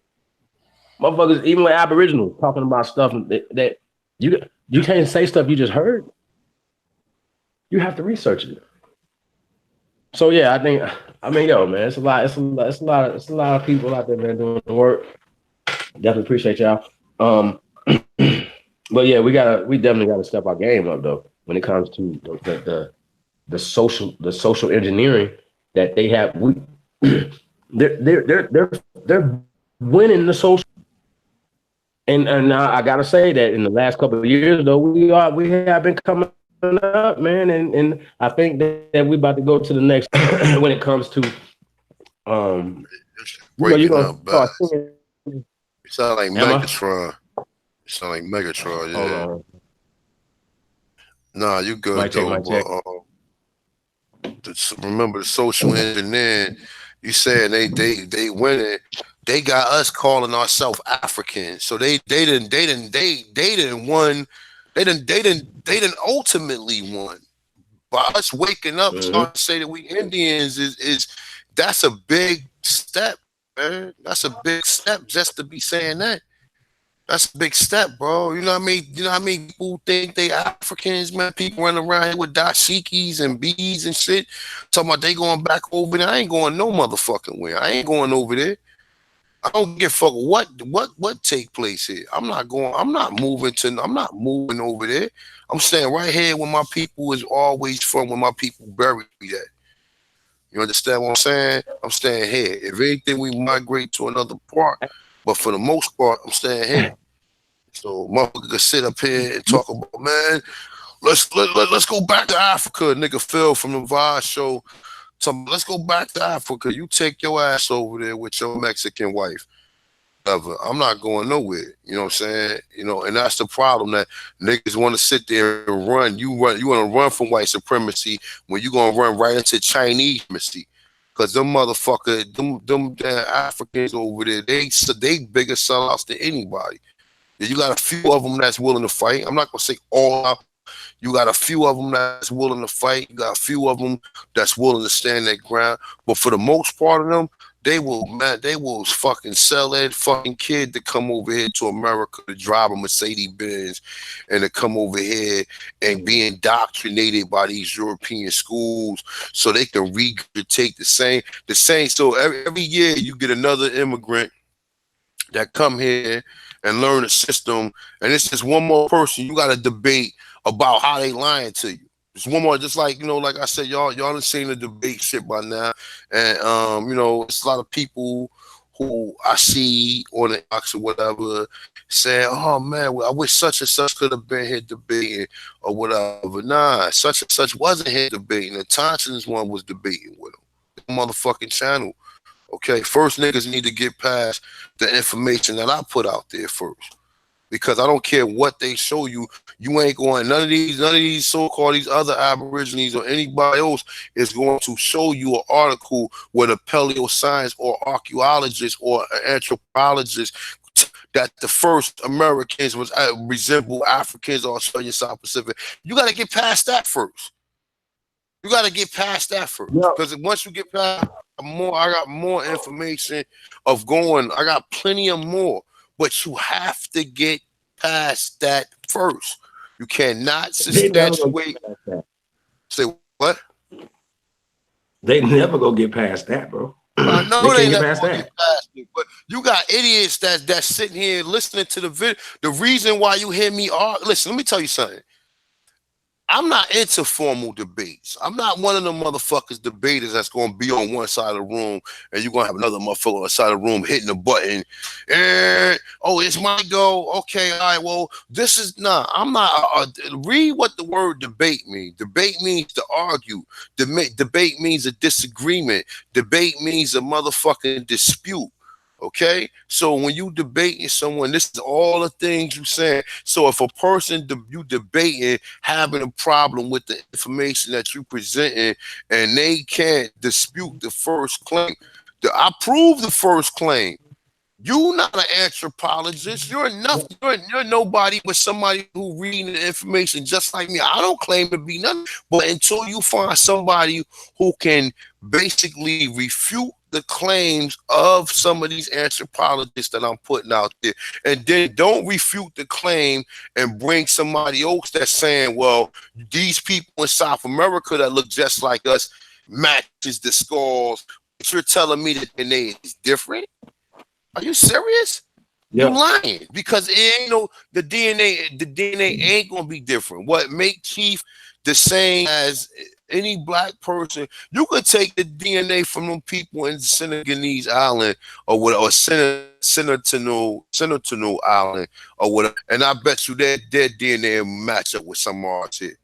Motherfuckers, even with Aboriginals talking about stuff that you can't say stuff you just heard. You have to research it. So yeah, I mean, yo, man, it's a lot of people out there, man, doing the work. Definitely appreciate y'all. But yeah, we definitely gotta step our game up though when it comes to the social engineering that they have. They're winning the social. And I gotta say that in the last couple of years though, we have been coming up, man, and I think that we're about to go to the next when it comes to you sound like Megatron. You sound like Megatron, yeah. Nah, you good though. Remember the social engineering. You saying they winning. They got us calling ourselves African. So they didn't won. They didn't ultimately won. By us waking up and starting to say that we Indians is that's a big step, man. That's a big step just to be saying that. That's a big step, bro. You know what I mean? You know how many people think they Africans, man? People running around here with dashikis and beads and shit. Talking about they going back over there. I ain't going no motherfucking way. I ain't going over there. I don't give a fuck what take place here. I'm not moving over there. I'm staying right here where my people is always from, where my people buried at. You understand what I'm saying? I'm staying here. If anything, we migrate to another part. But for the most part, I'm staying here. So motherfucker could sit up here and talk about, man, Let's go back to Africa, nigga. Phil from the Vibe show. Let's go back to Africa. You take your ass over there with your Mexican wife. Whatever. I'm not going nowhere. You know what I'm saying? You know, and that's the problem that niggas want to sit there and run. You want to run from white supremacy when you gonna run right into Chinese supremacy. Cause them motherfucker, them damn Africans over there, they bigger sellouts than anybody. You got a few of them that's willing to fight. I'm not gonna say all out. You got a few of them that's willing to fight. You got a few of them that's willing to stand their ground. But for the most part of them, they will fucking sell that fucking kid to come over here to America to drive a Mercedes Benz and to come over here and be indoctrinated by these European schools so they can regurgitate the same. So every year you get another immigrant that come here and learn the system, and it's just one more person you got to debate about how they lying to you. Just one more, just like, you know, like I said, y'all done seen the debate shit by now. And you know, it's a lot of people who I see on the box or whatever saying, oh man, well, I wish such and such could have been here debating or whatever. Nah, such and such wasn't here debating. The Thompson's one was debating with him. Motherfucking channel. Okay, first niggas need to get past the information that I put out there first. Because I don't care what they show you, you ain't going. None of these so-called these other Aborigines or anybody else is going to show you an article where the paleoscience or archaeologist or anthropologist that the first Americans was resemble Africans or Australian South Pacific. You got to get past that first. You got to get past that first. Because once you get past more, I got more information of going. I got plenty of more. But you have to get past that first. You cannot substantiate. Say what? They never go get past that, bro. I know they never gonna get past it, but you got idiots that's sitting here listening to the video. The reason why you hear me listen, let me tell you something. I'm not into formal debates. I'm not one of them motherfuckers debaters that's going to be on one side of the room and you're going to have another motherfucker on the side of the room hitting the button. And, oh, it's my go. Okay, all right, well, this is not. I'm not. Read what the word debate means. Debate means to argue. Debate means a disagreement. Debate means a motherfucking dispute. Okay, so when you debating someone, this is all the things you saying. So if a person you debating having a problem with the information that you presenting, and they can't dispute the first claim, I prove the first claim. You're not an anthropologist. You're nothing. You're nobody but somebody who reading the information just like me. I don't claim to be nothing, but until you find somebody who can basically refute the claims of some of these anthropologists that I'm putting out there, and then don't refute the claim and bring somebody else that's saying, well, these people in South America that look just like us matches the skulls, but you're telling me that the DNA is different? Are you serious? Yep. You're lying, because it ain't no the DNA ain't gonna be different. What make Chief the same as any black person? You could take the DNA from them people in Senegalese Island or whatever, or Sentinel Island or whatever, and I bet you their DNA match up with some ours here.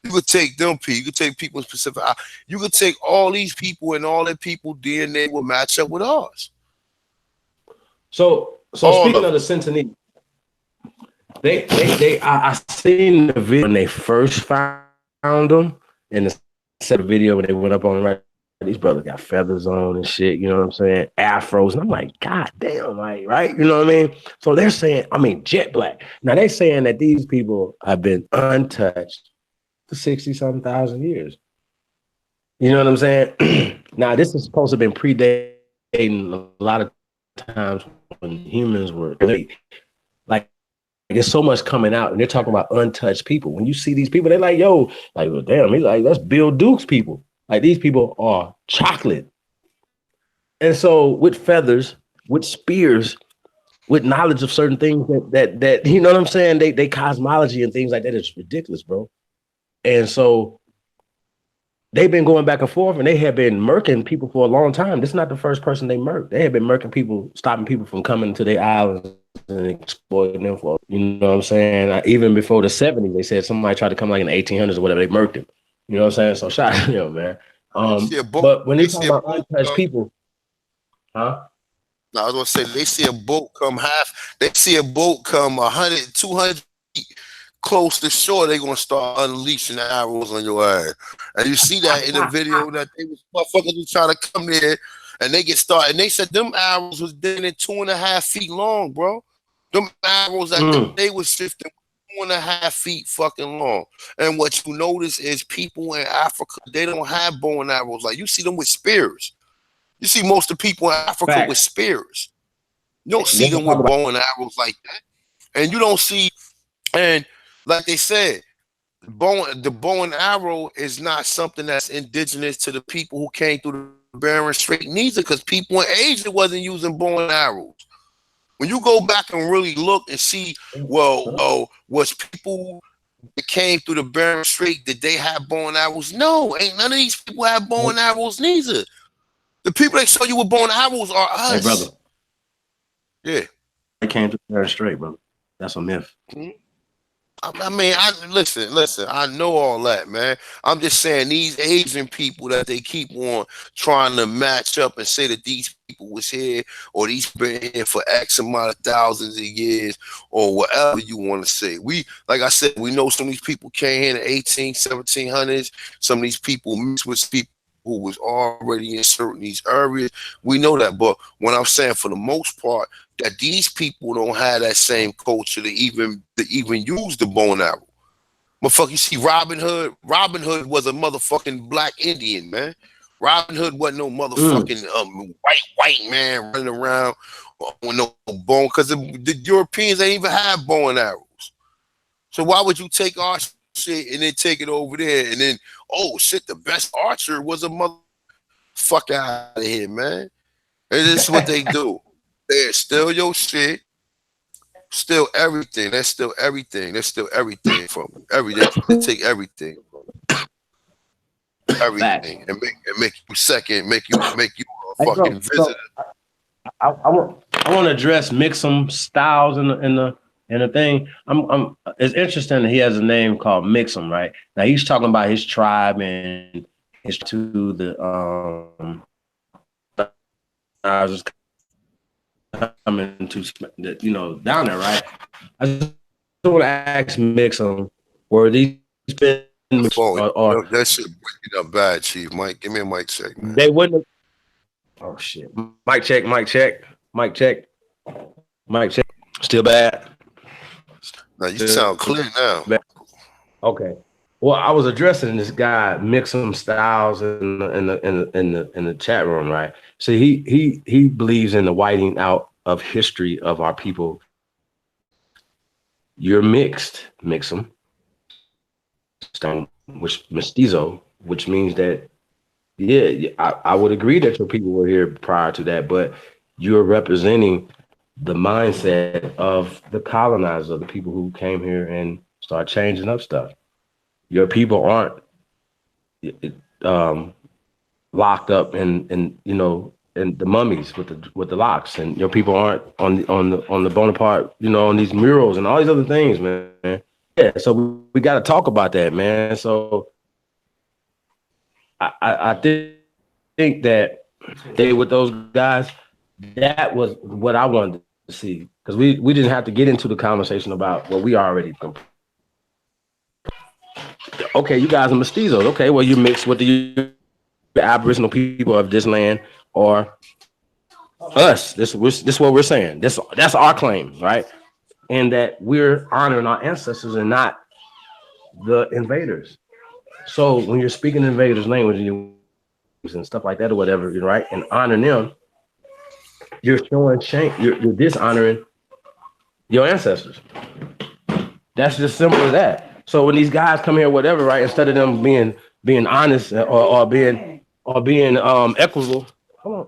You could take them people. You could take people in Pacific. You could take all these people, and all their people DNA will match up with ours. So speaking of the Sentinel, I seen the video when they first found them, and the set of video when they went up on the right. These brothers got feathers on and shit, you know what I'm saying? Afros. And I'm like, God damn, like, right? You know what I mean? So they're saying, I mean, jet black. Now they're saying that these people have been untouched for 60-something thousand years. You know what I'm saying? Now, this is supposed to have been predating a lot of times when humans were like, there's so much coming out, and they're talking about untouched people. When you see these people, they're like, yo, like, well, damn, he's like, that's Bill Duke's people. Like, these people are chocolate. And so with feathers, with spears, with knowledge of certain things that you know what I'm saying? They cosmology and things like that is ridiculous, bro. And so they've been going back and forth, and they have been murking people for a long time. This is not the first person they murked. They have been murking people, stopping people from coming to their islands and exploiting them for, you know what I'm saying? Even before the 70s, they said somebody tried to come like in the 1800s or whatever, they murked him. You know what I'm saying? So shout out to him, man. They see a boat. But when they They talk see a about boat untouched come. people, huh? Now, I was gonna say they see a boat come half. They see a boat come 100, 200 feet close to shore. They gonna start unleashing arrows on your ass. And you see that in the video that they was motherfuckers was trying to come there, and they get started. And they said them arrows was then 2.5 feet long, bro. Them arrows that they was shifting 2.5 feet fucking long. And what you notice is people in Africa, they don't have bow and arrows. Like you see them with spears. You see most of the people in Africa with Facts. spears. You don't see Let's them talk with about bow and arrows like that. And you don't see, and like they said, the bow and arrow is not something that's indigenous to the people who came through the Bering Strait neither, because people in Asia wasn't using bow and arrows. When you go back and really look and see, was people that came through the Bering Strait, did they have bow and arrows? No, ain't none of these people have bow and arrows neither. The people that show you with bow and arrows are Hey, brother. us. Yeah. They came to there straight, brother. That's a myth. I mean, listen. I know all that, man. I'm just saying these Asian people that they keep on trying to match up and say that these people was here or these been here for X amount of thousands of years or whatever you want to say. We, like I said, we know some of these people came here in the 1700s. Some of these people mixed with people who was already in certain these areas. We know that, but when I'm saying for the most part that these people don't have that same culture to even use the bow and arrow. Motherfucker, you see Robin Hood? Robin Hood was a motherfucking black Indian, man. Robin Hood wasn't no motherfucking white man running around with no bone, because the Europeans ain't even have bow and arrows. So why would you take our shit and then take it over there and then, oh shit, the best archer was a motherfucker out of here, man. And this is what they do. They steal your shit, steal everything. They steal everything. They steal everything from you. They take everything from you. Facts. Everything and make you second, make you a Hey, bro, fucking visitor. I want to address mix some styles in the thing. It's interesting that he has a name called Mixum, right? Now he's talking about his tribe and his to the I was just coming to down there, right? I just want to ask Mixum, were these been or That shit breaking up bad, Chief. Mike, give me a mic check, man. they wouldn't. Oh shit! Mic check. Still bad. Now you sound clear now. Okay. Well, I was addressing this guy, mix some styles in the chat room, right? So he believes in the whiting out of history of our people. You're mixed, mix them, which mestizo, which means that I would agree that your people were here prior to that, but you're representing the mindset of the colonizer, the people who came here and started changing up stuff. Your people aren't locked up in the mummies with the locks, and your people aren't on the Bonaparte, on these murals and all these other things, man. Yeah, so we got to talk about that, man. So I think that they with those guys, that was what I wanted to see, because we didn't have to get into the conversation about what we already. Okay, you guys are mestizos. Okay, well, you mixed with the Aboriginal people of this land or us. This is what we're saying. That's our claim, right? And that we're honoring our ancestors and not the invaders. So when you're speaking invaders' language and stuff like that or whatever, right, and honoring them, you're showing shame. You're dishonoring your ancestors. That's just simple as that. So when these guys come here, whatever, right, instead of them being honest or being equitable, hold on.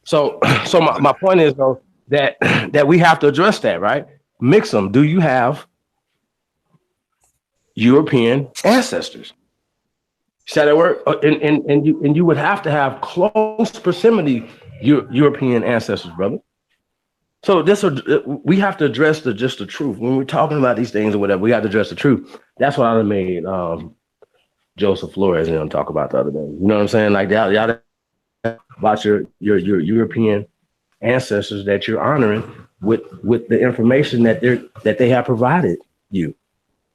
So my point is though that we have to address that, right? Mix them. Do you have European ancestors? See how that work? And you would have to have close proximity your European ancestors, brother. So we have to address just the truth when we're talking about these things or whatever. We have to address the truth. That's what I made Joseph Flores and them talk about the other day. You know what I'm saying? Like that, y'all about your European ancestors that you're honoring with the information that they have provided you.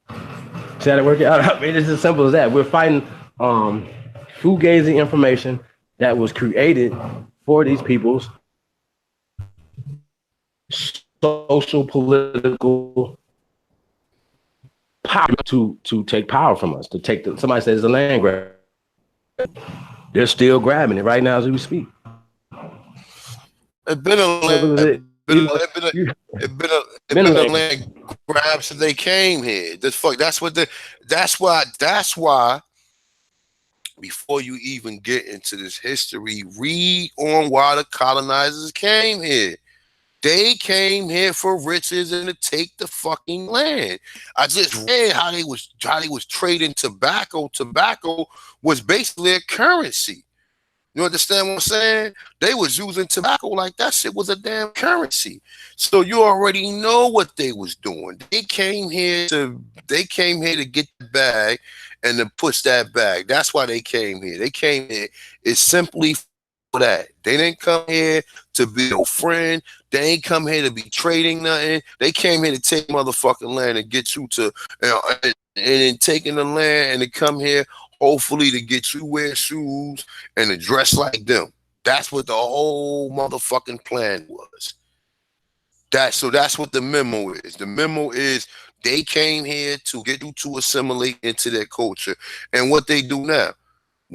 See how that work out? I mean, it's as simple as that. We're fighting fugazi information that was created for these people's social political power to take power from us, to take somebody says the land grab. They're still grabbing it right now as we speak. It's been a land, it been a land grab since they came here. That's why before you even get into this history, read on why the colonizers came here. They came here for riches and to take the fucking land. I just read how they was trading tobacco. Tobacco was basically a currency. You understand what I'm saying? They was using tobacco like that shit was a damn currency. So you already know what they was doing. They came here to get the bag and to push that bag. That's why they came here. They came here. It's simply for that. They didn't come here to be your friend. They ain't come here to be trading nothing. They came here to take motherfucking land and get you to, and then taking the land and to come here, hopefully to get you wear shoes and to dress like them. That's what the whole motherfucking plan was. That's what the memo is. The memo is they came here to get you to assimilate into their culture. And what they do now,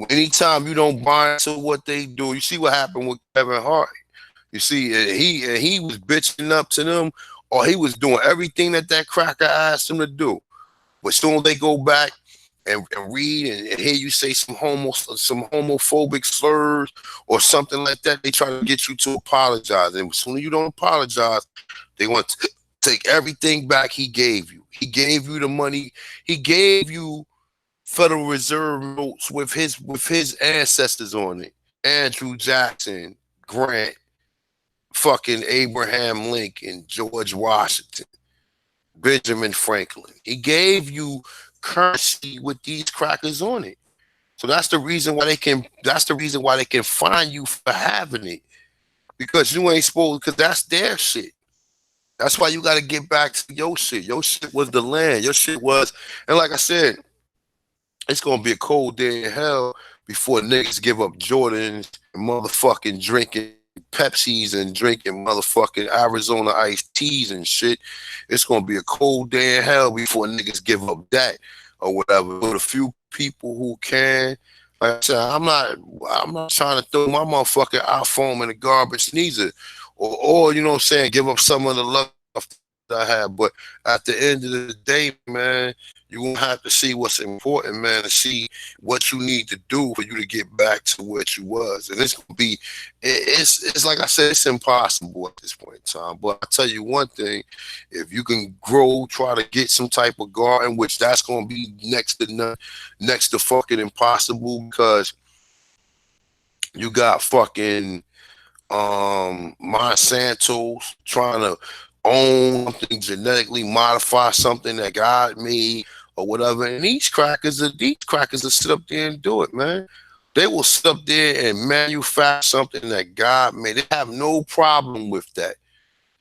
anytime you don't buy into what they do, you see what happened with Kevin Hart. You see, he was bitching up to them, or he was doing everything that cracker asked him to do. But soon as they go back and read and hear you say some homophobic slurs or something like that, they try to get you to apologize. And as soon as you don't apologize, they want to take everything back he gave you. He gave you the money. He gave you Federal Reserve notes with his ancestors on it. Andrew Jackson, Grant, fucking Abraham Lincoln, George Washington, Benjamin Franklin. He gave you currency with these crackers on it. So that's the reason why they can fine you for having it. Because you ain't supposed, because that's their shit. That's why you gotta get back to your shit. Your shit was the land. Your shit was, and like I said, it's gonna be a cold day in hell before niggas give up Jordans and motherfucking drinking Pepsis and drinking motherfucking Arizona iced teas and shit. It's gonna be a cold day in hell before niggas give up that or whatever. But a few people who can, like I said, I'm not trying to throw my motherfucking iPhone in the garbage neither. Or you know what I'm saying, give up some of the love that I have. But at the end of the day, man, you're gonna have to see what's important, man, to see what you need to do for you to get back to what you was. And it's gonna be, it's like I said, it's impossible at this point in time. But I tell you one thing, if you can grow, try to get some type of garden, which that's gonna be next to fucking impossible, because you got fucking Monsanto's trying to own something, genetically modify something that God made or whatever. And these crackers will sit up there and do it, man. They will sit up there and manufacture something that God made. They have no problem with that.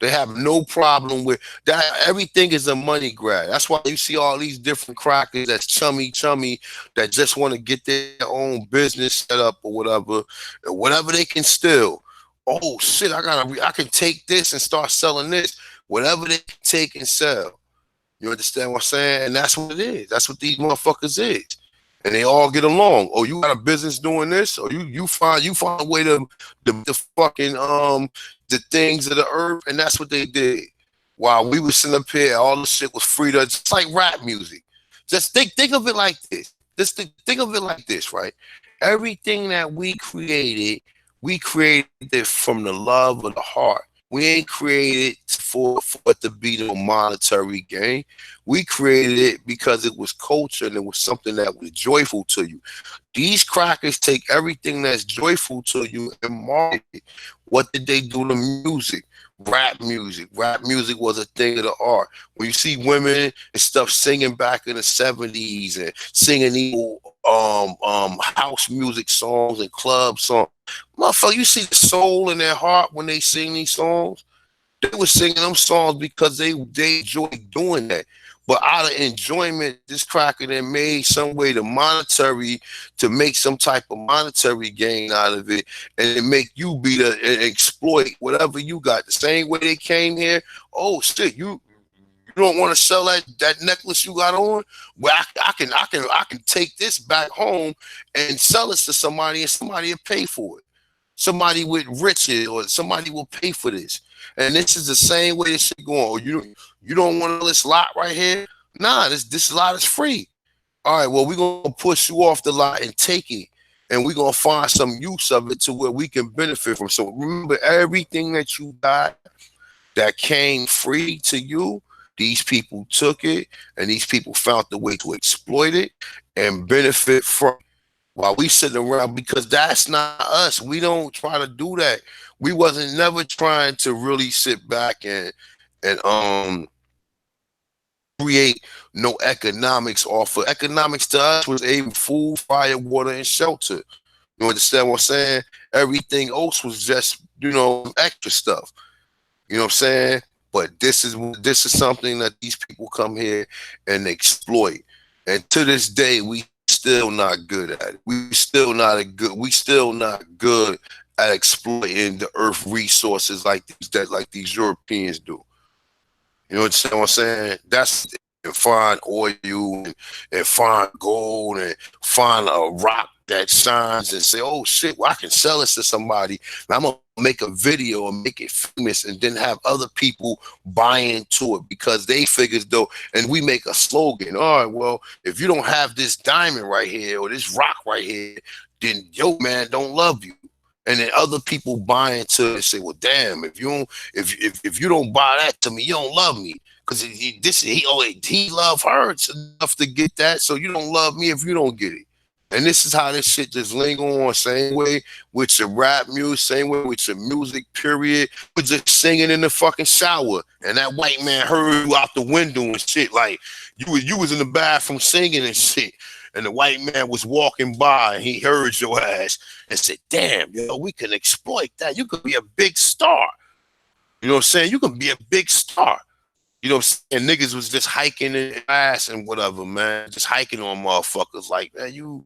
They have no problem with that. Everything is a money grab. That's why you see all these different crackers that's chummy, that just want to get their own business set up or whatever they can steal. Oh shit, I can take this and start selling this. Whatever they can take and sell. You understand what I'm saying? And that's what it is. That's what these motherfuckers is. And they all get along. Oh, you got a business doing this, or you find a way to the fucking the things of the earth, and that's what they did. While we was sitting up here, all the shit was free to, just like rap music. Just think of it like this. Think of it like this, right? Everything that we created it from the love of the heart. We ain't created for it to be no monetary gain. We created it because it was culture and it was something that was joyful to you. These crackers take everything that's joyful to you and market it. What did they do to music? Rap music. Rap music was a thing of the art. When you see women and stuff singing back in the 70s and singing these house music songs and club songs, motherfucker, you see the soul in their heart when they sing these songs. They were singing them songs because they enjoyed doing that. But out of enjoyment, this cracker then made some way to make some type of monetary gain out of it, and it make you be the and exploit whatever you got. The same way they came here. Oh shit, you don't want to sell that necklace you got on? Well, I can take this back home and sell it to somebody, and somebody will pay for it. Somebody with riches or somebody will pay for this. And this is the same way this shit going. Oh, you don't want this lot right here? Nah, this lot is free. All right, well, we're gonna push you off the lot and take it. And we're gonna find some use of it to where we can benefit from. So remember, everything that you got that came free to you, these people took it and these people found the way to exploit it and benefit from it. While we sitting around, because that's not us. We don't try to do that. We wasn't never trying to really sit back and create no economics off of economics. To us was a food, fire, water, and shelter. You understand what I'm saying? Everything else was just, extra stuff. You know what I'm saying? But this is something that these people come here and exploit. And to this day, we still not good at it. We still not good at exploiting the earth resources like these Europeans do. You know what I'm saying? That's and find oil and find gold and find a rock that shines and say, oh shit, well, I can sell this to somebody. And I'm gonna make a video and make it famous and then have other people buy into it because they figure though, and we make a slogan. All right, well, if you don't have this diamond right here or this rock right here, then yo man don't love you. And then other people buy into it and say, well, damn, if you don't buy that to me, you don't love me. Because he love her enough to get that, so you don't love me if you don't get it. And this is how this shit just linger on. Same way with your rap music, same way with your music, period. We're just singing in the fucking shower. And that white man heard you out the window and shit. Like you was in the bathroom singing and shit. And the white man was walking by and he heard your ass and said, damn, we can exploit that. You could be a big star. You know what I'm saying? You can be a big star. You know what I'm saying? Niggas was just hiking in ass and whatever, man. Just hiking on motherfuckers like, man, you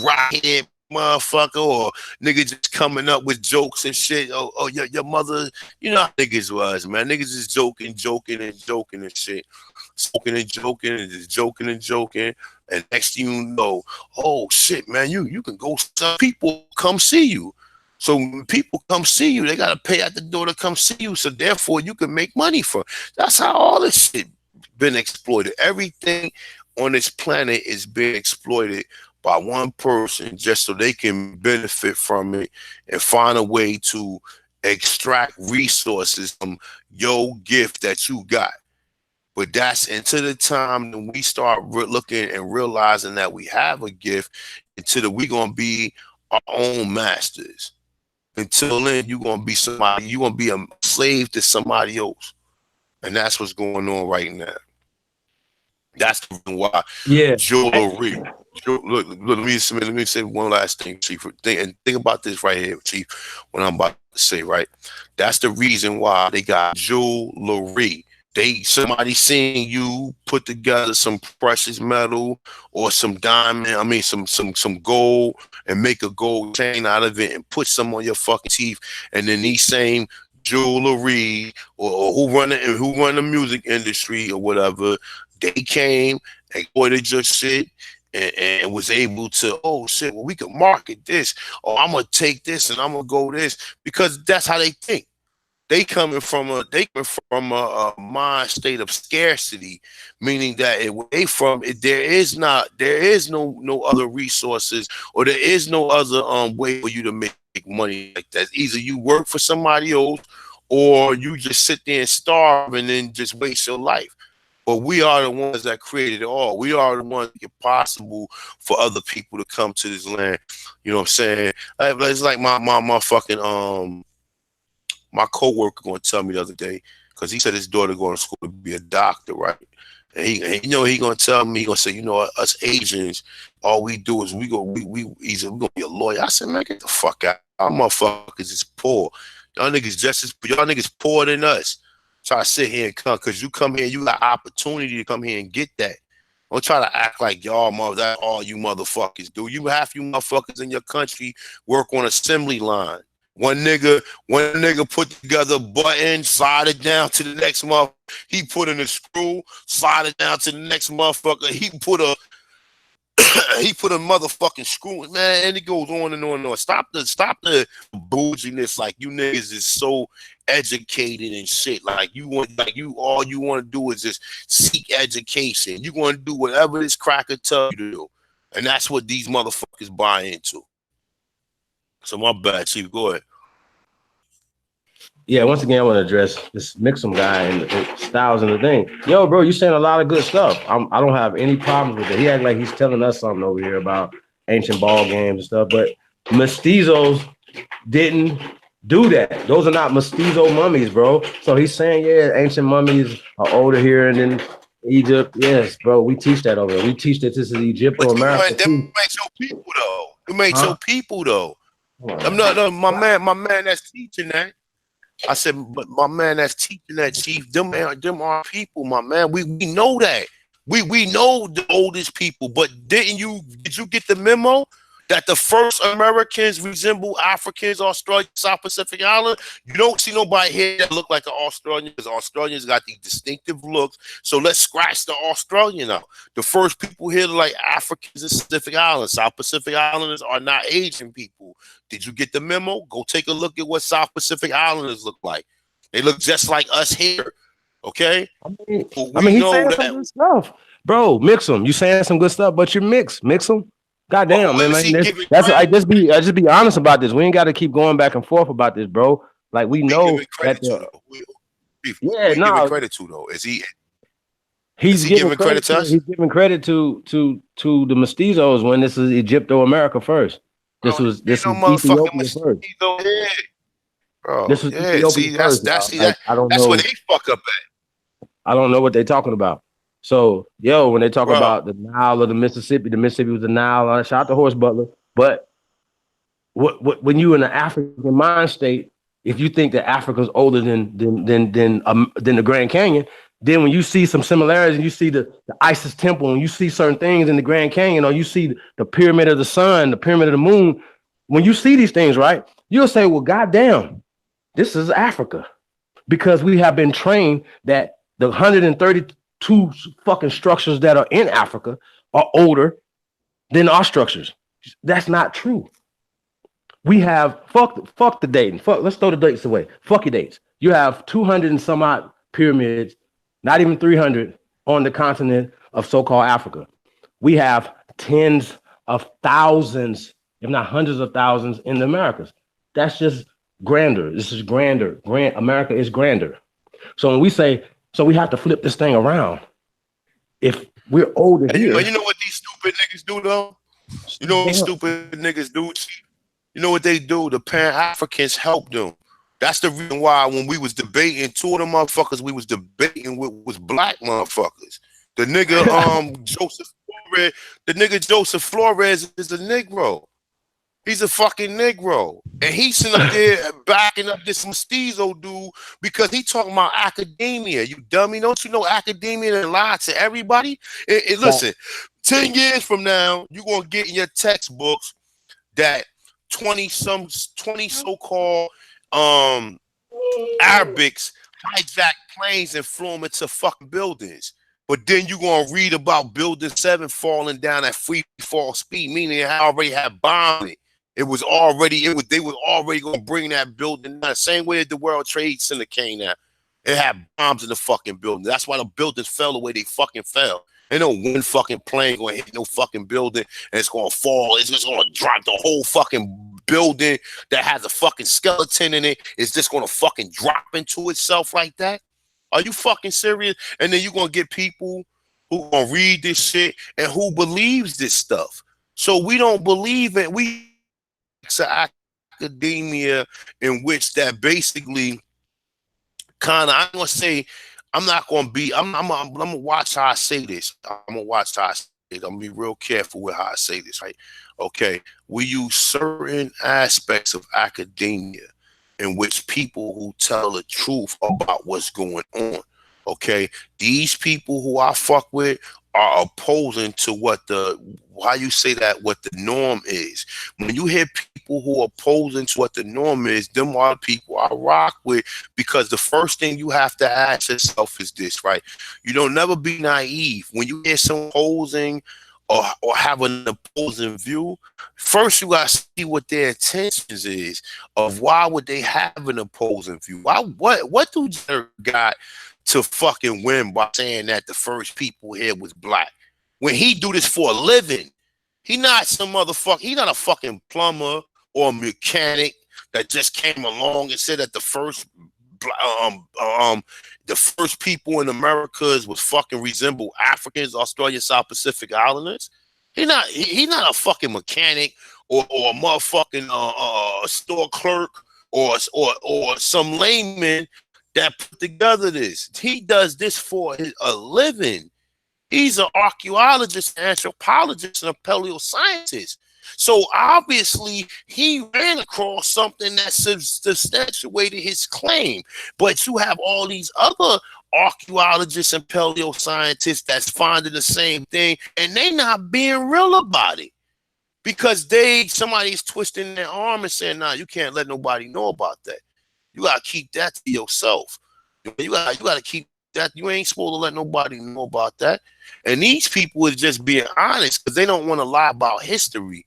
rock head motherfucker, or niggas just coming up with jokes and shit. Oh, your mother, you know how niggas was, man. Niggas just joking and shit. Smoking and joking and just joking and joking. And next thing you know, oh shit, man, you can go, some people come see you. So when people come see you, they got to pay at the door to come see you. So therefore, you can make money from. That's how all this shit been exploited. Everything on this planet is being exploited by one person just so they can benefit from it and find a way to extract resources from your gift that you got. But that's until the time that we start looking and realizing that we have a gift, until that we're going to be our own masters. Until then, you're gonna be somebody. You're gonna be a slave to somebody else, and that's what's going on right now. That's the reason why Yeah. jewelry. Look, let me say one last thing, Chief. Think about this right here, Chief. What I'm about to say, right? That's the reason why they got jewelry. Somebody seeing you put together some precious metal or some diamond, some gold, and make a gold chain out of it and put some on your fucking teeth, and then these same jewelry or who run the music industry or whatever, they came and ordered your shit and was able to, oh shit, well, we can market this, or I'm gonna take this and I'm gonna go this, because that's how they think. They coming from a mind state of scarcity, meaning that there is no other resources, or there is no other way for you to make money like that. Either you work for somebody else, or you just sit there and starve and then just waste your life. But we are the ones that created it all. We are the ones that make it possible for other people to come to this land. You know what I'm saying? It's like my fucking my coworker gonna tell me the other day, because he said his daughter going to school to be a doctor, right? And you know, he gonna tell me, he gonna say, you know, us Asians, all we do is we gonna be a lawyer. I said, man, get the fuck out. Our motherfuckers is poor. Y'all niggas y'all niggas poor than us. Try to sit here and come, cause you come here, you got opportunity to come here and get that. Don't try to act like y'all that all you motherfuckers do. You half you motherfuckers in your country work on assembly line. One nigga put together a button, slide it down to the next motherfucker. He put in a screw, slide it down to the next motherfucker. He put a motherfucking screw, man, and it goes on and on and on. Stop the bouginess, like you niggas is so educated and shit. Like all you want to do is just seek education. You want to do whatever this cracker tell you to do. And that's what these motherfuckers buy into. So my bad, Chief. Go ahead. Yeah, once again, I want to address this Mixum guy and the styles and the thing. Yo, bro, you saying a lot of good stuff. I don't have any problems with it. He act like he's telling us something over here about ancient ball games and stuff, but mestizos didn't do that. Those are not mestizo mummies, bro. So he's saying, yeah, ancient mummies are older here and then Egypt. Yes, bro, we teach that over there. We teach that this is Egypt or America. That makes your people though. It makes your people though. I'm not my man that's teaching that. I said, but my man that's teaching that, Chief, them are people, my man. We know that. We know the oldest people, but did you get the memo that the first Americans resemble Africans, Australians, South Pacific Island? You don't see nobody here that look like an Australian, because Australians got these distinctive looks. So let's scratch the Australian out. The first people here look like Africans and Pacific Islands. South Pacific Islanders are not Asian people. Did you get the memo? Go take a look at what South Pacific Islanders look like. They look just like us here. Okay? I mean he's saying some good stuff. Bro, mix them. You saying some good stuff, but you're mix them. Goddamn, man. That's I just be honest about this. We ain't got to keep going back and forth about this, bro. Like we know that. Giving credit to though. He's giving credit to us. He's giving credit to the mestizos when this is Egypto-America first. This was Ethiopia first. Bro, this was Ethiopia first. I don't know. That's where they fuck up at. I don't know what they're talking about. So, when they talk about the Nile or the Mississippi was the Nile. Shout out to Horse Butler. But when you in the African mind state, if you think that Africa's older than the Grand Canyon, then when you see some similarities and you see the Isis temple and you see certain things in the Grand Canyon, or you see the pyramid of the sun, the pyramid of the moon, when you see these things, right, you'll say, well, goddamn, this is Africa, because we have been trained that the 132 fucking structures that are in Africa are older than our structures. That's not true. We have fuck the dating. Let's throw the dates away. Fuck your dates. You have 200 and some odd pyramids, not even 300 on the continent of so-called Africa. We have tens of thousands, if not hundreds of thousands, in the Americas. That's just grander. This is grander. America is grander. So when we say, so we have to flip this thing around. If we're older here. You know what these stupid niggas do though? You know what these stupid niggas do? You know what they do? The Pan-Africans help them. That's the reason why when we was debating, two of the motherfuckers we was debating with was black motherfuckers. The nigga Joseph Flores is a Negro. He's a fucking Negro. And he's sitting up there backing up this mestizo dude because he talking about academia. You dummy. Don't you know academia and lie to everybody? Listen, 10 years from now, you're going to get in your textbooks that 20 so-called Arabics hijack planes and flew them into fucking buildings. But then you're going to read about Building 7 falling down at free fall speed, meaning it already had bombing. They were already going to bring that building down the same way as the World Trade Center came out. It had bombs in the fucking building. That's why the buildings fell the way they fucking fell. Ain't no one fucking plane going to hit no fucking building and it's going to fall. It's just going to drop the whole fucking building that has a fucking skeleton in it is just gonna fucking drop into itself like that? Are you fucking serious? And then you're gonna get people who gonna read this shit and who believes this stuff. So we don't believe it. We to academia in which that basically kind of, I'm gonna say, I'm not gonna be, I'm gonna watch how I say this. I'm gonna watch how I say it. I'm gonna be real careful with how I say this, right? Okay, we use certain aspects of academia in which people who tell the truth about what's going on. Okay, these people who I fuck with are opposing to what the, why you say that, what the norm is. When you hear people who are opposing to what the norm is, them are the people I rock with, because the first thing you have to ask yourself is this, right? You don't never be naive. When you hear someone opposing or have an opposing view, first you gotta see what their intentions is of why would they have an opposing view. Why, what do Jenner got to fucking win by saying that the first people here was black? When he do this for a living, he not some motherfucker. He not a fucking plumber or a mechanic that just came along and said that the first people in Americas was fucking resemble Africans, Australian, South Pacific Islanders. He not a fucking mechanic or a motherfucking store clerk or some layman that put together this. He does this for a living. He's an archaeologist, anthropologist, and a paleoscientist. So obviously he ran across something that substantiated his claim. But you have all these other archaeologists and paleoscientists that's finding the same thing, and they not being real about it because somebody's twisting their arm and saying, "Nah, you can't let nobody know about that. You gotta keep that to yourself. You gotta keep that. You ain't supposed to let nobody know about that." And these people is just being honest because they don't want to lie about history.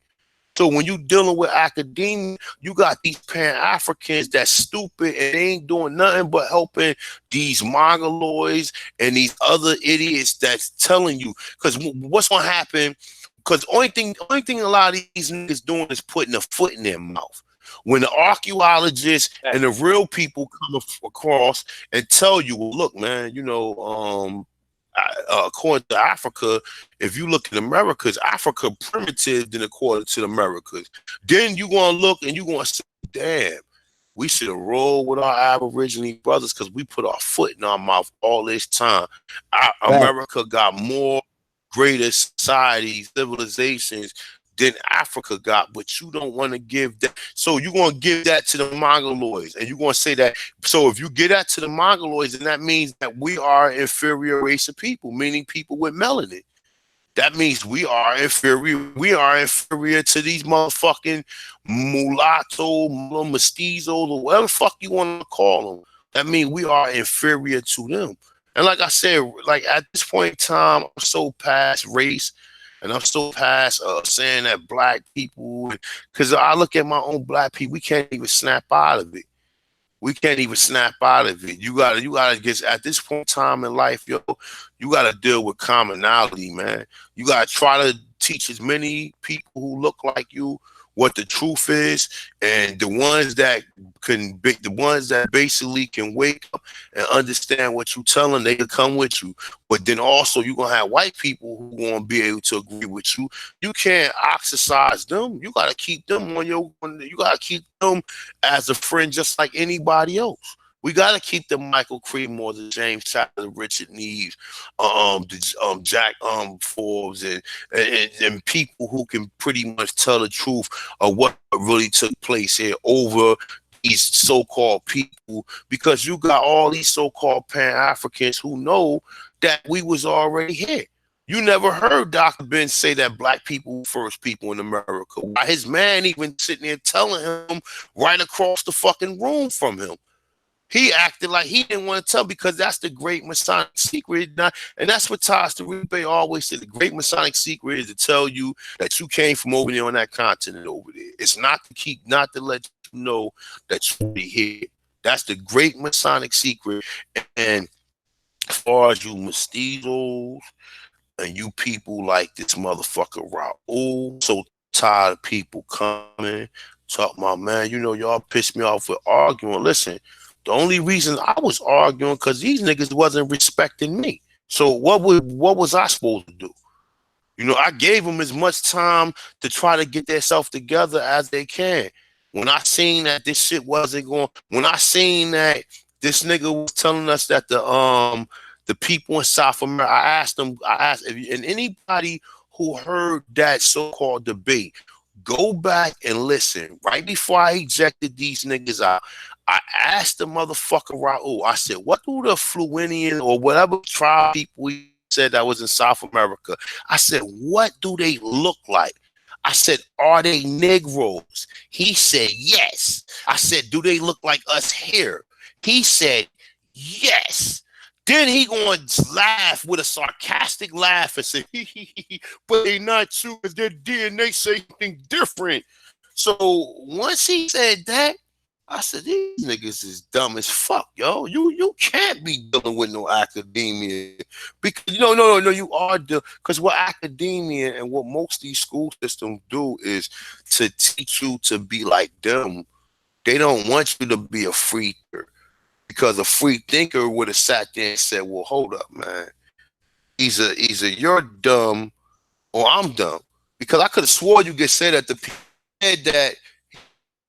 So when you dealing with academia, you got these Pan-Africans that's stupid and they ain't doing nothing but helping these mongoloids and these other idiots that's telling you. Because what's gonna happen? Because only thing a lot of these niggas doing is putting a foot in their mouth. When the archaeologists and the real people come across and tell you, well, look, man, according to Africa, if you look at Americas, Africa primitive than according to the Americas. Then you gonna look and you gonna say, damn, we should have rolled with our Aborigine brothers because we put our foot in our mouth all this time. America got more greater societies, civilizations than Africa got, but you don't want to give that. So you're going to give that to the Mongoloids, and you're going to say that. So if you give that to the Mongoloids, then that means that we are an inferior race of people, meaning people with melanin. That means we are inferior. We are inferior to these motherfucking mulatto, mestizos, or whatever the fuck you want to call them. That means we are inferior to them. And like I said, like at this point in time, I'm so past race. And I'm so past saying that black people, because I look at my own black people, we can't even snap out of it. We can't even snap out of it. You gotta get at this point in time in life, yo, you gotta deal with commonality, man. You gotta try to teach as many people who look like you what the truth is, and the ones that the ones that basically can wake up and understand what you tell them, they can come with you. But then also you're gonna have white people who won't be able to agree with you. You can't ostracize them. You gotta keep them you gotta keep them as a friend just like anybody else. We gotta keep the Michael Creedmoor, the James Tyler, the Richard Neves, Jack Forbes, and people who can pretty much tell the truth of what really took place here over these so-called people, because you got all these so-called Pan-Africans who know that we was already here. You never heard Dr. Ben say that black people were first people in America. Why his man even sitting there telling him right across the fucking room from him. He acted like he didn't want to tell because that's the great Masonic secret. And that's what Taj Taripe always said. The great Masonic secret is to tell you that you came from over there on that continent over there. It's not to let you know that you're here. That's the great Masonic secret. And as far as you mestizos and you people like this motherfucker Raul, so tired of people coming Talk about, man, you know, y'all pissed me off with arguing. Listen, the only reason I was arguing because these niggas wasn't respecting me. So what was I supposed to do? You know, I gave them as much time to try to get themselves together as they can. When I seen that this shit wasn't going, when I seen that this nigga was telling us that the people in South America, I asked if and anybody who heard that so-called debate, go back and listen. Right before I ejected these niggas out, I asked the motherfucker Raul, I said, what do the Fluinian or whatever tribe people he said that was in South America, I said, what do they look like? I said, are they Negroes? He said, yes. I said, do they look like us here? He said, yes. Then he going to laugh with a sarcastic laugh and say, but they not true because their DNA say something different. So once he said that, I said, these niggas is dumb as fuck, yo. You can't be dealing with no academia. Because no, you are because what academia and what most of these school systems do is to teach you to be like them. They don't want you to be a free thinker. Because a free thinker would have sat there and said, well, hold up, man. Either you're dumb or I'm dumb. Because I could have swore you could say that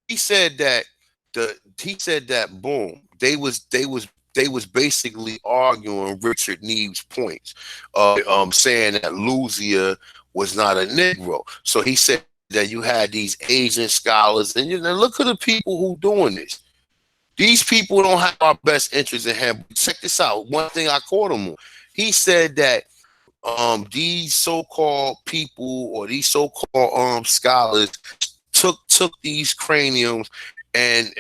he said that he said that boom, they was basically arguing Richard Neve's points, saying that Luzia was not a Negro. So he said that you had these Asian scholars, and look at the people who doing this. These people don't have our best interests in hand. Check this out. One thing I caught him on. He said that these so-called people or these so-called scholars took these craniums and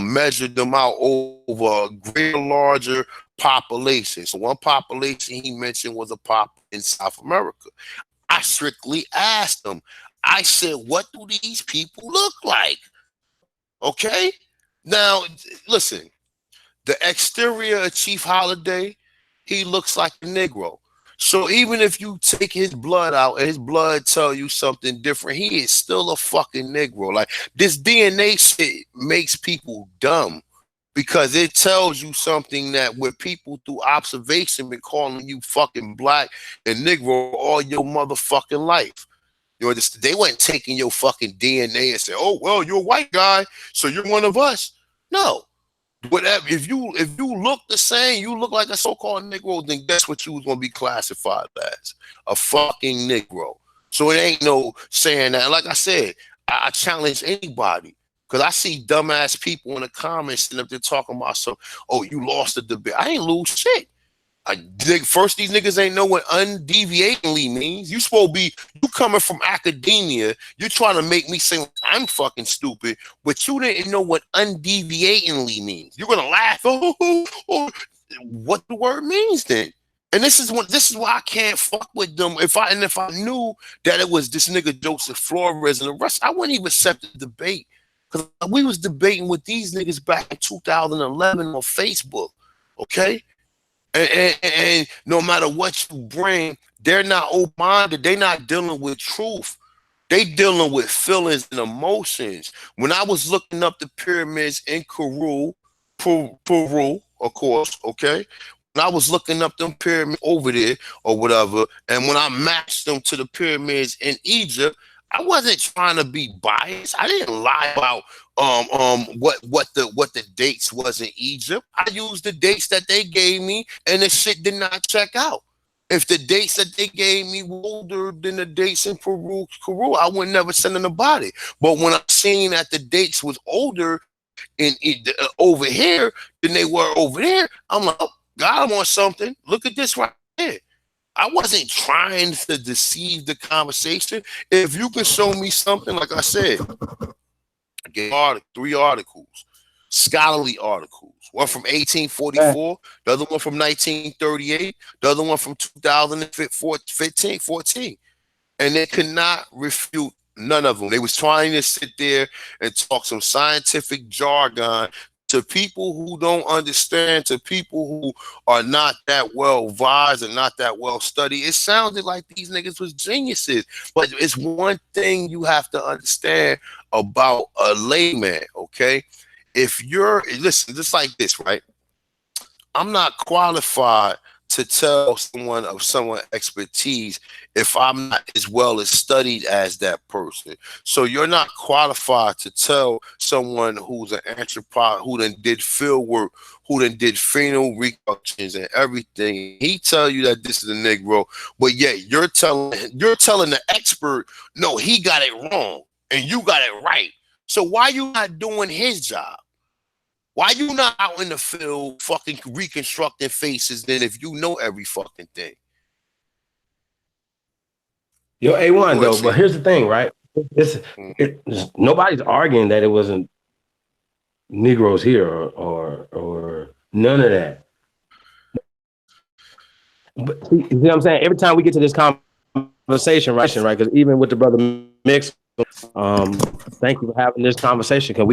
measured them out over a greater, larger population. So one population he mentioned was a pop in South America. I strictly asked him. I said, what do these people look like? Okay? Now, listen, the exterior of Chief Holiday, he looks like a Negro. So even if you take his blood out and his blood tell you something different, he is still a fucking Negro. Like, this DNA shit makes people dumb because it tells you something that with people through observation been calling you fucking black and Negro all your motherfucking life. You understand? They weren't taking your fucking DNA and say, oh, well, you're a white guy, so you're one of us. No. Whatever, if you look the same, you look like a so-called Negro, then guess what you was gonna be classified as? A fucking Negro. So it ain't no saying that. Like I said, I challenge anybody because I see dumbass people in the comments and if they're talking about some, oh, you lost the debate. I ain't lose shit. First, these niggas ain't know what undeviatingly means. You supposed to be, you coming from academia, you're trying to make me say I'm fucking stupid, but you didn't know what undeviatingly means. You're gonna laugh. Oh, what the word means then? And this is why I can't fuck with them. If I knew that it was this nigga Joseph Flores and the rest, I wouldn't even accept the debate. Because we was debating with these niggas back in 2011 on Facebook. Okay? And no matter what you bring, they're not open-minded. They're not dealing with truth. They dealing with feelings and emotions. When I was looking up the pyramids in Peru, of course, okay? When I was looking up them pyramids over there or whatever, and when I matched them to the pyramids in Egypt, I wasn't trying to be biased. I didn't lie about what the dates was in Egypt. I used the dates that they gave me, and the shit did not check out. If the dates that they gave me were older than the dates in Peru, I would never send them about it. But when I seen that the dates was older over here than they were over there, I'm like, oh, God, I'm on something. Look at this right here. I wasn't trying to deceive the conversation. If you can show me something, like I said, I gave 3 articles, scholarly articles. One from 1844, the other one from 1938, the other one from 2014. And they could not refute none of them. They was trying to sit there and talk some scientific jargon to people who don't understand, to people who are not that well advised and not that well studied, it sounded like these niggas was geniuses. But it's one thing you have to understand about a layman, okay? If you're, listen, just like this, right? I'm not qualified to tell someone of someone expertise if I'm not as well as studied as that person. So you're not qualified to tell someone who's an anthropologist, who then did field work, who then did phenol reconstructions and everything. He tell you that this is a Negro, but yet you're telling the expert, no, he got it wrong and you got it right. So why you not doing his job? Why you not out in the field fucking reconstructing faces then if you know every fucking thing? You're A1 Go ahead, though, but see. here's the thing, right? It's, nobody's arguing that it wasn't Negroes here or none of that. But see, you see what I'm saying? Every time we get to this conversation, right? Because even with the brother Mix, thank you for having this conversation because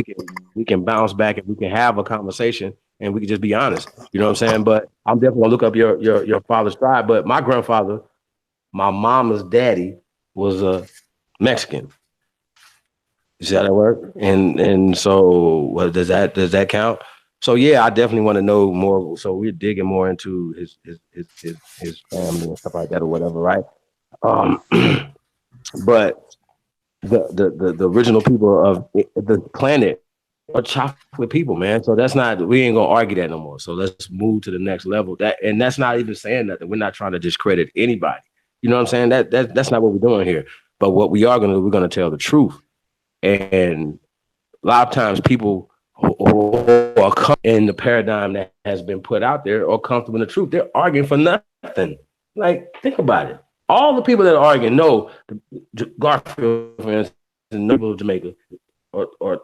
we can bounce back and we can have a conversation and we can just be honest. You know what I'm saying? But I'm definitely gonna look up your father's tribe. But my grandfather, my mama's daddy, was a Mexican. You see how that work? And so what does that count? So yeah, I definitely want to know more. So we're digging more into his family and stuff like that or whatever, right? Um, but the original people of the planet are chocolate people, man. So that's not we ain't gonna argue that no more. So let's move to the next level. That's not even saying nothing. We're not trying to discredit anybody. You know what I'm saying? That's not what we're doing here. But what we are gonna do, we're gonna tell the truth. And a lot of times people who are in the paradigm that has been put out there or comfortable in the truth, they're arguing for nothing. Like, think about it. All the people that are arguing know Garfield, for instance, no Jamaica or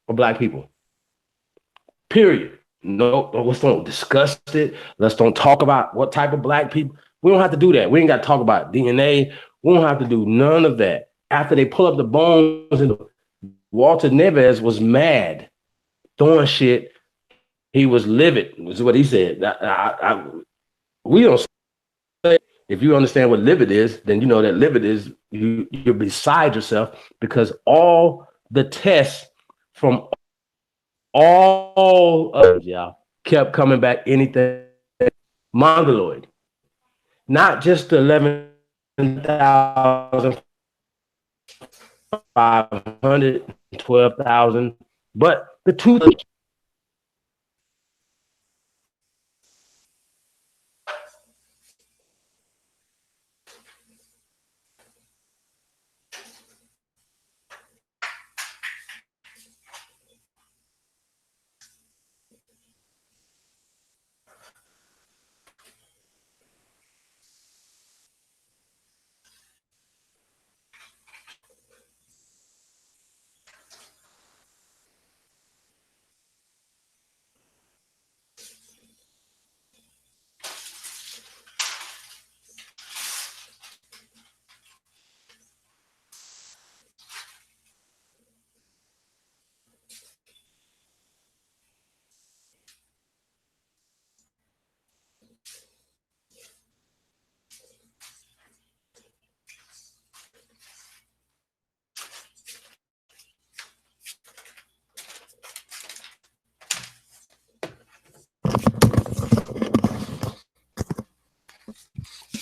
black people. Period. No, let's don't discuss it. Let's don't talk about what type of black people. We don't have to do that. We ain't got to talk about DNA. We don't have to do none of that. After they pull up the bones and Walter Neves was mad, throwing shit. He was livid, is what he said. We don't say, if you understand what livid is, then you know that livid is you're beside yourself because all the tests from all of y'all kept coming back anything mongoloid. Not just the 11,500, 12,000, but the two.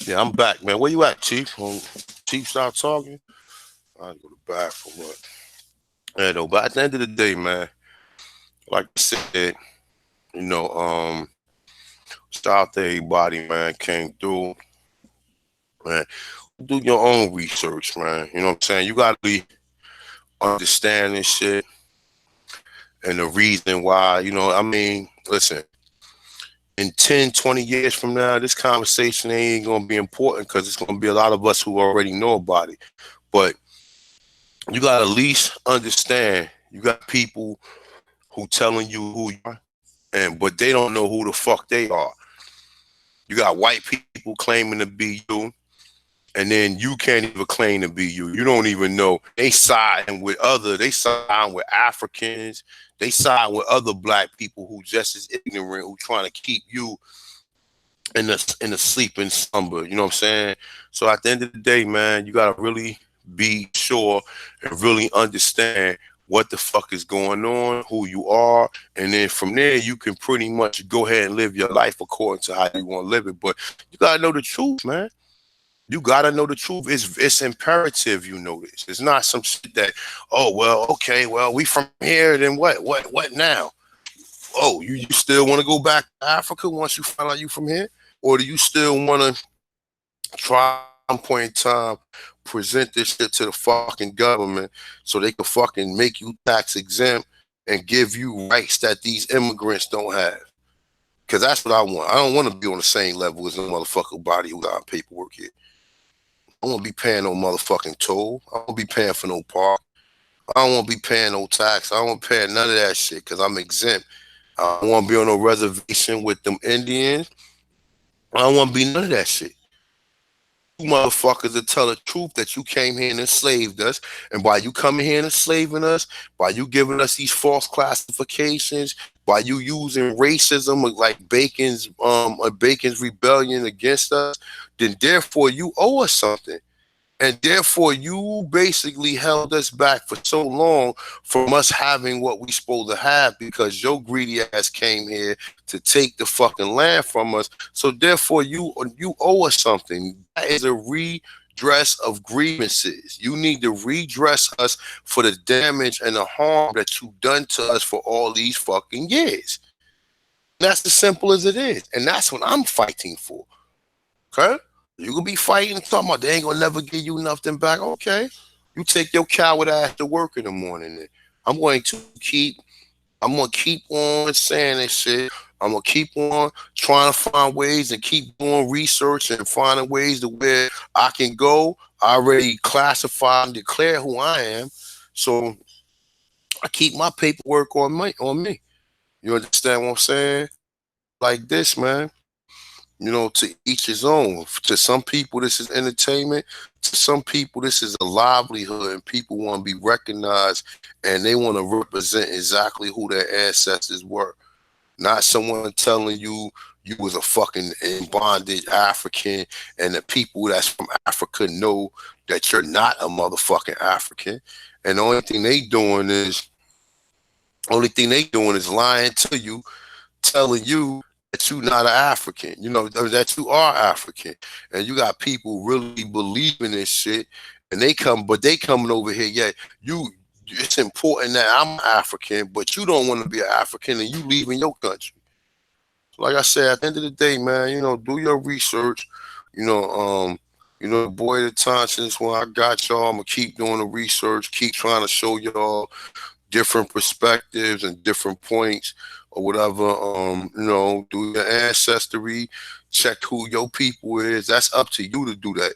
Yeah, I'm back, man. Where you at, Chief? When Chief start talking, I go to the bathroom. What? Yeah, though. But at the end of the day, man, like I said, you know, shout out to everybody, man, came through, man. Do your own research, man. You know what I'm saying? You gotta be understanding shit and the reason why, I mean, listen, in 10, 20 years from now, this conversation ain't gonna be important because it's gonna be a lot of us who already know about it. But you gotta at least understand you got people who telling you who you are, but they don't know who the fuck they are. You got white people claiming to be you. and then you can't even claim to be you. You don't even know. They side with Africans, they side with other black people who just as ignorant, who trying to keep you in the sleeping slumber. You know what I'm saying? So at the end of the day, man, you gotta really be sure and really understand what the fuck is going on, who you are, and then from there you can pretty much go ahead and live your life according to how you want to live it. But you gotta know the truth, man. You gotta know the truth. It's imperative you know this. It's not some shit that, oh well, okay, well, we from here, then what now? Oh, you still want to go back to Africa once you find out you from here? Or do you still want to try at some point in time present this shit to the fucking government so they can fucking make you tax exempt and give you rights that these immigrants don't have? Because that's what I want. I don't want to be on the same level as a motherfucker body who got paperwork here. I don't want to be paying no motherfucking toll. I don't want to be paying for no park. I don't want to be paying no tax. I don't want to pay none of that shit because I'm exempt. I don't want to be on no reservation with them Indians. I don't want to be none of that shit. You motherfuckers to tell the truth that you came here and enslaved us, and by you coming here and enslaving us, by you giving us these false classifications, by you using racism like Bacon's rebellion against us, then therefore you owe us something. And therefore, you basically held us back for so long from us having what we supposed to have because your greedy ass came here to take the fucking land from us. So therefore, you owe us something. That is a redress of grievances. You need to redress us for the damage and the harm that you've done to us for all these fucking years. And that's as simple as it is. And that's what I'm fighting for. Okay? You could be fighting, talking about they ain't gonna never give you nothing back. Okay. You take your coward ass to work in the morning then. I'm going to keep I'm gonna keep on saying this shit. I'm gonna keep on trying to find ways and keep doing research and finding ways to where I can go. I already classify and declare who I am. So I keep my paperwork on me. You understand what I'm saying? Like this, man. To each his own. To some people, this is entertainment. To some people, this is a livelihood, and people want to be recognized and they want to represent exactly who their ancestors were. Not someone telling you was a fucking in bondage African, and the people that's from Africa know that you're not a motherfucking African. And the only thing they doing is lying to you, telling you that you not an African, that you are African. And you got people really believing this shit, and they coming over here, yeah, it's important that I'm African, but you don't want to be an African and you leaving your country. Like I said, at the end of the day, man, do your research. You know, boy at a time since when I got y'all, I'm gonna keep doing the research, keep trying to show y'all different perspectives and different points or whatever. Do your ancestry, check who your people is. That's up to you to do that.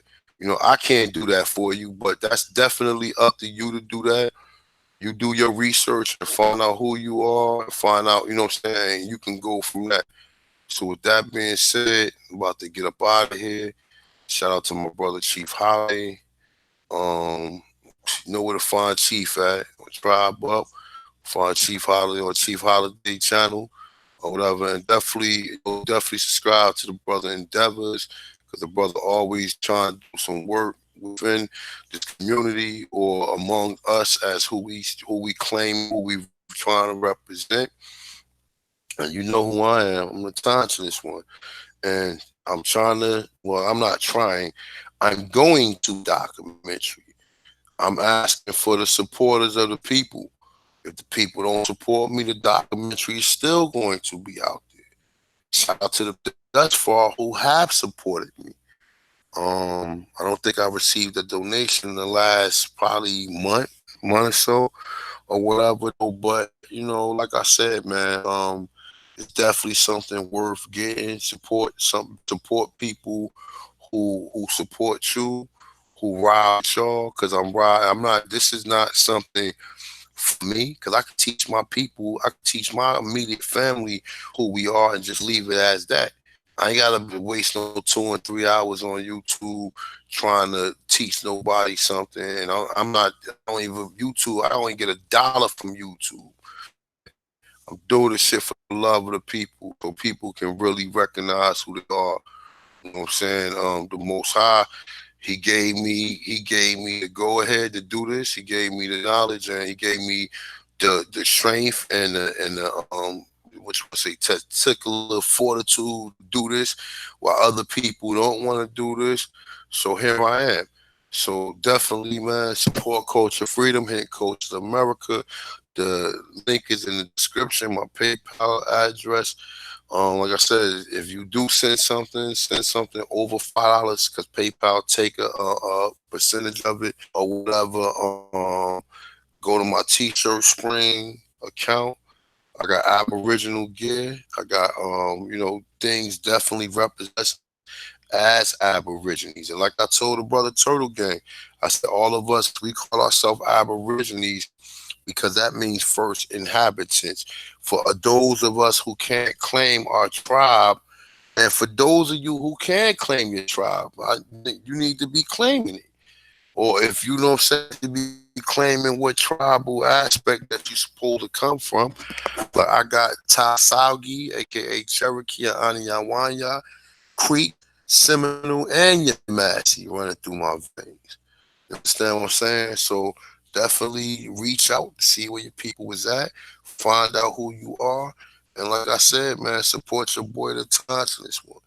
I can't do that for you, but that's definitely up to you to do that. You do your research and find out who you are and find out, what I'm saying, you can go from that. So with that being said, I'm about to get up out of here. Shout out to my brother Chief Holiday. You know where to find Chief at. Subscribe up. Find Chief Holiday or Chief Holiday channel or whatever. And definitely subscribe to the brother endeavors, because the brother always trying to do some work within this community or among us as who we claim, who we trying to represent. And you know who I am. I'm the time to this one. And I'm not trying. I'm going to documentary. I'm asking for the supporters of the people. If the people don't support me, the documentary is still going to be out there. Shout out to the thus far who have supported me. I don't think I received a donation in the last probably month or so or whatever. But like I said, man, it's definitely something worth getting. Support people who support you, who ride with y'all. Cause I'm right. I'm not. This is not something for me, because I can teach my people, I can teach my immediate family who we are and just leave it as that. I ain't gotta waste no 2 and 3 hours on YouTube trying to teach nobody something. And I'm not. I don't even YouTube. I don't even get $1 from YouTube. I'm doing this shit for the love of the people, so people can really recognize who they are. You know what I'm saying? The Most High, he gave me the go ahead to do this. He gave me the knowledge, and he gave me the strength and the what you want to say, testicular fortitude to do this, while other people don't want to do this. So here I am. So definitely, man, support Culture Freedom, hit Culture America. The link is in the description. My PayPal address. Like I said, if you do send something over $5 because PayPal take a percentage of it or whatever. Go to my T-shirt spring account. I got Aboriginal gear. I got things definitely represent as Aborigines. And like I told the brother Turtle Gang, I said all of us we call ourselves Aborigines because that means first inhabitants. For those of us who can't claim our tribe, and for those of you who can claim your tribe, you need to be claiming it. Or if you don't say to be claiming what tribal aspect that you're supposed to come from, but I got Tasaugi, aka Cherokee and Aniyawanya, Creek, Seminole, and Yamasee running through my veins. You understand what I'm saying? So definitely reach out, see where your people is at, find out who you are, and like I said, man, support your boy the Tonsiless one.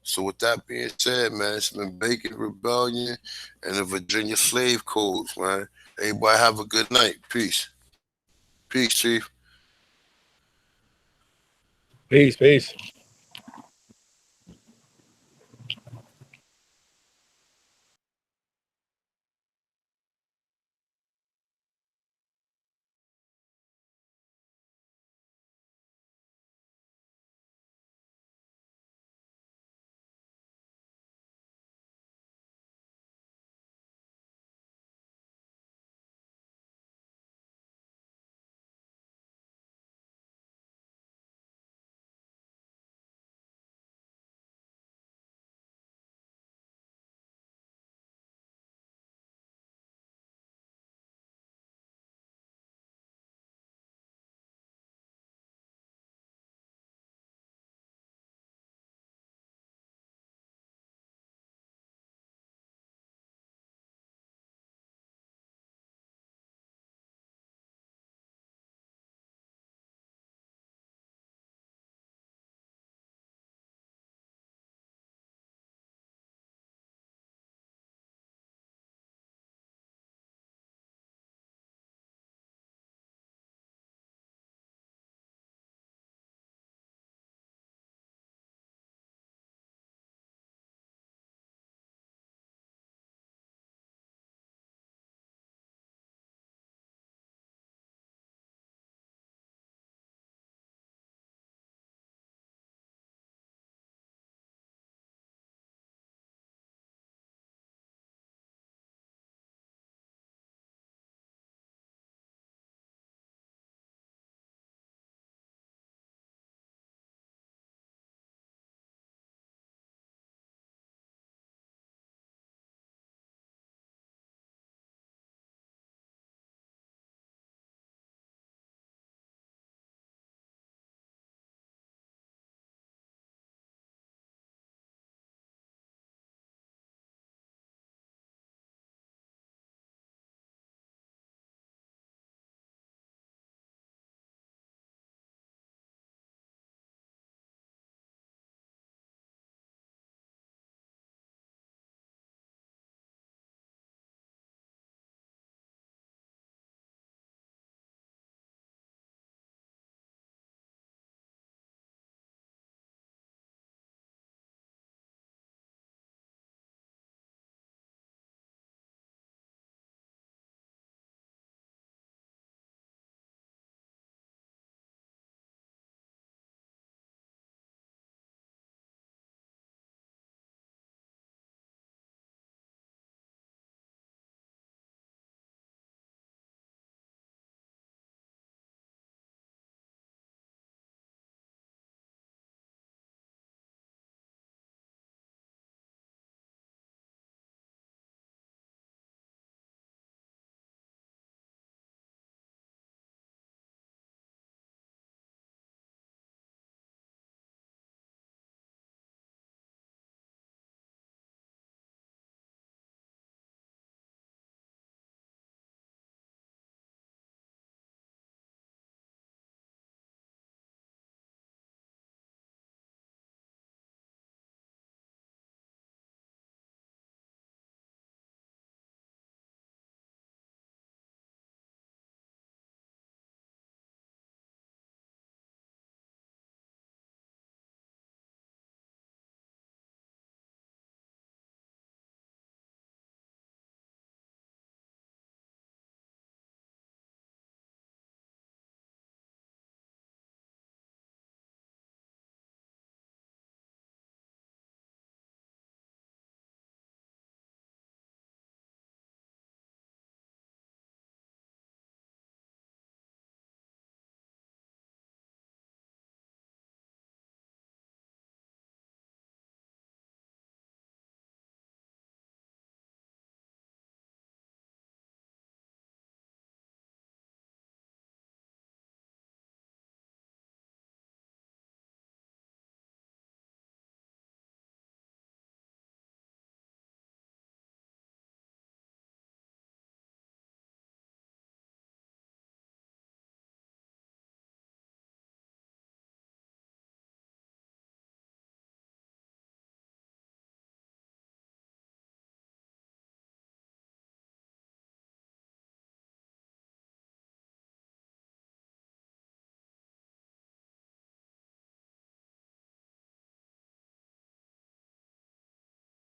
So with that being said, man, it's been Bacon Rebellion and the Virginia Slave Codes, man. Everybody have a good night. Peace. Peace, Chief. Peace, peace.